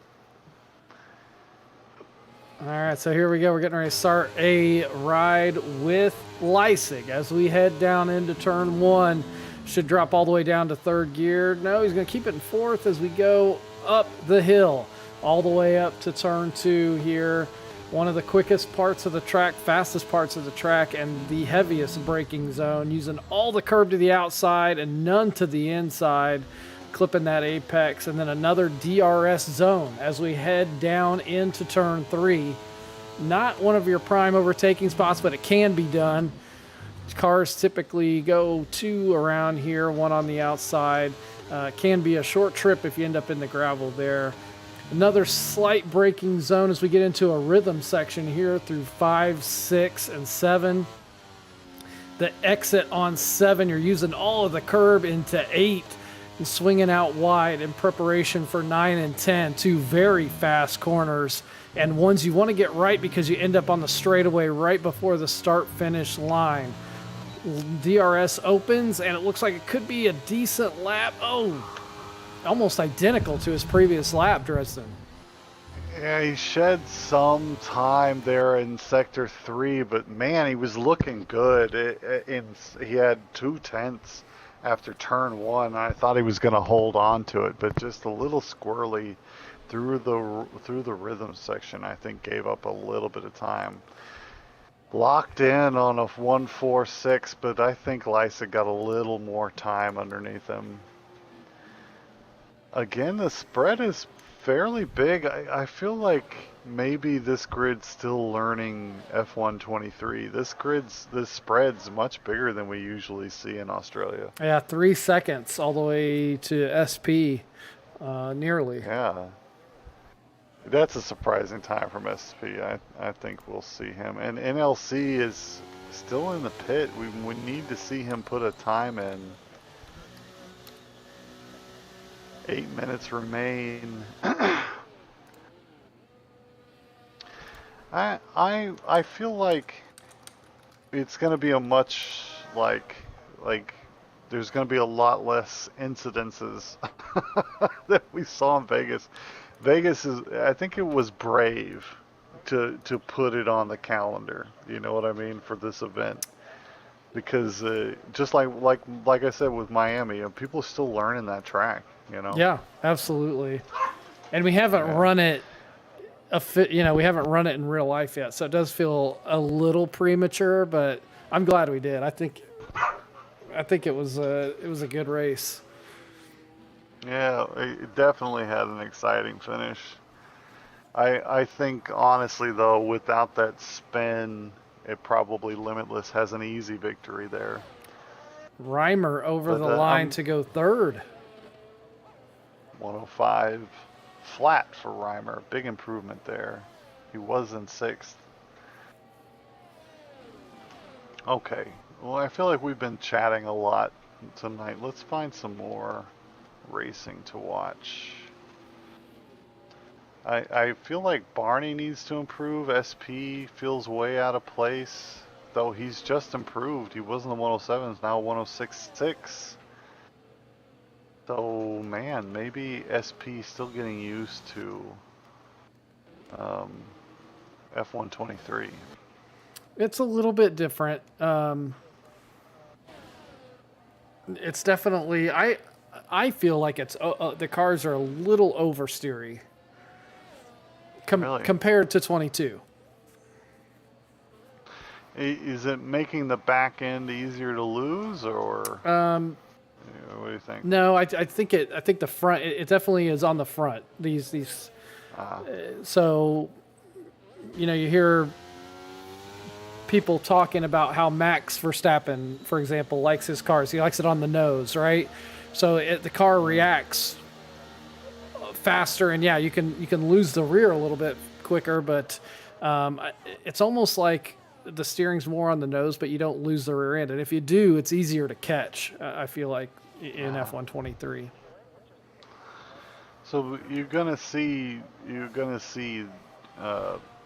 Speaker 2: All right, so here we go. We're getting ready to start a ride with Leisig as we head down into turn 1. Should drop all the way down to 3rd gear. No, he's going to keep it in 4th as we go up the hill, all the way up to turn 2 here. One of the quickest parts of the track, fastest parts of the track, and the heaviest braking zone, using all the curb to the outside and none to the inside, clipping that apex, and then another DRS zone as we head down into turn 3. Not one of your prime overtaking spots, but it can be done. Cars typically go 2 around here, 1 on the outside. Can be a short trip if you end up in the gravel there. Another slight braking zone as we get into a rhythm section here through 5, 6, and 7. The exit on 7, you're using all of the curb into 8 and swinging out wide in preparation for 9 and 10. 2 very fast corners and ones you want to get right because you end up on the straightaway right before the start-finish line. DRS opens, and it looks like it could be a decent lap. Oh, almost identical to his previous lap, Dresden.
Speaker 1: Yeah, he shed some time there in Sector 3, but man, he was looking good. He had 2/10 after turn 1. I thought he was going to hold on to it, but just a little squirrely through the rhythm section. I think gave up a little bit of time. Locked in on a 146, but I think Lysa got a little more time underneath him. Again, the spread is fairly big. I feel like maybe this grid's still learning F123. This spread's much bigger than we usually see in Australia.
Speaker 2: Yeah, 3 seconds all the way to SP, nearly.
Speaker 1: Yeah. That's a surprising time from SP. I think we'll see him. And NLC is still in the pit. We need to see him put a time in. 8 minutes remain. I feel like it's going to be a much like there's going to be a lot less incidences that we saw in Vegas. Vegas is, I think it was brave to put it on the calendar. You know what I mean, for this event, because just like I said with Miami, people are still learning that track. You know.
Speaker 2: Yeah, absolutely. And we haven't run it. We haven't run it in real life yet, so it does feel a little premature. But I'm glad we did. I think it was a good race.
Speaker 1: Yeah, it definitely had an exciting finish. I think, honestly, though, without that spin, it probably Limitless has an easy victory there.
Speaker 2: Reimer over the line to go 3rd.
Speaker 1: 105 flat for Reimer. Big improvement there. He was in 6th. Okay, Well, I feel like we've been chatting a lot tonight. Let's find some more racing to watch. I feel like Barney needs to improve. SP feels way out of place, though he's just improved. He was in the 107s, now 106.6. So, man, maybe SP still getting used to F123.
Speaker 2: It's a little bit different. It's definitely I feel like it's the cars are a little oversteery
Speaker 1: Really?
Speaker 2: compared to 22.
Speaker 1: Is it making the back end easier to lose, or what do you think?
Speaker 2: No, I think the front it definitely is on the front. These so you know, you hear people talking about how Max Verstappen, for example, likes his cars. He likes it on the nose, right? So the car reacts faster, and yeah, you can lose the rear a little bit quicker, but it's almost like the steering's more on the nose, but you don't lose the rear end. And if you do, it's easier to catch. I feel like in F123.
Speaker 1: So you're gonna see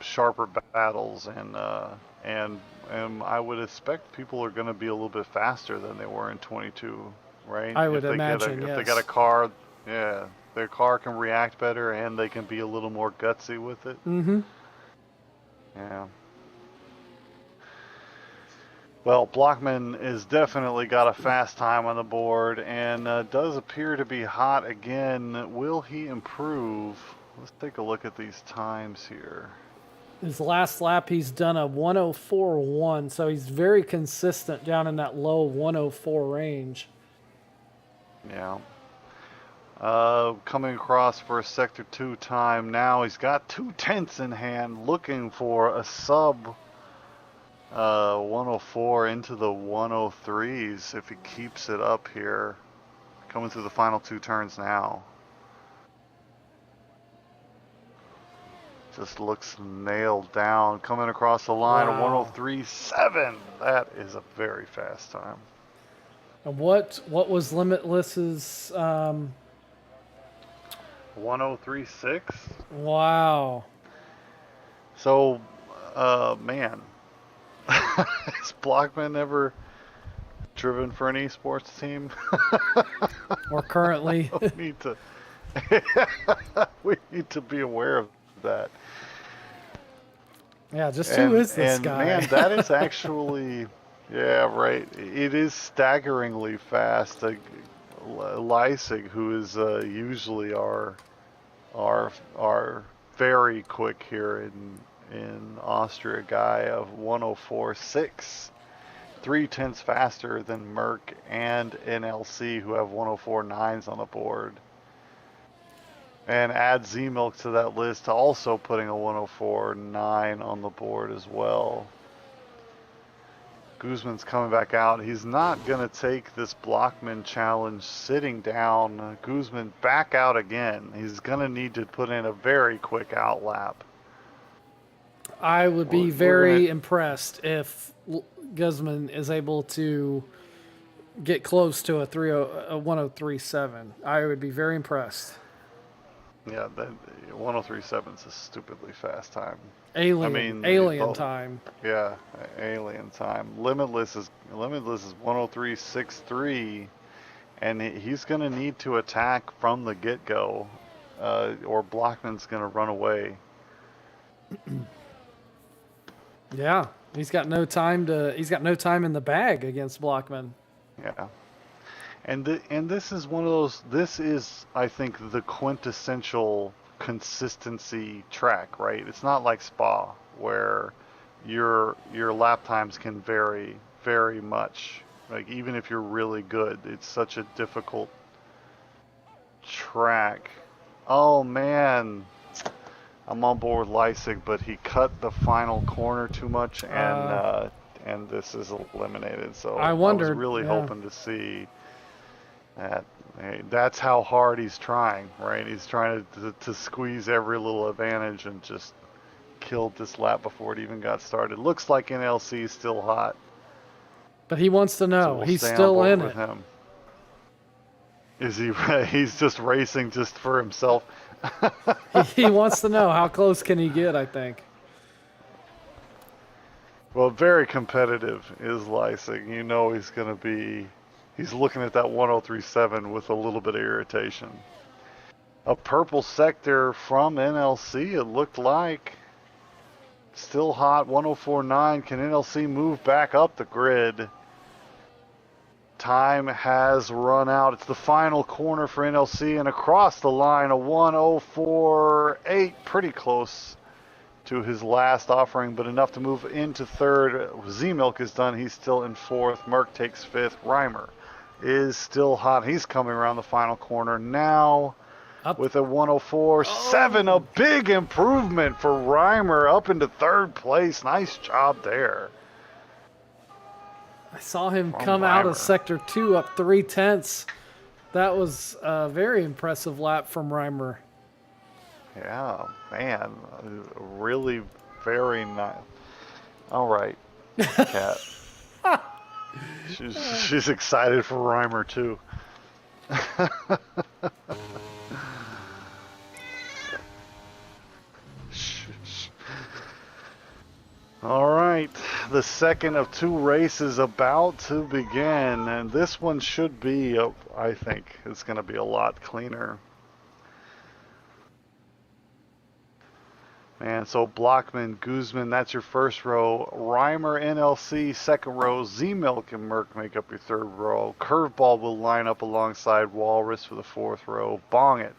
Speaker 1: sharper battles, and I would expect people are gonna be a little bit faster than they were in 22, right?
Speaker 2: I would imagine,
Speaker 1: if
Speaker 2: yes.
Speaker 1: they got a car, yeah, their car can react better, and they can be a little more gutsy with it.
Speaker 2: Mm-hmm.
Speaker 1: Yeah. Well, Blockman has definitely got a fast time on the board and does appear to be hot again. Will he improve? Let's take a look at these times here.
Speaker 2: His last lap, he's done a 104.1, so he's very consistent down in that low 104 range.
Speaker 1: Yeah. Coming across for a Sector 2 time now. He's got 2/10 in hand, looking for a sub 104 into the 103s if he keeps it up here. Coming through the final 2 turns now. Just looks nailed down. Coming across the line,
Speaker 2: Wow.
Speaker 1: a 103.7. That is a very fast time.
Speaker 2: And what was Limitless's?
Speaker 1: 103.6.
Speaker 2: Wow.
Speaker 1: So, man, has Blockman ever driven for an esports team?
Speaker 2: Or currently.
Speaker 1: We need to be aware of that.
Speaker 2: Yeah, just who is this guy?
Speaker 1: Man, that is actually, yeah, right. It is staggeringly fast. Leisig, who is usually our very quick here in Austria guy of 104.6, 3/10 faster than Merck and NLC, who have 104.9s on the board. And add Z-Milk to that list, also putting a 104.9 on the board as well. Guzman's coming back out. He's not going to take this Blockman challenge sitting down. Guzman back out again. He's going to need to put in a very quick out lap.
Speaker 2: I would be very impressed if Guzman is able to get close to a 103.7. I would be very impressed.
Speaker 1: Yeah, that 103.7 is a stupidly fast time.
Speaker 2: Alien time.
Speaker 1: Yeah, alien time. Limitless is 103.63, and he's going to need to attack from the get-go, or Blockman's going to run away.
Speaker 2: Yeah, he's got no time in the bag against Blockman.
Speaker 1: Yeah. And this is one of those. This is, I think, the quintessential consistency track, right? It's not like Spa where your lap times can vary very much. Like even if you're really good, it's such a difficult track. Oh man, I'm on board with Leisig, but he cut the final corner too much, and this is eliminated. So
Speaker 2: I wondered,
Speaker 1: was really hoping to see. That's how hard he's trying, right? He's trying to squeeze every little advantage and just killed this lap before it even got started. Looks like NLC is still hot.
Speaker 2: But he wants to
Speaker 1: So
Speaker 2: know.
Speaker 1: we'll
Speaker 2: He's
Speaker 1: stay on
Speaker 2: still
Speaker 1: board
Speaker 2: in
Speaker 1: with
Speaker 2: it.
Speaker 1: him. Is he? He's just racing just for himself.
Speaker 2: He wants to know how close can he get, I think.
Speaker 1: Well, very competitive is Lysing. You know he's going to be. He's looking at that 1037 with a little bit of irritation. A purple sector from NLC, it looked like. Still hot, 1049. Can NLC move back up the grid? Time has run out. It's the final corner for NLC, and across the line, a 1048. Pretty close to his last offering, but enough to move into third. Z-Milk is done. He's still in fourth. Merck takes fifth. Reimer is still hot. He's coming around the final corner now
Speaker 2: Up.
Speaker 1: with a 104.7. A big improvement for Reimer up into third place. Nice job there.
Speaker 2: I saw him
Speaker 1: From
Speaker 2: come out of
Speaker 1: Reimer.
Speaker 2: sector 2 up 0.3. That was a very impressive lap from Reimer.
Speaker 1: Yeah, man, really very nice. All right, Kat. she's excited for Reimer too. All right, the second of two races about to begin, and this one should be, I think, it's going to be a lot cleaner. Man, so Blockman, Guzman, that's your first row. Reimer, NLC, second row. Z-Milk and Merck make up your third row. Curveball will line up alongside Walrus for the fourth row. Bong It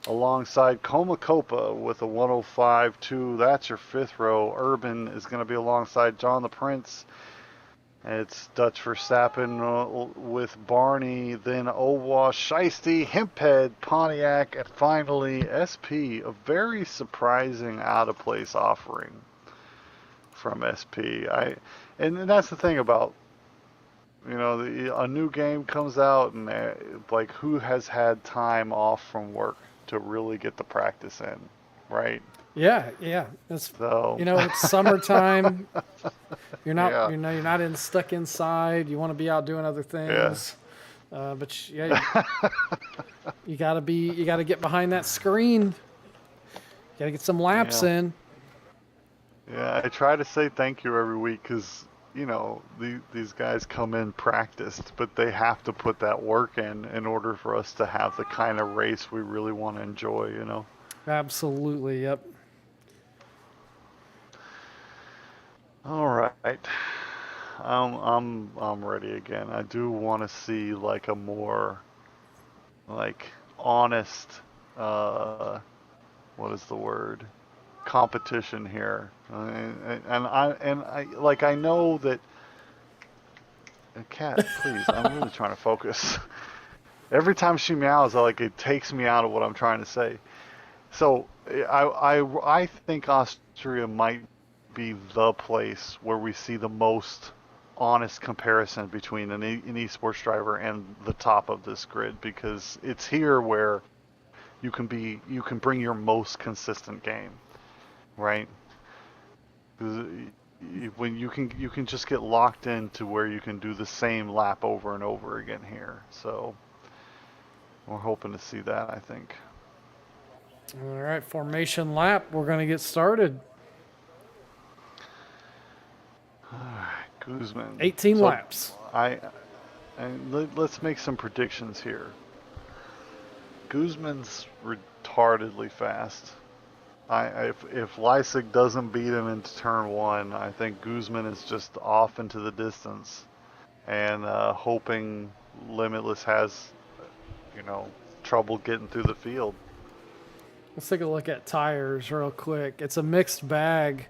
Speaker 1: alongside Comacopa with a 105.2. That's your fifth row. Urban is going to be alongside John the Prince. It's Dutch Verstappen with Barney, then Owa, Shiesty, Hemphead, Pontiac, and finally SP. A very surprising out-of-place offering from SP. And that's the thing about, a new game comes out and like who has had time off from work to really get the practice in, right?
Speaker 2: Yeah. It's it's summertime. You're not
Speaker 1: Yeah.
Speaker 2: you're not stuck inside. You want to be out doing other things. But you gotta get behind that screen. You gotta get some laps
Speaker 1: Yeah.
Speaker 2: in.
Speaker 1: Yeah, I try to say thank you every week because, these guys come in practiced, but they have to put that work in order for us to have the kind of race we really want to enjoy,
Speaker 2: Absolutely. Yep.
Speaker 1: All right. I'm ready again. I do want to see like a more honest what is the word? Competition here. I know that Cat, please, I'm really trying to focus. Every time she meows, it takes me out of what I'm trying to say. So I think Austria might be the place where we see the most honest comparison between an esports driver and the top of this grid, because it's here where you can bring your most consistent game, right? When you can just get locked into where you can do the same lap over and over again here. So we're hoping to see that, I think.
Speaker 2: All right, formation lap. We're gonna get started.
Speaker 1: Guzman.
Speaker 2: 18 laps.
Speaker 1: Let's make some predictions here. Guzman's retardedly fast. If Leipzig doesn't beat him into turn one, I think Guzman is just off into the distance, and hoping Limitless has, trouble getting through the field.
Speaker 2: Let's take a look at tires real quick. It's a mixed bag.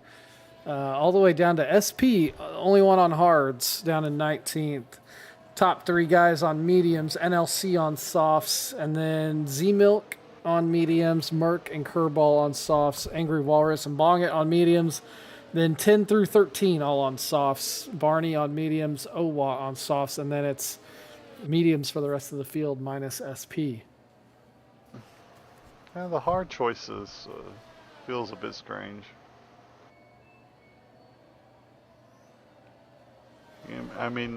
Speaker 2: All the way down to SP, only one on hards, down in 19th. Top three guys on mediums, NLC on softs, and then Z-Milk on mediums, Merc and Curveball on softs, Angry Walrus and Bong It on mediums, then 10 through 13 all on softs, Barney on mediums, Owa on softs, and then it's mediums for the rest of the field minus SP.
Speaker 1: Yeah, the hard choices feels a bit strange. I mean,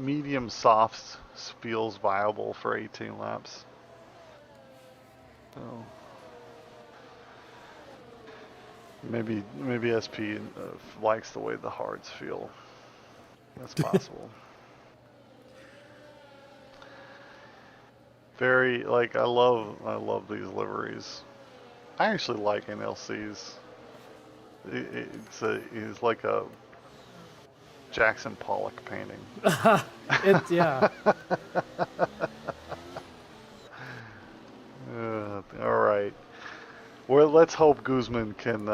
Speaker 1: medium soft feels viable for 18 laps. So maybe SP likes the way the hards feel. That's possible. Very like I love these liveries. I actually like NLCs. It's like a Jackson Pollock painting.
Speaker 2: Yeah.
Speaker 1: All right. Well, let's hope Guzman can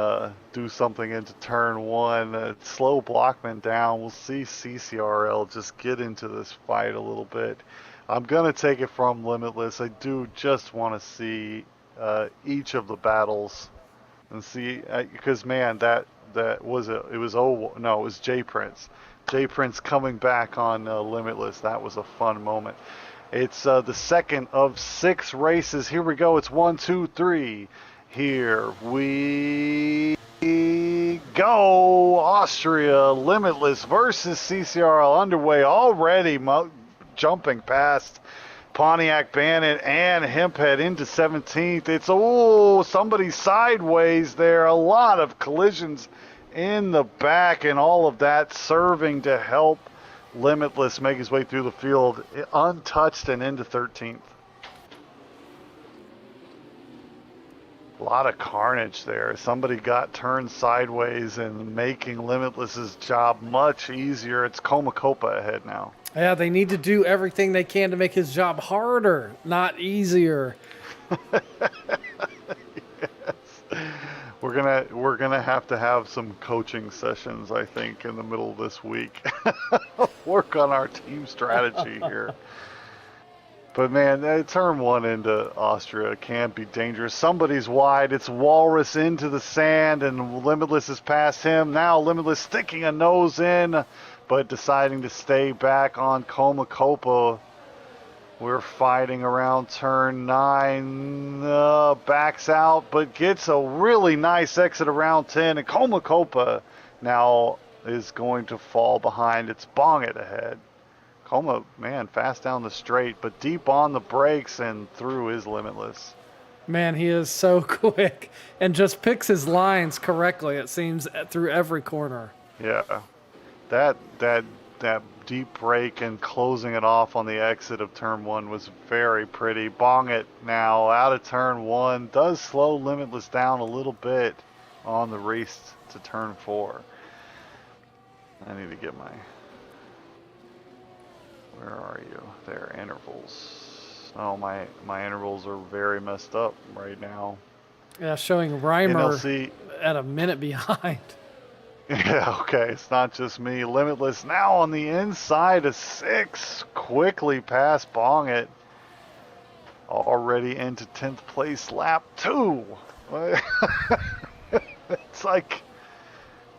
Speaker 1: do something into turn one. Slow Blockman down. We'll see CCRL just get into this fight a little bit. I'm going to take it from Limitless. I do just want to see each of the battles and see, because man, that was it was J Prince. J Prince coming back on Limitless. That was a fun moment. It's the second of 6 races. Here we go. It's 1, 2, 3. Here we go. Austria Limitless versus CCRL underway already, jumping past Pontiac Bandit and Hemphead into 17th. It's somebody sideways there. A lot of collisions in the back and all of that serving to help Limitless make his way through the field untouched and into 13th. A lot of carnage there. Somebody got turned sideways and making Limitless's job much easier. It's Komakopa ahead now.
Speaker 2: Yeah, they need to do everything they can to make his job harder, not easier.
Speaker 1: We're gonna have to have some coaching sessions, I think, in the middle of this week. Work on our team strategy here. But man, turn one into Austria can be dangerous. Somebody's wide. It's Walrus into the sand, and Limitless is past him. Now Limitless sticking a nose in, but deciding to stay back on Komakopa. We're fighting around turn 9. Backs out, but gets a really nice exit around 10. And Komakopa now is going to fall behind. It's Bongit ahead. Koma, man, fast down the straight, but deep on the brakes and through is Limitless.
Speaker 2: Man, he is so quick and just picks his lines correctly, it seems, through every corner.
Speaker 1: Yeah. That deep brake and closing it off on the exit of turn 1 was very pretty. Bongit now out of turn 1 does slow Limitless down a little bit on the race to turn 4. I need to get where are you? There, intervals. Oh, my intervals are very messed up right now.
Speaker 2: Yeah, showing Reimer
Speaker 1: NLC
Speaker 2: at a minute behind.
Speaker 1: Yeah, okay, it's not just me. Limitless now on the inside of 6. Quickly past Bongit. Already into 10th place, lap 2. It's like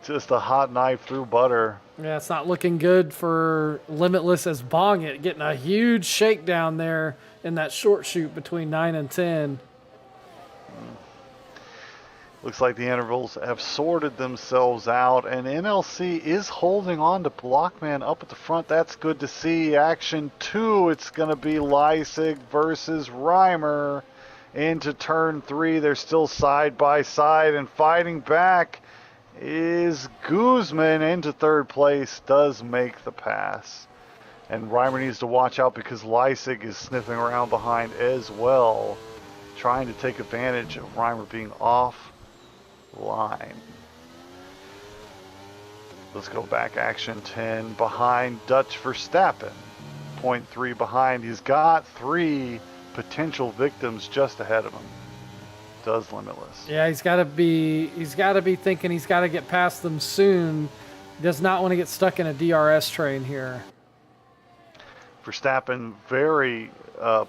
Speaker 1: just a hot knife through butter.
Speaker 2: Yeah, it's not looking good for Limitless as Bongit getting a huge shakedown there in that short shoot between 9 and 10.
Speaker 1: Looks like the intervals have sorted themselves out, and NLC is holding on to Blockman up at the front. That's good to see. Action 2, it's going to be Leisig versus Reimer into turn 3. They're still side by side, and fighting back is Guzman into 3rd place, does make the pass. And Reimer needs to watch out because Leisig is sniffing around behind as well, trying to take advantage of Reimer being off line. Let's go back. Action 10 behind Dutch Verstappen. 0.3 behind. He's got 3 potential victims just ahead of him. Does Limitless.
Speaker 2: Yeah, he's got to be thinking he's got to get past them soon. Does not want to get stuck in a DRS train here.
Speaker 1: Verstappen very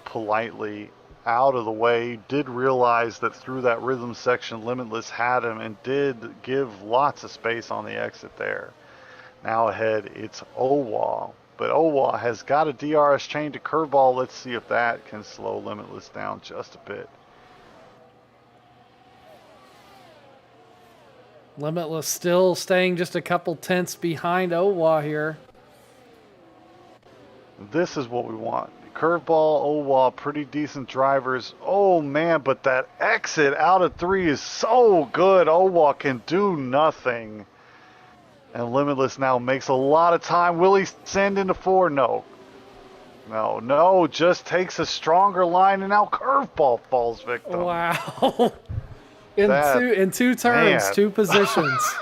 Speaker 1: politely out of the way, did realize that through that rhythm section Limitless had him and did give lots of space on the exit there. Now ahead it's Owa, but Owa has got a DRS chain to curveball. Let's see if that can slow Limitless down just a bit.
Speaker 2: Limitless still staying just a couple tenths behind Owa here.
Speaker 1: This is what we want. Curveball, Owa, pretty decent drivers. Oh man, but that exit out of 3 is so good. Owa can do nothing. And Limitless now makes a lot of time. Will he send into 4? No. No, just takes a stronger line, and now Curveball falls victim.
Speaker 2: Wow.
Speaker 1: That-
Speaker 2: in two turns,
Speaker 1: man.
Speaker 2: 2 positions.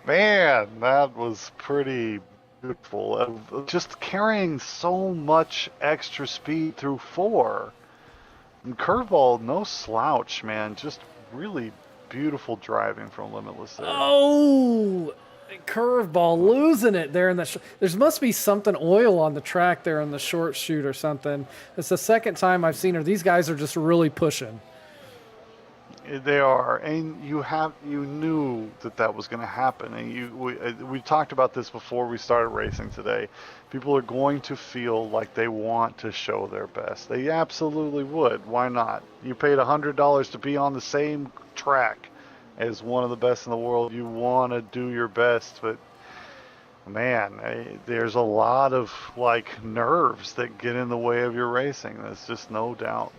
Speaker 1: Man, that was pretty beautiful. Just carrying so much extra speed through 4. And Curveball, no slouch, man. Just really beautiful driving from Limitless there.
Speaker 2: Oh, curveball losing it there in the. There must be something oil on the track there in the short shoot or something. It's the second time I've seen her. These guys are just really pushing.
Speaker 1: They are, and you knew that was going to happen, and we talked about this before we started racing today. People are going to feel like they want to show their best. They absolutely would. Why not? You paid $100 to be on the same track as one of the best in the world. You want to do your best, but man, there's a lot of like nerves that get in the way of your racing. There's just no doubt.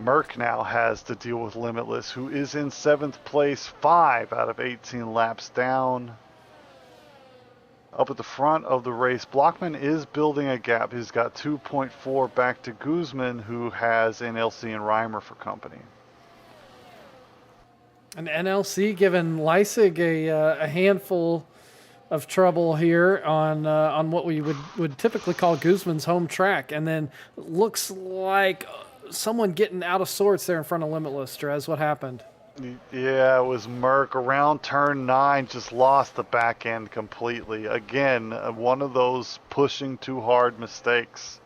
Speaker 1: Merck now has to deal with Limitless, who is in 7th place, 5 out of 18 laps down. Up at the front of the race, Blockman is building a gap. He's got 2.4 back to Guzman, who has NLC and Reimer for company.
Speaker 2: And NLC giving Leisig a handful of trouble here on what we would typically call Guzman's home track, and then looks like someone getting out of sorts there in front of Limitless. Drez, what happened?
Speaker 1: Yeah, it was Merck around turn 9, just lost the back end completely. Again, one of those pushing too hard mistakes.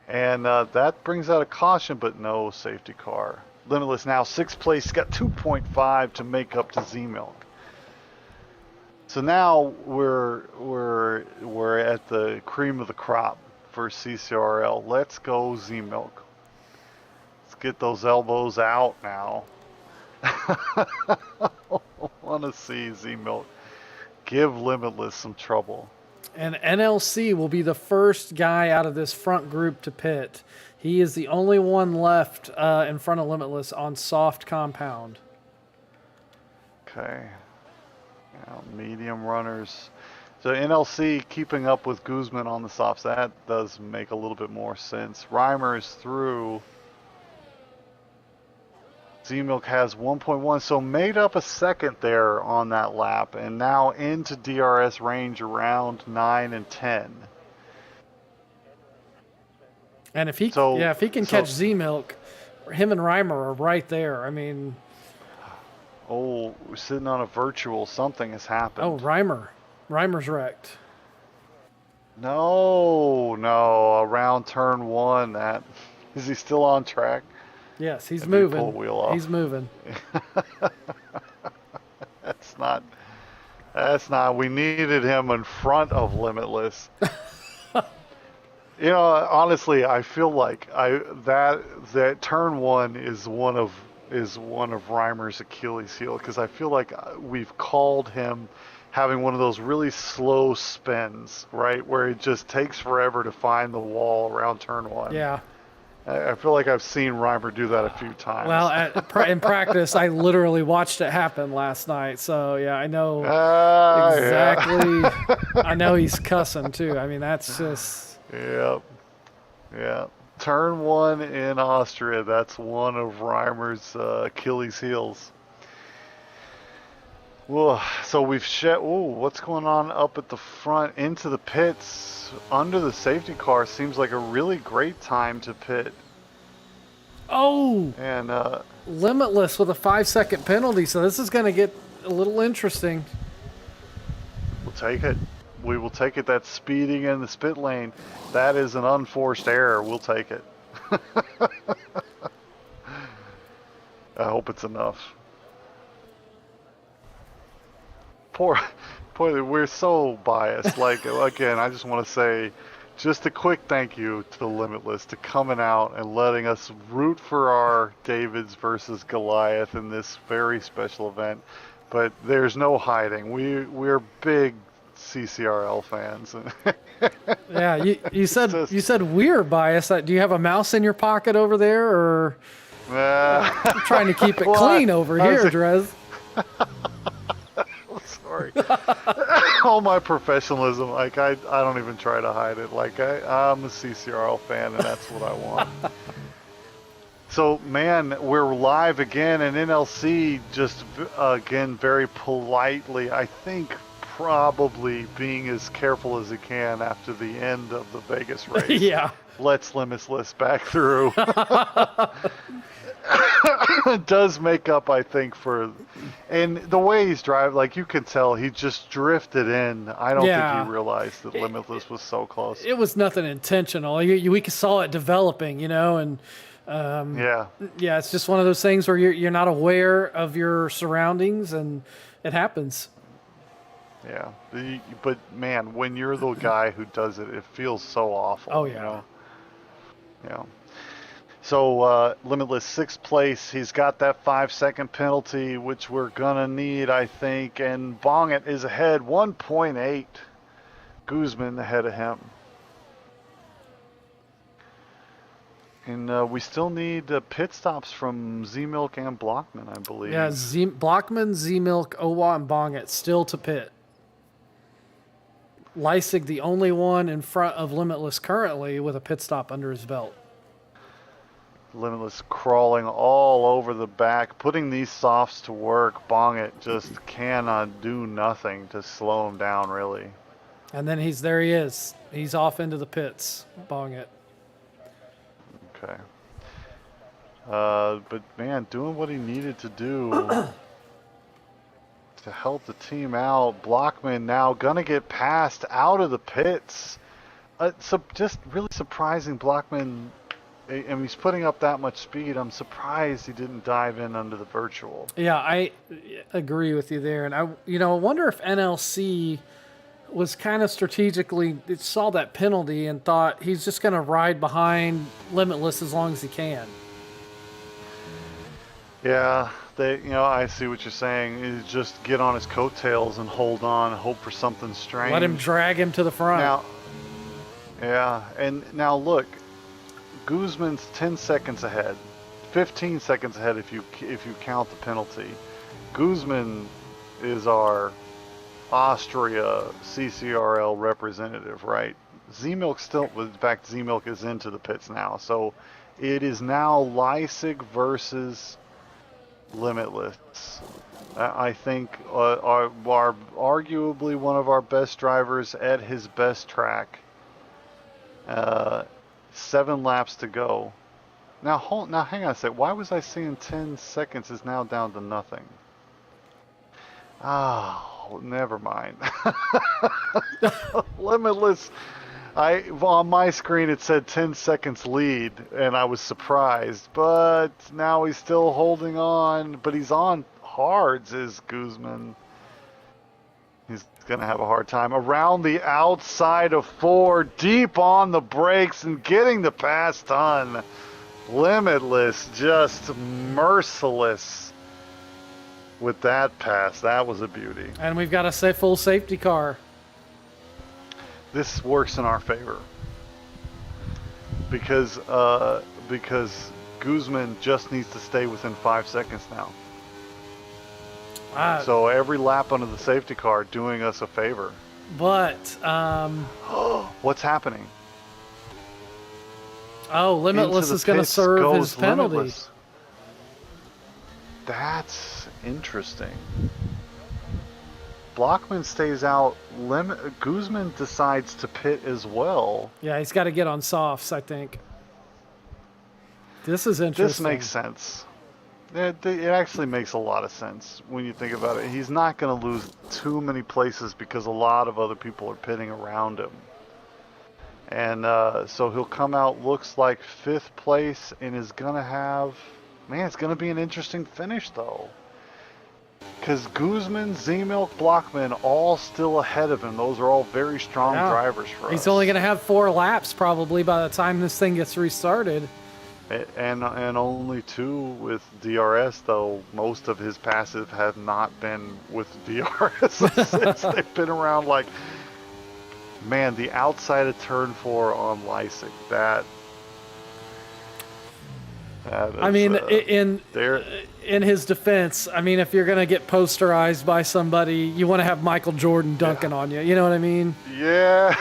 Speaker 1: And that brings out a caution, but no safety car. Limitless now 6th place, got 2.5 to make up to Z-Milk. So now we're at the cream of the crop for CCRL. Let's go Z-Milk. Let's get those elbows out now. I want to see Z-Milk give Limitless some trouble.
Speaker 2: And NLC will be the first guy out of this front group to pit. He is the only one left in front of Limitless on soft compound.
Speaker 1: Okay. Now, medium runners. So NLC keeping up with Guzman on the softs. That does make a little bit more sense. Reimer is through. Z-Milk has 1.1, so made up a second there on that lap, and now into DRS range around 9 and 10.
Speaker 2: And if he can catch Z-Milk, him and Reimer are right there. I mean,
Speaker 1: we're sitting on a virtual. Something has happened.
Speaker 2: Oh, Reimer's wrecked.
Speaker 1: No, around turn 1. That is he still on track?
Speaker 2: Yes, he's
Speaker 1: If
Speaker 2: moving.
Speaker 1: we pull a wheel off.
Speaker 2: He's moving.
Speaker 1: That's not. We needed him in front of Limitless. Honestly, I feel like that turn 1 is one of Reimer's Achilles heel, because I feel like we've called him having one of those really slow spins, right, where it just takes forever to find the wall around turn 1.
Speaker 2: Yeah.
Speaker 1: I feel like I've seen Reimer do that a few times.
Speaker 2: Well, in practice, I literally watched it happen last night. So, yeah, I know exactly. Yeah. I know he's cussing, too. I mean, that's just...
Speaker 1: Yep. Turn 1 in Austria. That's one of Reimer's Achilles heels. Whoa, so we've what's going on up at the front into the pits under the safety car? Seems like a really great time to pit.
Speaker 2: Oh,
Speaker 1: and
Speaker 2: Limitless with a 5-second penalty, so this is going to get a little interesting.
Speaker 1: We'll take it. We will take it. That's speeding in the spit lane. That is an unforced error. We'll take it. I hope it's enough. Poor, we're so biased. Like, again, I just want to say just a quick thank you to the Limitless to coming out and letting us root for our Davids versus Goliath in this very special event. But there's no hiding. We're big CCRL fans.
Speaker 2: Yeah, you said
Speaker 1: just-
Speaker 2: you said we're biased. Do you have a mouse in your pocket over there, or I'm trying to keep it
Speaker 1: Well,
Speaker 2: clean over
Speaker 1: I was
Speaker 2: here,
Speaker 1: like-
Speaker 2: Drez?
Speaker 1: Sorry. All my professionalism, like I don't even try to hide it. Like I'm a CCRL fan, and that's what I want. So, man, we're live again, and NLC just again very politely, I think, probably being as careful as he can after the end of the Vegas race.
Speaker 2: Yeah.
Speaker 1: Let's Limitless back through. It does make up, I think, for, and the way he's driving, like you can tell, he just drifted in. I don't think he realized that Limitless was so close.
Speaker 2: It was nothing intentional. We saw it developing, and
Speaker 1: Yeah.
Speaker 2: yeah, it's just one of those things where you're not aware of your surroundings, and it happens.
Speaker 1: Yeah, but man, when you're the guy who does it, it feels so awful.
Speaker 2: Oh, yeah.
Speaker 1: You know? Yeah. So Limitless 6th place. He's got that 5-second penalty, which we're gonna need, I think. And Bongit is ahead, 1.8. Guzman ahead of him. And we still need pit stops from Z-Milk and Blockman, I believe.
Speaker 2: Yeah, Blockman, Z-Milk, Owa, and Bongit still to pit. Leisig, the only one in front of Limitless currently with a pit stop under his belt.
Speaker 1: Limitless crawling all over the back, putting these softs to work. Bongit just cannot do nothing to slow him down, really.
Speaker 2: And then he is. He's off into the pits, Bongit.
Speaker 1: Okay. But man, doing what he needed to do to help the team out. Blockman now gonna get passed out of the pits. So just really surprising. Blockman, and he's putting up that much speed. I'm surprised he didn't dive in under the virtual.
Speaker 2: Yeah, I agree with you there. And I wonder if NLC was kind of strategically saw that penalty and thought he's just going to ride behind Limitless as long as he can.
Speaker 1: Yeah, I see what you're saying. Is just get on his coattails and hold on, hope for something strange.
Speaker 2: Let him drag him to the front.
Speaker 1: Now, yeah, and now look, Guzman's 10 seconds ahead, 15 seconds ahead if you count the penalty. Guzman is our Austria CCRL representative, right? Z-Milk still, in fact, Z-Milk is into the pits now, so it is now Leisig versus Limitless. I think are arguably one of our best drivers at his best track. 7 laps to go. Now hang on a sec. Why was I seeing 10 seconds is now down to nothing? Oh, never mind. Limitless. On my screen it said 10 seconds lead, and I was surprised. But now he's still holding on. But he's on hards, is Guzman. He's going to have a hard time. Around the outside of 4, deep on the brakes and getting the pass done. Limitless, just merciless with that pass. That was a beauty.
Speaker 2: And we've got a full safety car.
Speaker 1: This works in our favor. Because Guzman just needs to stay within 5 seconds now. So every lap under the safety car doing us a favor.
Speaker 2: But
Speaker 1: what's happening?
Speaker 2: Oh, Limitless is going to serve his penalty.
Speaker 1: Limitless. That's interesting. Blockman stays out. Guzman decides to pit as well.
Speaker 2: Yeah, he's got to get on softs, I think. This is interesting.
Speaker 1: This makes sense. It actually makes a lot of sense when you think about it. He's not going to lose too many places because a lot of other people are pitting around him. And so he'll come out, looks like 5th place, and is going to have... Man, it's going to be an interesting finish, though. Because Guzman, Z-Milk, Blockman, all still ahead of him. Those are all very strong drivers for us.
Speaker 2: He's only going to have 4 laps, probably, by the time this thing gets restarted.
Speaker 1: And only 2 with DRS, though most of his passive have not been with DRS since they've been around. Like, man, the outside of turn 4 on Lysik, that is,
Speaker 2: I mean,
Speaker 1: there.
Speaker 2: in his defense, I mean, if you're gonna get posterized by somebody, you want to have Michael Jordan dunking on you. You know what I mean?
Speaker 1: Yeah.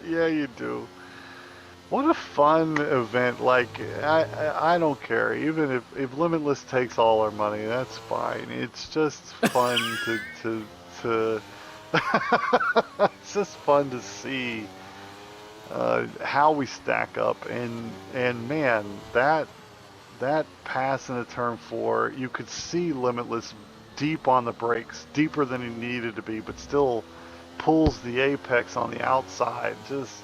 Speaker 1: Yeah, you do. What a fun event. Like, I don't care. Even if Limitless takes all our money, that's fine. It's just fun to it's just fun to see how we stack up. And man, that pass in a turn 4, you could see Limitless deep on the brakes, deeper than he needed to be, but still pulls the apex on the outside. Just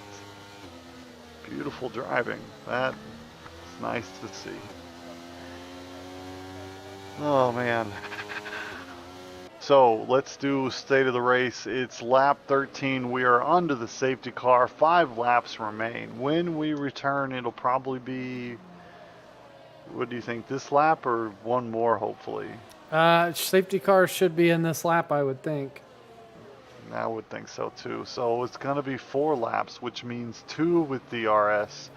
Speaker 1: beautiful driving. That's nice to see. Oh man. So let's do state of the race. It's lap 13. We are under the safety car. 5 laps remain. When we return, it'll probably be, what do you think, this lap or one more, hopefully?
Speaker 2: Safety car should be in this lap, I would think.
Speaker 1: I would think so too. So it's going to be 4 laps, which means 2 with DRS.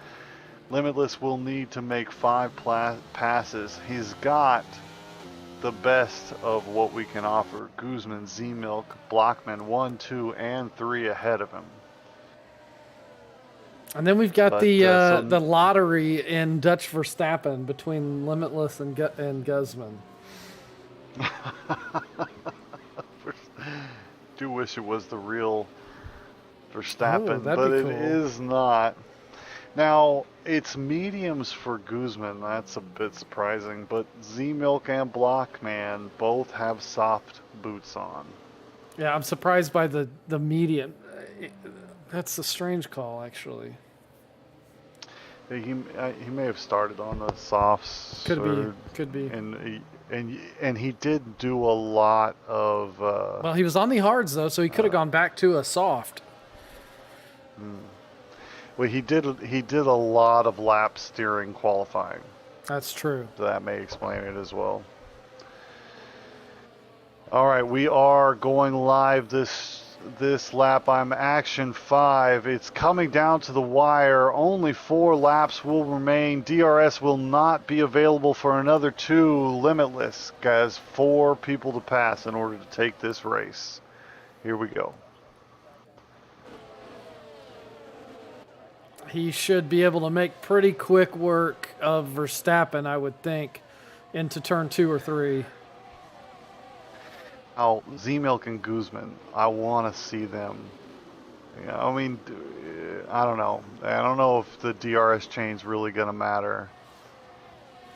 Speaker 1: Limitless will need to make 5 passes. He's got the best of what we can offer. Guzman, Z-Milk, Blockman, 1, 2, and 3 ahead of him.
Speaker 2: And then we've got the lottery in Dutch Verstappen between Limitless and Guzman.
Speaker 1: Do wish it was the real Verstappen, but
Speaker 2: cool.
Speaker 1: It is not. Now, it's mediums for Guzman. That's a bit surprising, but Z-Milk and Blockman both have soft boots on.
Speaker 2: Yeah, I'm surprised by the medium. That's a strange call, actually.
Speaker 1: He may have started on the softs.
Speaker 2: Could be.
Speaker 1: And he did do a lot of.
Speaker 2: Well, he was on the hards though, so he could have gone back to a soft.
Speaker 1: Well, he did a lot of lap steering qualifying.
Speaker 2: That's true.
Speaker 1: So that may explain it as well. All right, we are going live this lap. I'm action 5. It's coming down to the wire. Only 4 laps will remain. DRS will not be available for another 2. Limitless, guys, 4 people to pass in order to take this race. Here we go.
Speaker 2: He should be able to make pretty quick work of Verstappen, I would think, into turn 2 or 3.
Speaker 1: Now, Z-Milk and Guzman, I want to see them. Yeah, I mean, I don't know. I don't know if the DRS chain's really going to matter.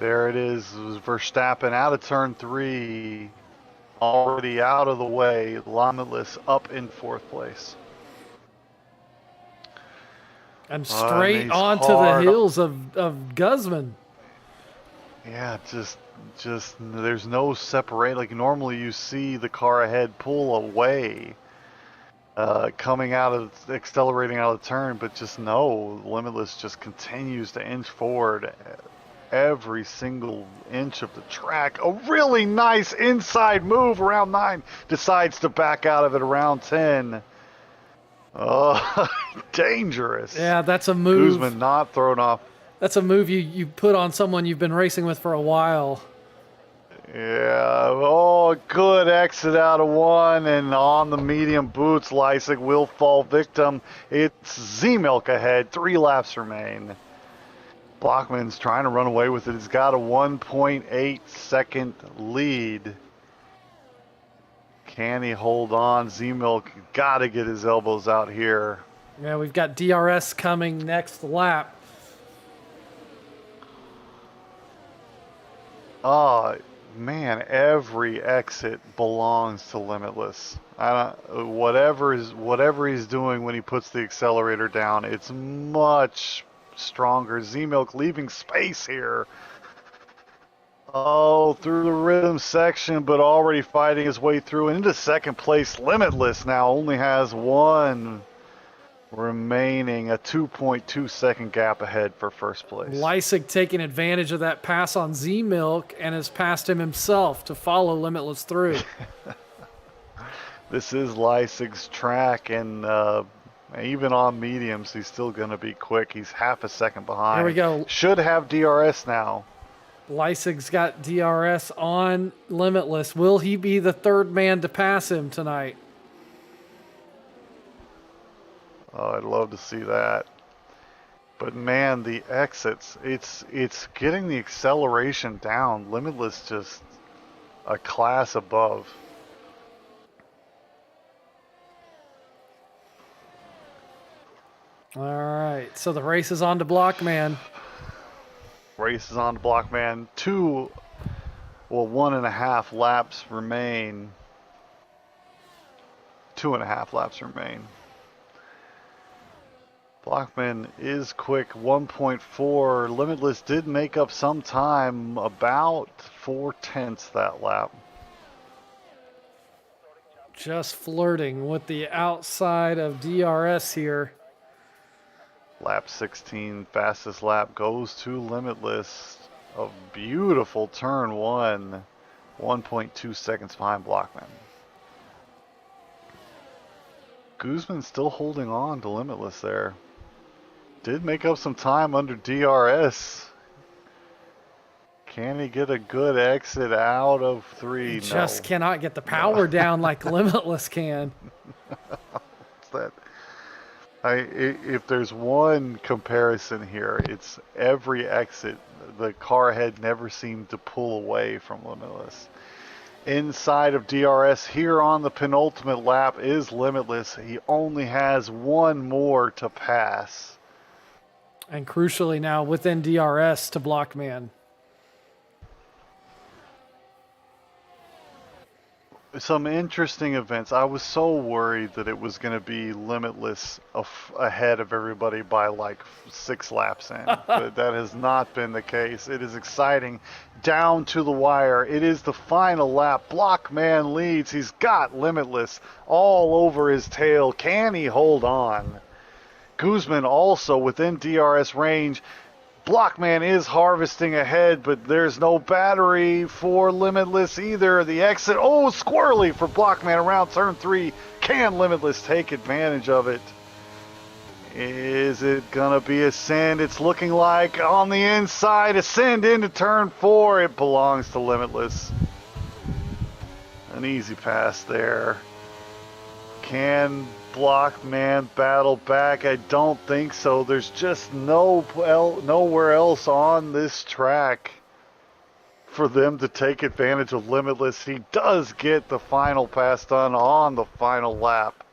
Speaker 1: There it is. It was Verstappen out of turn 3, already out of the way. Limitless up in 4th place.
Speaker 2: And straight onto the heels of Guzman.
Speaker 1: Yeah, just there's no separate. Like normally you see the car ahead pull away, accelerating out of the turn, but just no. Limitless just continues to inch forward every single inch of the track. A really nice inside move around 9. Decides to back out of it around 10. Oh, dangerous.
Speaker 2: Yeah, that's a move.
Speaker 1: Guzman not thrown off.
Speaker 2: That's a move you put on someone you've been racing with for a while.
Speaker 1: Yeah, oh, good exit out of 1, and on the medium boots, Lysik will fall victim. It's Z-Milk ahead, 3 laps remain. Blockman's trying to run away with it. He's got a 1.8 second lead. Can he hold on? Z-Milk got to get his elbows out here.
Speaker 2: Yeah, we've got DRS coming next lap.
Speaker 1: Oh, man, every exit belongs to Limitless. Whatever he's doing when he puts the accelerator down, it's much stronger. Z-Milk leaving space here. Oh, through the rhythm section, but already fighting his way through and into 2nd place. Limitless now only has one remaining a 2.2 second gap ahead for first place.
Speaker 2: Leisig taking advantage of that pass on Z-Milk and has passed him himself to follow Limitless through.
Speaker 1: This is Leisig's track, and even on mediums, he's still going to be quick. He's half a second behind.
Speaker 2: There we go.
Speaker 1: Should have DRS now.
Speaker 2: Leisig's got DRS on Limitless. Will he be the third man to pass him tonight?
Speaker 1: Oh, I'd love to see that. But man, the exits, it's getting the acceleration down. Limitless just a class above.
Speaker 2: All right, so the race is on to Blockman.
Speaker 1: Race is on to Blockman. 1.5 laps remain. 2.5 laps remain. Blockman is quick, 1.4. Limitless did make up some time, about 4/10 that lap.
Speaker 2: Just flirting with the outside of DRS here.
Speaker 1: Lap 16, fastest lap goes to Limitless. A beautiful turn one, 1.2 seconds behind Blockman. Guzman still holding on to Limitless there. Did make up some time under DRS. Can he get a good exit out of 3?
Speaker 2: Just cannot get the power down like Limitless can.
Speaker 1: What's that? If there's one comparison here, it's every exit. The car head never seemed to pull away from Limitless. Inside of DRS here on the penultimate lap is Limitless. He only has one more to pass.
Speaker 2: And crucially now within DRS to Blockman.
Speaker 1: Some interesting events. I was so worried that it was going to be Limitless ahead of everybody by like 6 laps in. But that has not been the case. It is exciting. Down to the wire. It is the final lap. Blockman leads. He's got Limitless all over his tail. Can he hold on? Guzman also within DRS range. Blockman is harvesting ahead, but there's no battery for Limitless either. The exit, squirrely for Blockman around turn 3. Can Limitless take advantage of it? Is it gonna be Ascend? It's looking like on the inside. Ascend into turn 4. It belongs to Limitless. An easy pass there. Can Blockman battle back? I don't think so. There's just nowhere else on this track for them to take advantage of Limitless. He does get the final pass done on the final lap.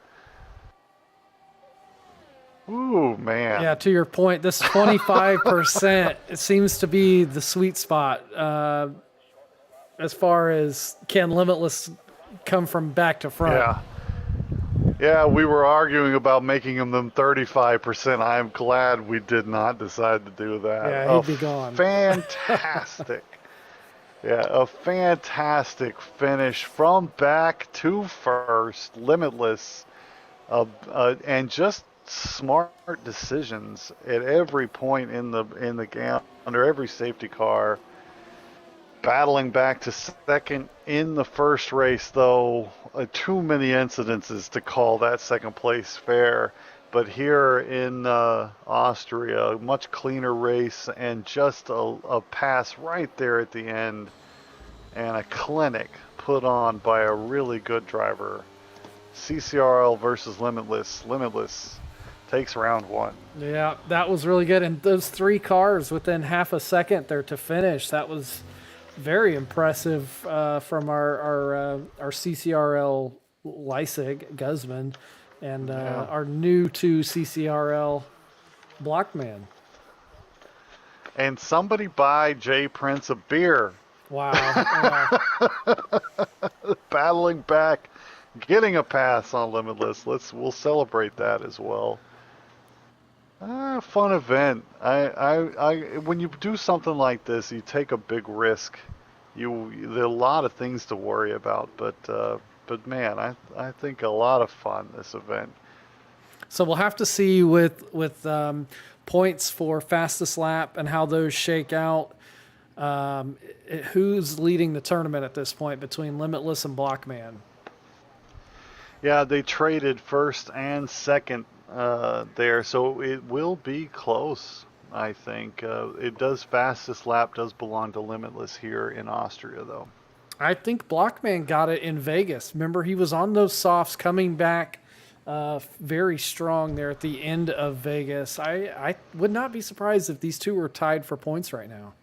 Speaker 1: Ooh, man.
Speaker 2: Yeah, to your point, this 25% it seems to be the sweet spot as far as can Limitless come from back to front.
Speaker 1: Yeah, we were arguing about making them 35%. I'm glad we did not decide to do that.
Speaker 2: Yeah, he'd be gone.
Speaker 1: Fantastic. A fantastic finish from back to first, Limitless, and just smart decisions at every point in the game, under every safety car. Battling back to second in the first race, though, too many incidences to call that second place fair. But here in Austria, a much cleaner race and just a pass right there at the end, and a clinic put on by a really good driver. CCRL versus Limitless. Limitless takes round 1.
Speaker 2: Yeah, that was really good. And those 3 cars within half a second there to finish, that was very impressive from our CCRL Leisig, Guzman, and our new to CCRL Blockman.
Speaker 1: And somebody buy Jay Prince a beer.
Speaker 2: Wow.
Speaker 1: Battling back, getting a pass on Limitless. We'll celebrate that as well. Fun event. When you do something like this, you take a big risk. There are a lot of things to worry about, but man, I think a lot of fun this event.
Speaker 2: So we'll have to see with points for fastest lap and how those shake out. Who's leading the tournament at this point between Limitless and Blockman?
Speaker 1: Yeah, they traded first and second there, so it will be close. I think it does. Fastest lap does belong to Limitless here in Austria, though.
Speaker 2: I think Blockman got it in Vegas. Remember, he was on those softs coming back very strong there at the end of Vegas. I would not be surprised if these two were tied for points right now.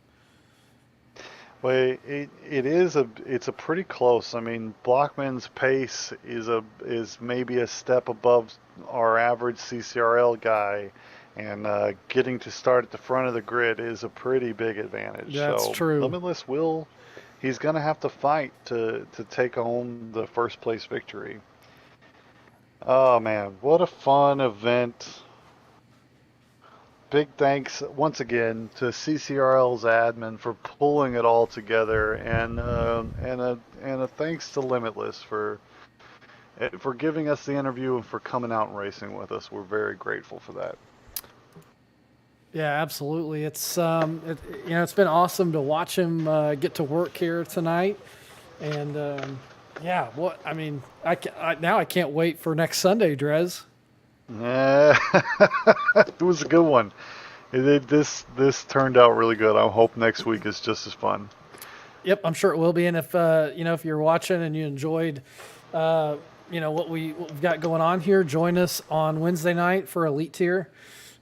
Speaker 1: Well, it's a pretty close. I mean, Blockman's pace is maybe a step above our average CCRL guy, and getting to start at the front of the grid is a pretty big advantage.
Speaker 2: That's true.
Speaker 1: Limitless he's going to have to fight to take home the first place victory. Oh man, what a fun event. Big thanks once again to CCRL's admin for pulling it all together, and a thanks to Limitless for giving us the interview and for coming out and racing with us. We're very grateful for that.
Speaker 2: Yeah, absolutely. It's it's been awesome to watch him get to work here tonight, and now I can't wait for next Sunday, Drez.
Speaker 1: It was a good one. This turned out really good. I hope next week is just as fun.
Speaker 2: Yep, I'm sure it will be. And if you're watching and you enjoyed what we've got going on here, join us on Wednesday night for Elite Tier.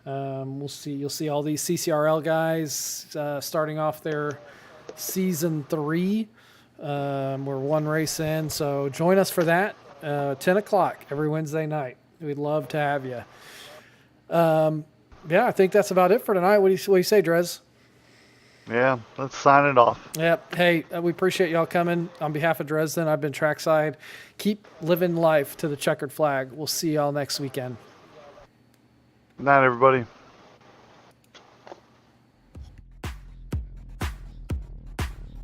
Speaker 2: You'll see all these CCRL guys starting off their season 3. We're one race in, so join us for that. 10 o'clock every Wednesday night. We'd love to have you. I think that's about it for tonight. What do you say, Drez?
Speaker 1: Yeah, let's sign it off.
Speaker 2: Yep. Hey, we appreciate y'all coming. On behalf of Dresden, I've been Trackside. Keep living life to the checkered flag. We'll see y'all next weekend.
Speaker 1: Good night, everybody.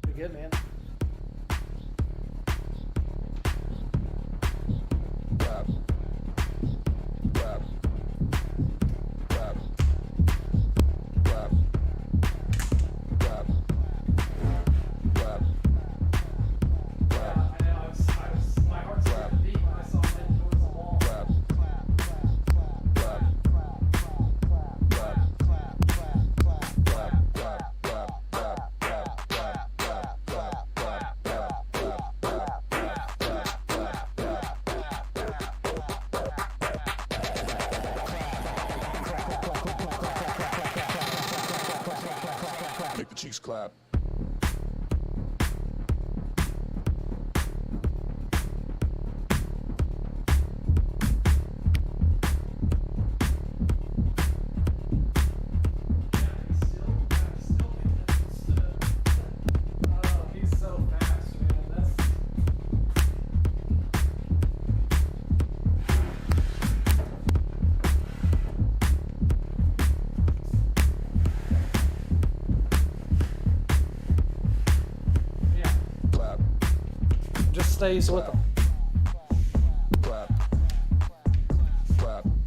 Speaker 2: Pretty good, man.
Speaker 3: Make the cheeks clap.
Speaker 2: Just stays with them.